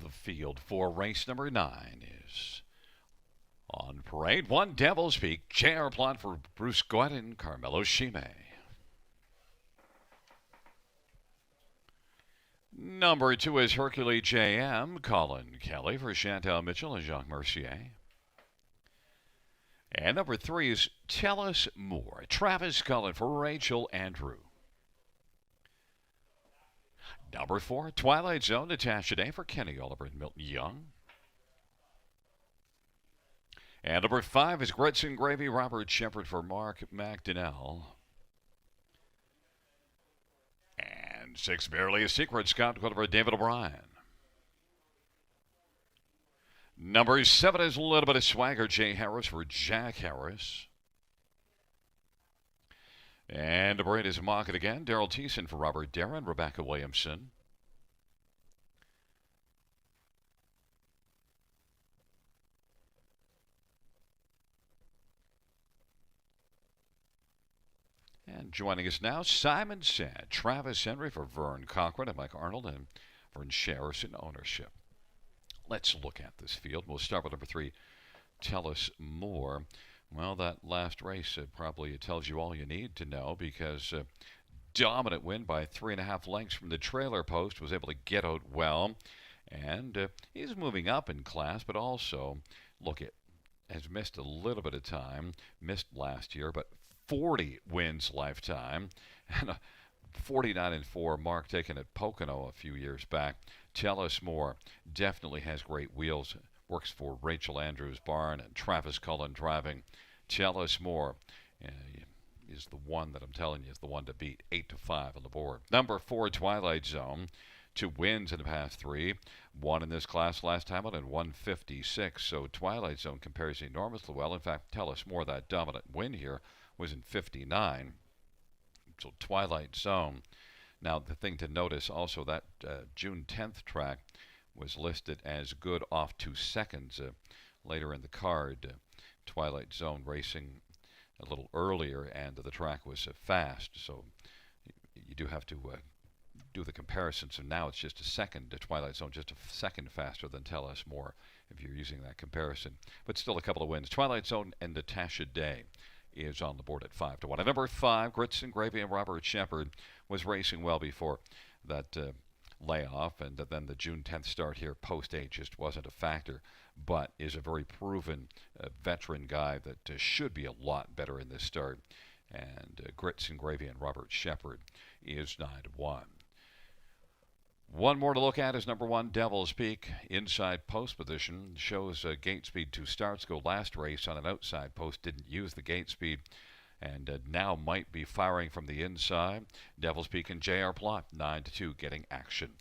The field for race number 9 is on parade. 1 Devil's Peak, JR Plot for Bruce Gott and Carmelo Shime. Number 2 is Hercule JM, Colin Kelly for Chantal Mitchell and Jacques Mercier. And number 3 is Tell Us More, Travis Cullen for Rachel Andrew. Number 4, Twilight Zone, Natasha Day for Kenny Oliver and Milton Young. And number 5 is Grits and Gravy, Robert Shepard for Mark McDonnell. And 6, Barely a Secret, Scott Quilter for David O'Brien. Number 7 is a little bit of swagger. Jay Harris for Jack Harris. And the braid is market again. Daryl Thiessen for Robert Darren. Rebecca Williamson. And joining us now, Simon Sad, Travis Henry for Vern Cochran, and Mike Arnold, and Vern Shares in ownership. Let's look at this field. We'll start with number 3. Tell us more. Well, that last race probably tells you all you need to know, because dominant win by 3.5 lengths from the trailer post, was able to get out well, and he's moving up in class, but also, look, it has missed a little bit of time, missed last year, but 40 wins lifetime, and a 49-4 mark taken at Pocono a few years back. Tell us more. Definitely has great wheels. Works for Rachel Andrews Barn and Travis Cullen driving. Tell us more. Is the one that I'm telling you is the one to beat. 8-5 on the board. Number 4, Twilight Zone. 2 wins in the past 3. 1 in this class last time out, and 156. So Twilight Zone compares enormously well. In fact, Tell us more. That dominant win here was in 59. So Twilight Zone. Now, the thing to notice also, that June 10th track was listed as good off 2 seconds later in the card. Twilight Zone racing a little earlier, and the track was fast. So you do have to do the comparison. So now it's just a second. Twilight Zone just a second faster than Tell Us More if you're using that comparison. But still a couple of wins. Twilight Zone and Natasha Day is on the board at 5-1. At number 5, Grits and Gravy and Robert Shepard was racing well before that layoff, and then the June 10th start here post-8 just wasn't a factor, but is a very proven veteran guy that should be a lot better in this start. And Grits and Gravy and Robert Shepard is 9-1. One more to look at is number 1, Devil's Peak. Inside post position. Shows gate speed 2 starts ago. Last race on an outside post. Didn't use the gate speed. And now might be firing from the inside. Devil's Peak and JR Plot, 9-2, getting action.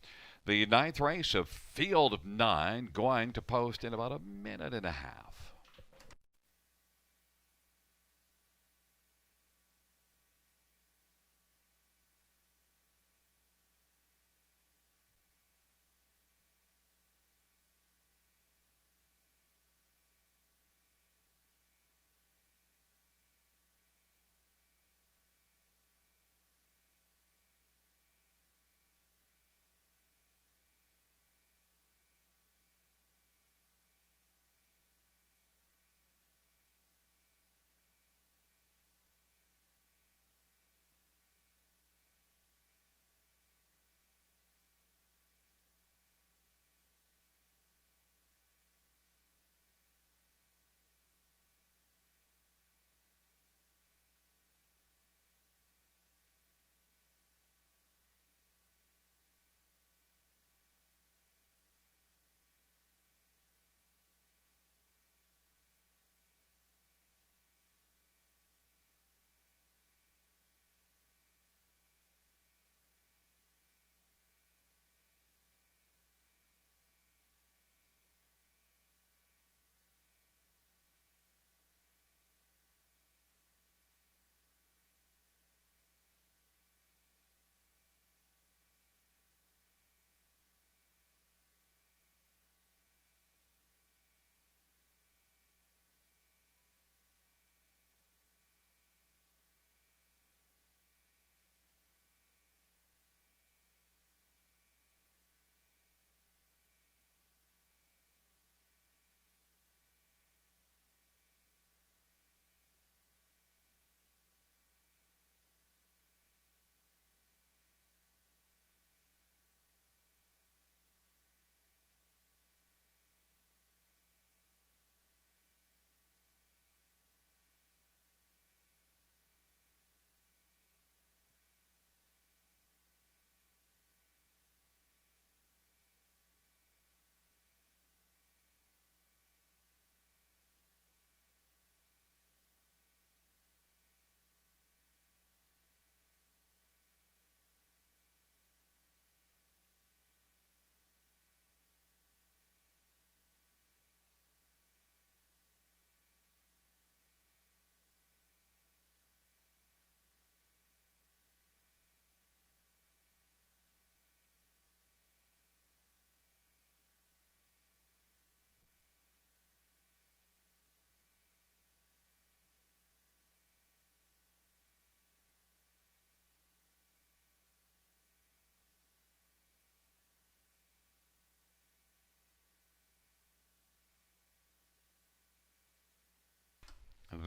The 9th race of field of 9 going to post in about a minute and a half.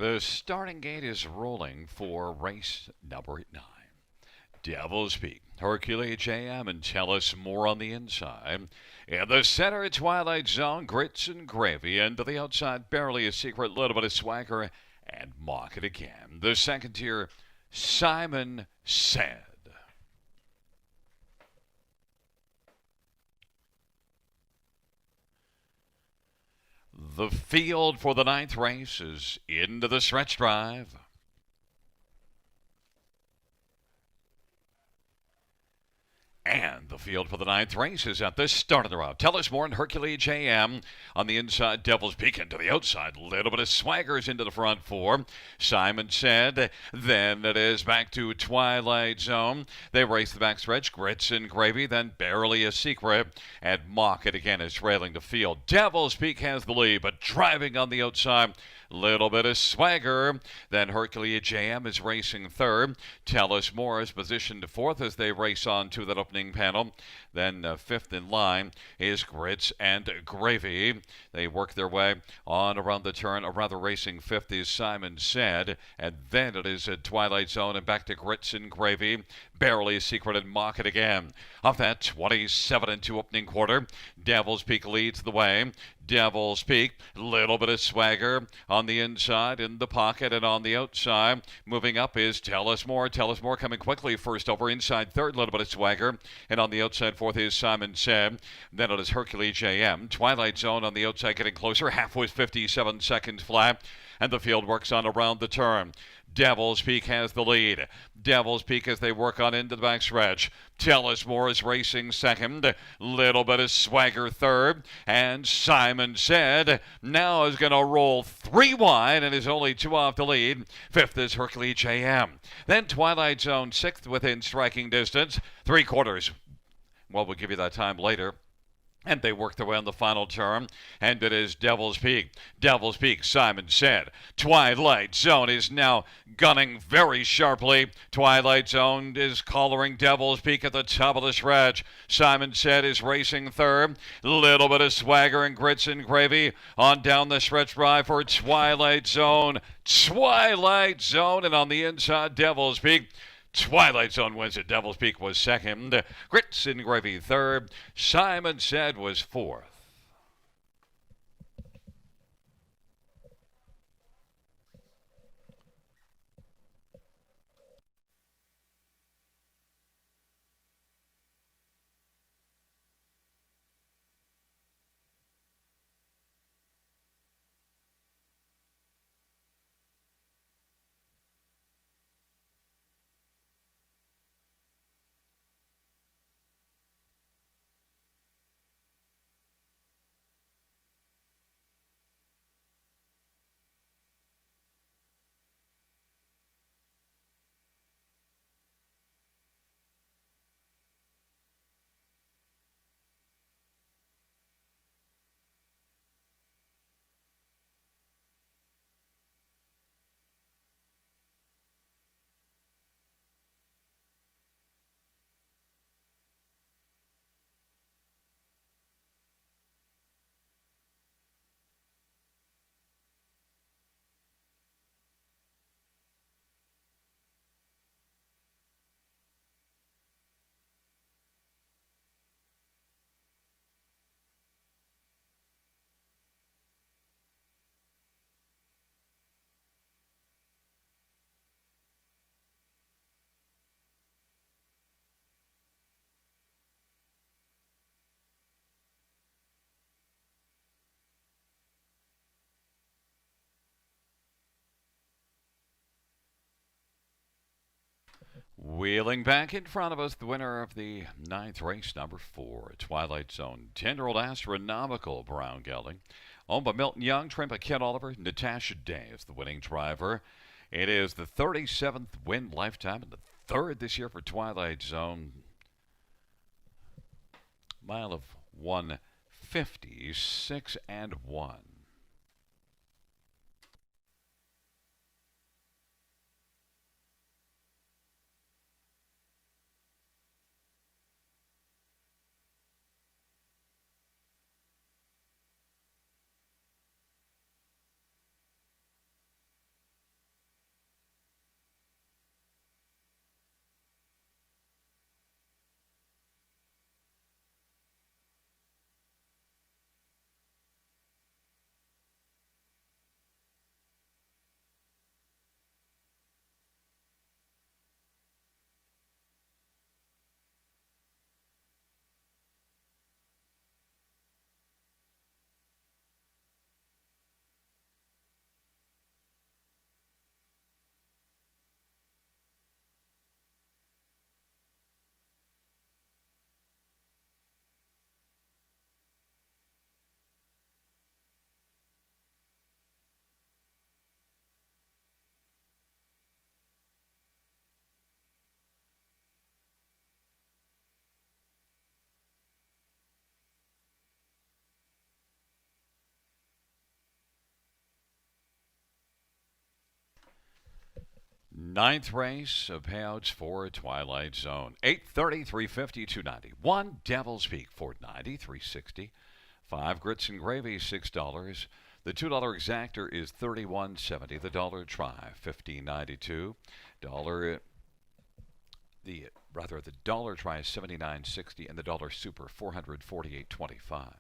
The starting gate is rolling for race number 9. Devil's Peak, Hercules JM, and Tell Us More on the inside. In the center, Twilight Zone, Grits and Gravy. And to the outside, Barely a Secret, little bit of swagger, and Mock It Again. The second tier, Simon Said. The field for the 9th race is into the stretch drive. And the field for the 9th race is at the start of the route. Tell Us More and Hercules JM on the inside. Devil's Peak into the outside. Little bit of swaggers into the front 4. Simon Said. Then it is back to Twilight Zone. They race the backstretch. Grits and Gravy. Then Barely a Secret. And Mock It Again is trailing the field. Devil's Peak has the lead, but driving on the outside. Little bit of swagger. Then Hercules JM is racing third. Tell Us More is positioned fourth as they race on to that opening panel. Then fifth in line is Grits and Gravy. They work their way on around the turn. Or rather, racing fifth is Simon Said. And then it is Twilight Zone and back to Grits and Gravy. Barely a Secret and Mock It Again. Of that 27-2 opening quarter, Devil's Peak leads the way. Devil's Peak, little bit of swagger on the inside, in the pocket, and on the outside. Moving up is Tell Us More. Tell Us More coming quickly. First over inside third, little bit of swagger. And on the outside fourth is Simon Said. Then it is Hercules JM. Twilight Zone on the outside getting closer. Half was 57 seconds flat. And the field works on around the turn. Devil's Peak has the lead. Devil's Peak as they work on into the backstretch. Tell Us More is racing second. Little bit of swagger third. And Simon Said now is going to roll 3 wide and is only 2 off the lead. Fifth is Hercules JM. Then Twilight Zone sixth within striking distance. 3/4. Well, we'll give you that time later. And they work their way on the final turn. And it is Devil's Peak. Devil's Peak, Simon Said. Twilight Zone is now gunning very sharply. Twilight Zone is collaring Devil's Peak at the top of the stretch. Simon Said is racing third. Little bit of swagger and Grits and Gravy on down the stretch drive for Twilight Zone. Twilight Zone, and on the inside, Devil's Peak. Twilight Zone wins it. Devil's Peak was second. Grits and Gravy third. Simon Said was fourth. Wheeling back in front of us, the winner of the 9th race, number 4, Twilight Zone. 10-year-old Astronomical Brown Gelding. Owned by Milton Young, trained by Ken Oliver. Natasha Day is the winning driver. It is the 37th win lifetime and the 3rd this year for Twilight Zone. Mile of 156 and 1. Ninth race of payouts for Twilight Zone. 830, 350, 290. One Devil's Peak, 490, 360. Five grits and gravy, $6. The $2 exactor is $31.70. The dollar try, $15.92. The dollar try is $79.60, and the dollar super $448.25.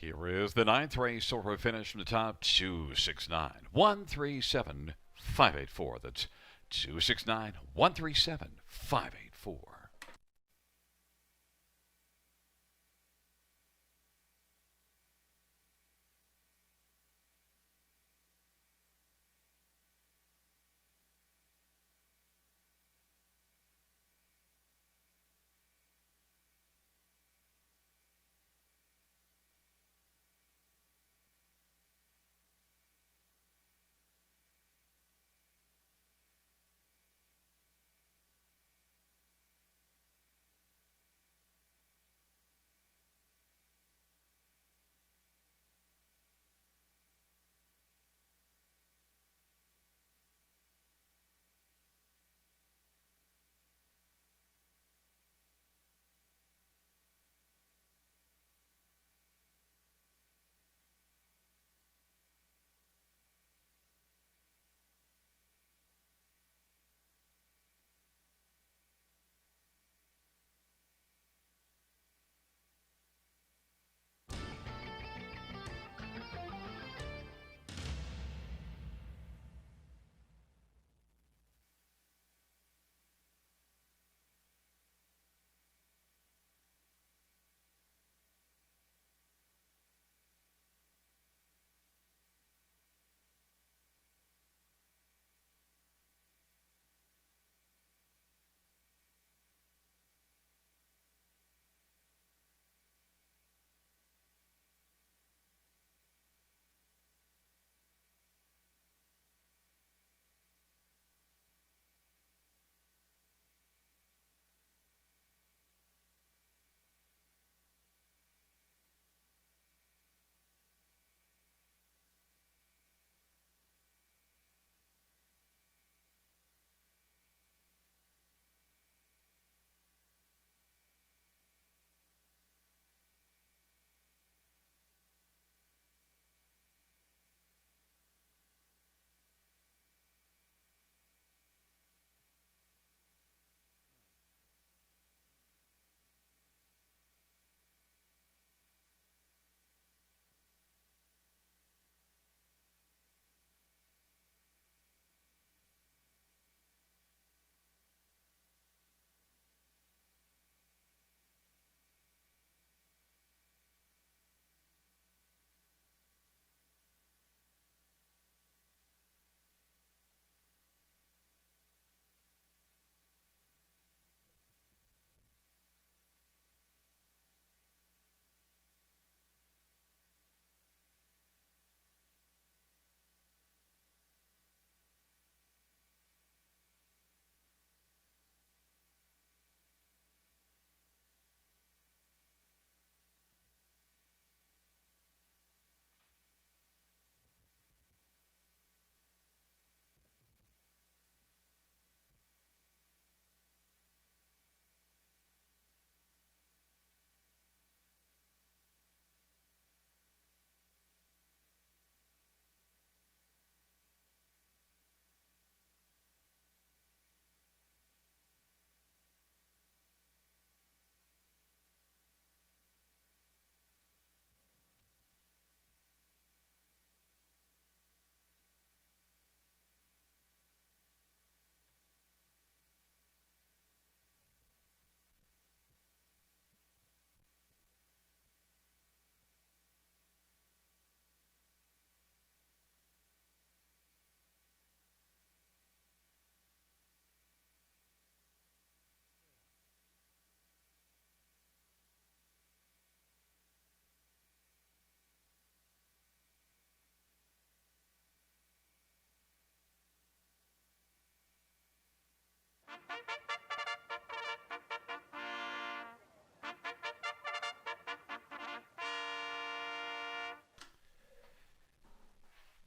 Here is the ninth race, silver finish from the top, 269 137 584. That's 269 137 584.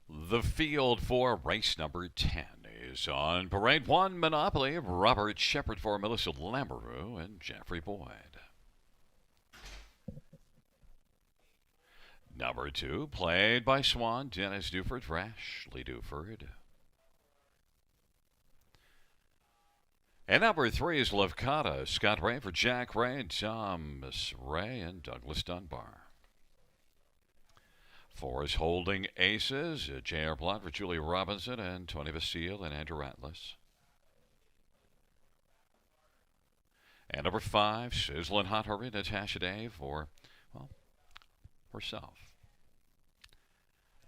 The field for race number 10 is on parade. 1, Monopoly, Robert Shepard for Melissa Lamoureux and Jeffrey Boyd. Number 2, played by Swan, Dennis Duford for Ashley Duford. And number 3 is Lefkada, Scott Ray for Jack Ray, Thomas Ray, and Douglas Dunbar. 4 is Holding Aces, J.R. Plot for Julie Robinson and Tony Vasile and Andrew Atlas. And number 5, Sizzlin' Hot Hurry, Natasha Day for, well, herself.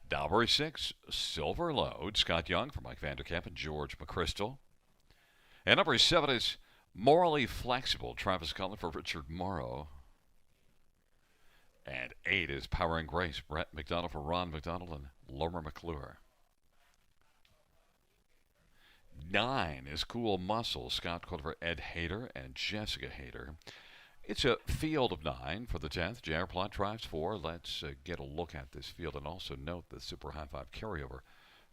Number 6, Silver Load, Scott Young for Mike Vanderkamp and George McChrystal. And number 7 is Morally Flexible, Travis Cullen for Richard Morrow. And 8 is Power and Grace, Brett McDonald for Ron McDonald and Laura McClure. 9 is Cool Muscle, Scott called for Ed Hayter and Jessica Hayter. It's a field of 9 for the 10th. J.R. Plot drives 4. Let's get a look at this field and also note the Super High 5 carryover,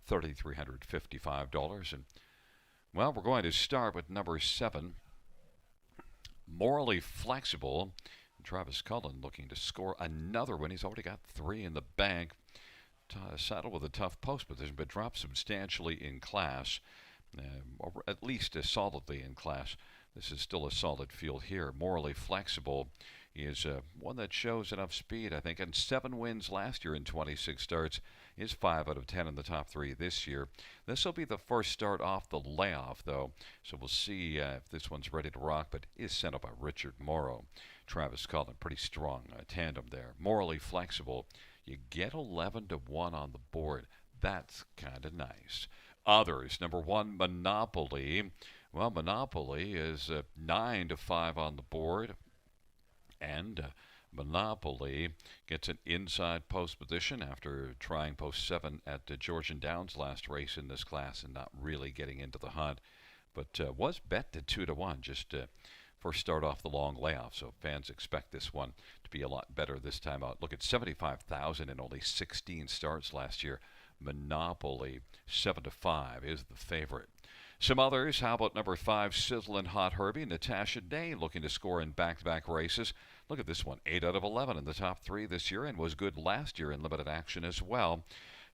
$3,355. And, well, we're going to start with number 7, Morally Flexible. Travis Cullen looking to score another one. He's already got 3 in the bank. Saddled with a tough post position, but dropped substantially in class, or at least solidly in class. This is still a solid field here. Morally Flexible is one that shows enough speed, I think, and 7 wins last year in 26 starts. Is 5 out of 10 in the top 3 this year. This will be the first start off the layoff, though, so we'll see if this one's ready to rock, but is sent up by Richard Morrow. Travis Cullen, pretty strong tandem there. Morally Flexible, you get 11 to 1 on the board. That's kind of nice. Others, number 1, Monopoly. Well, Monopoly is 9 to 5 on the board, and Monopoly gets an inside post position after trying post 7 at Georgian Downs last race in this class and not really getting into the hunt, but was bet to 2 to 1 just first start off the long layoff, so fans expect this one to be a lot better this time out. Look at 75,000 in only 16 starts last year. Monopoly 7 to 5 is the favorite. Some others, how about number 5, Sizzlin' Hot Herbie, Natasha Day, looking to score in back-to-back races. Look at this one, 8 out of 11 in the top 3 this year, and was good last year in limited action as well.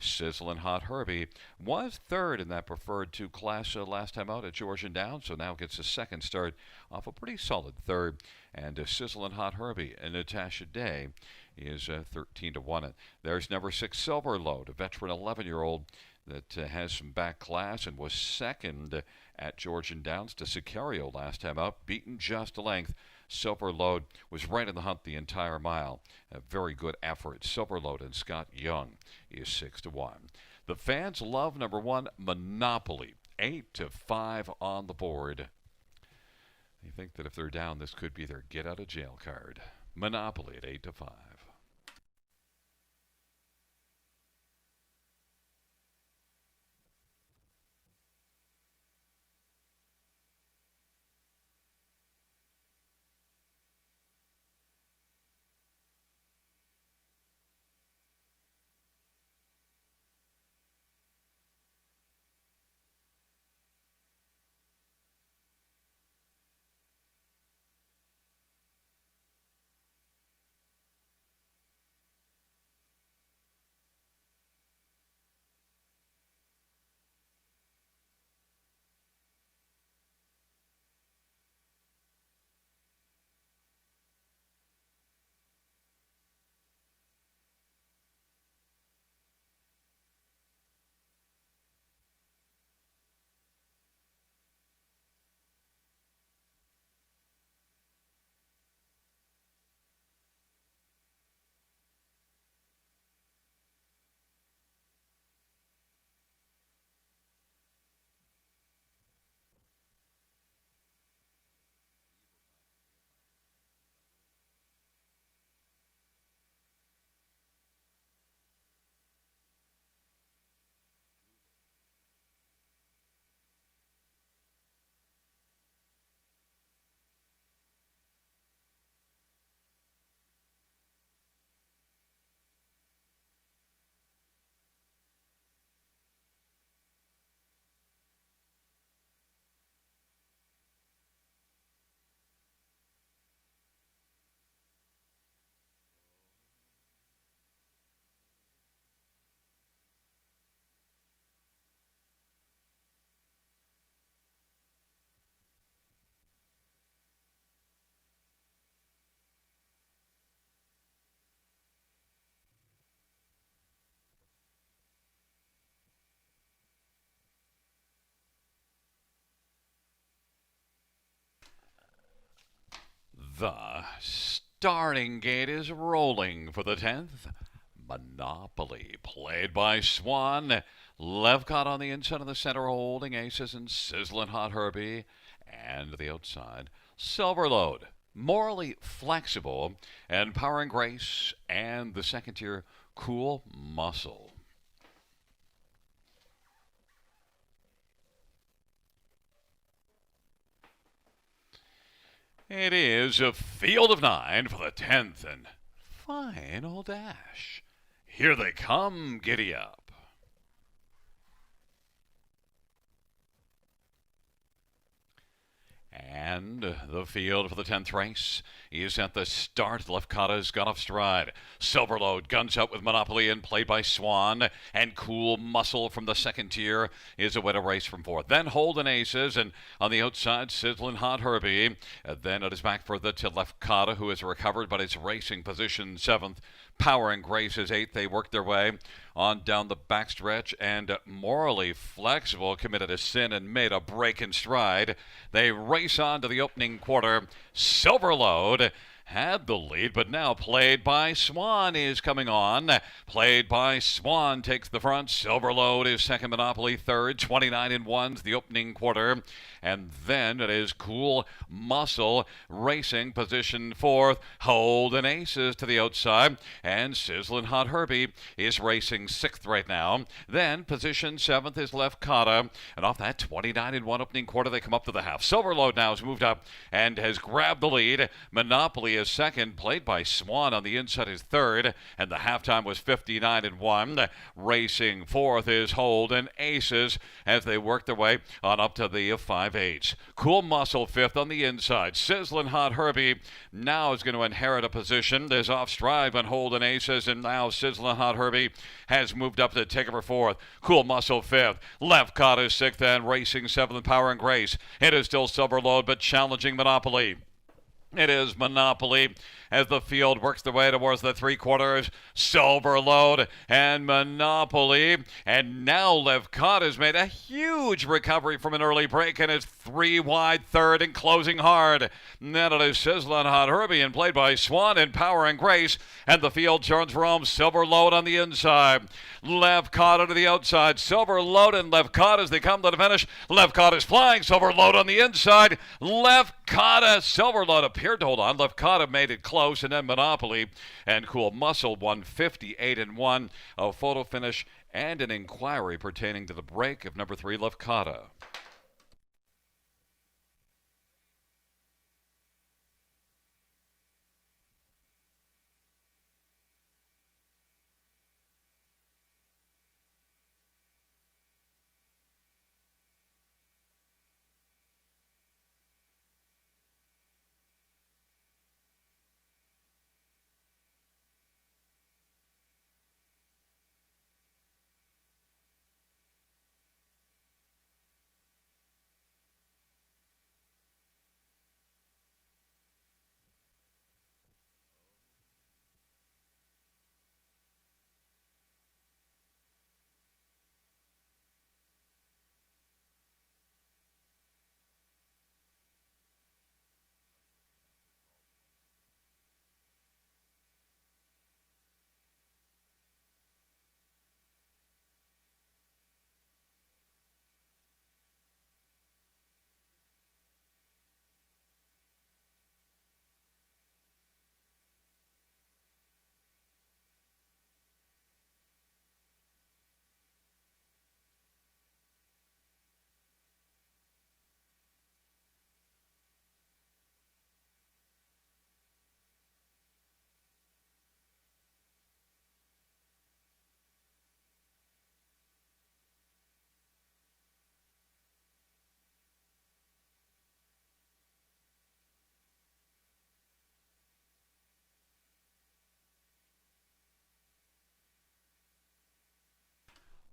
Sizzlin' Hot Herbie was 3rd in that preferred 2 class last time out at Georgian Downs, so now gets a second start off a pretty solid 3rd. And Sizzlin' Hot Herbie and Natasha Day is 13 to 1. There's number 6, Silver Load, a veteran 11-year-old that has some back class and was 2nd at Georgian Downs to Sicario last time out, beaten just a length. Silver Load was right in the hunt the entire mile. A very good effort. Silver Load and Scott Young is 6 to 1. The fans love number 1, Monopoly, 8 to 5 on the board. They think that if they're down, this could be their get out of jail card. Monopoly at 8 to 5. The starting gate is rolling for the 10th. Monopoly, played by Swan. Levcott on the inside of the center, holding aces, and Sizzling Hot Herbie. And the outside, Silverload, morally flexible, and Power and Grace, and the second tier, Cool Muscle. It is a field of 9 for the 10th and final dash. Here they come, giddy up. And the field for the 10th race is at the start. Lefkada's got off stride. Silverload guns out with Monopoly and played by Swan. And Cool Muscle from the second tier is a way to race from 4th. Then Holden Aces, and on the outside, Sizzling Hot Herbie. Then it is back further to Lefkada, who has recovered but is racing position 7th. Power and Grace is 8th. They work their way on down the backstretch, and morally flexible committed a sin and made a break in stride. They race on to the opening quarter. Silverload had the lead, but now played by Swan is coming on. Played by Swan takes the front. Silverload is second, Monopoly third. 29 in ones the opening quarter. And then it is Cool Muscle racing position 4th. Holden Aces to the outside. And Sizzling Hot Herbie is racing 6th right now. Then position 7th is Lefkada. And off that 29 in 1 opening quarter, they come up to the half. Silverload now has moved up and has grabbed the lead. Monopoly is second, played by Swan on the inside is 3rd. And the halftime was 59 in 1. Racing 4th is Holden Aces as they work their way on up to the 5-8s. Cool Muscle 5th on the inside. Sizzling Hot Herbie now is going to inherit a position. There's off stride on Holden Aces, and now Sizzling Hot Herbie has moved up to take over 4th. Cool Muscle 5th. Lefkada is 6th and racing 7th. Power and Grace. It is still Silverload, but challenging Monopoly. It is Monopoly as the field works their way towards the 3/4. Silverload and Monopoly. And now Levcott has made a huge recovery from an early break and is 3 wide 3rd and closing hard. And then it is Sizzling Hot Herbie and played by Swan and Power and Grace. And the field turns for home. Silverload on the inside. Levcott to the outside. Silverload and Levcott as they come to the finish. Levcott is flying. Silverload on the inside. Levcott. Silverload appeared to hold on. Levcott made it close. And then Monopoly and Cool Muscle won 58 in 1. A photo finish and an inquiry pertaining to the break of number 3, Lefkada.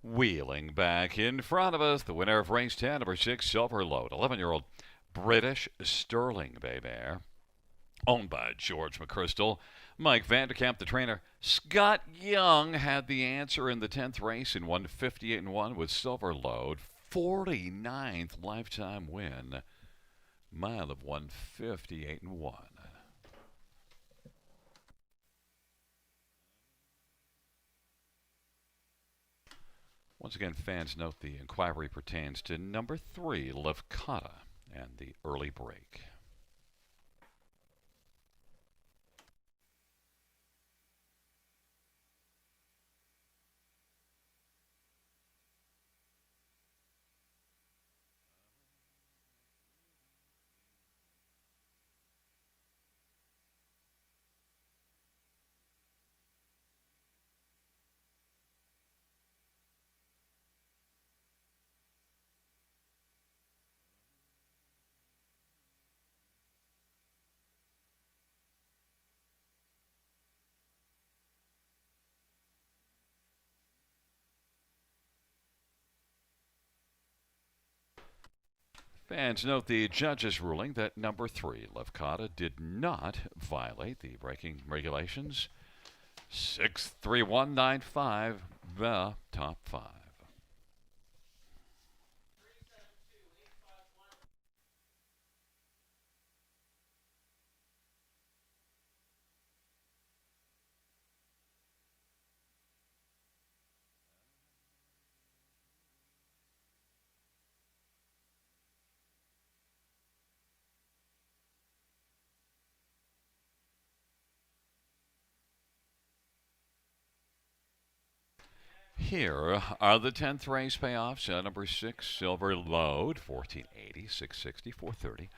Wheeling back in front of us, the winner of race 10, number 6, Silverload, 11-year-old British Sterling Bay Mare, owned by George McChrystal. Mike Vanderkamp, the trainer. Scott Young had the answer in the 10th race and won 58 and 1 with Silverload. 49th lifetime win. Mile of 158 and 1. Once again, fans note the inquiry pertains to number 3, Lefkada, and the early break. Fans note the judge's ruling that number 3, Lefkada, did not violate the braking regulations. 63195, the top 5. Here are the 10th race payoffs. Number 6, Silver Load, 1480, 660, 430.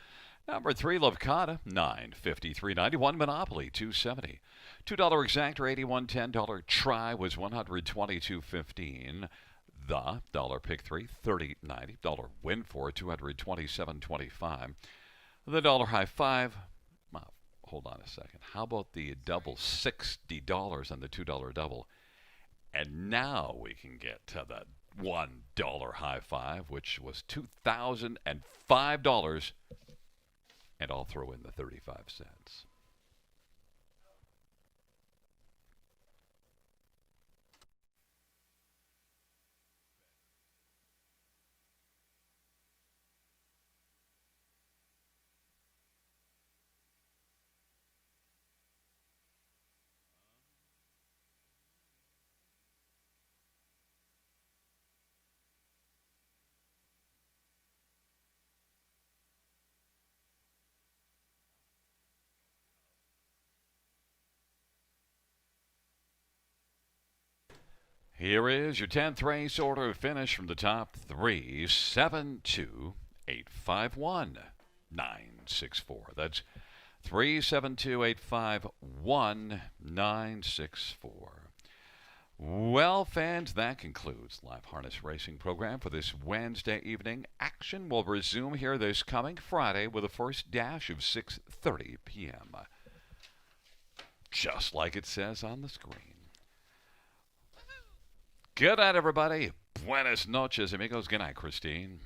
Number 3, Lefkada, 950, 391. Monopoly, 270. $2 exactor, 81.10. Try was 122.15. The dollar pick 3, 30.90. Win for 227.25. The dollar high 5. Hold on a second. How about the double $60 and the $2 double? And now we can get to the $1 high 5, which was $2,005. And I'll throw in the 35 cents. Here is your 10th race order finish from the top 3. 72851-964. That's 372-851-964. Well, fans, that concludes Live Harness Racing program for this Wednesday evening. Action will resume here this coming Friday with a first dash of 6:30 p.m. Just like it says on the screen. Good night, everybody. Buenas noches, amigos. Good night, Christine.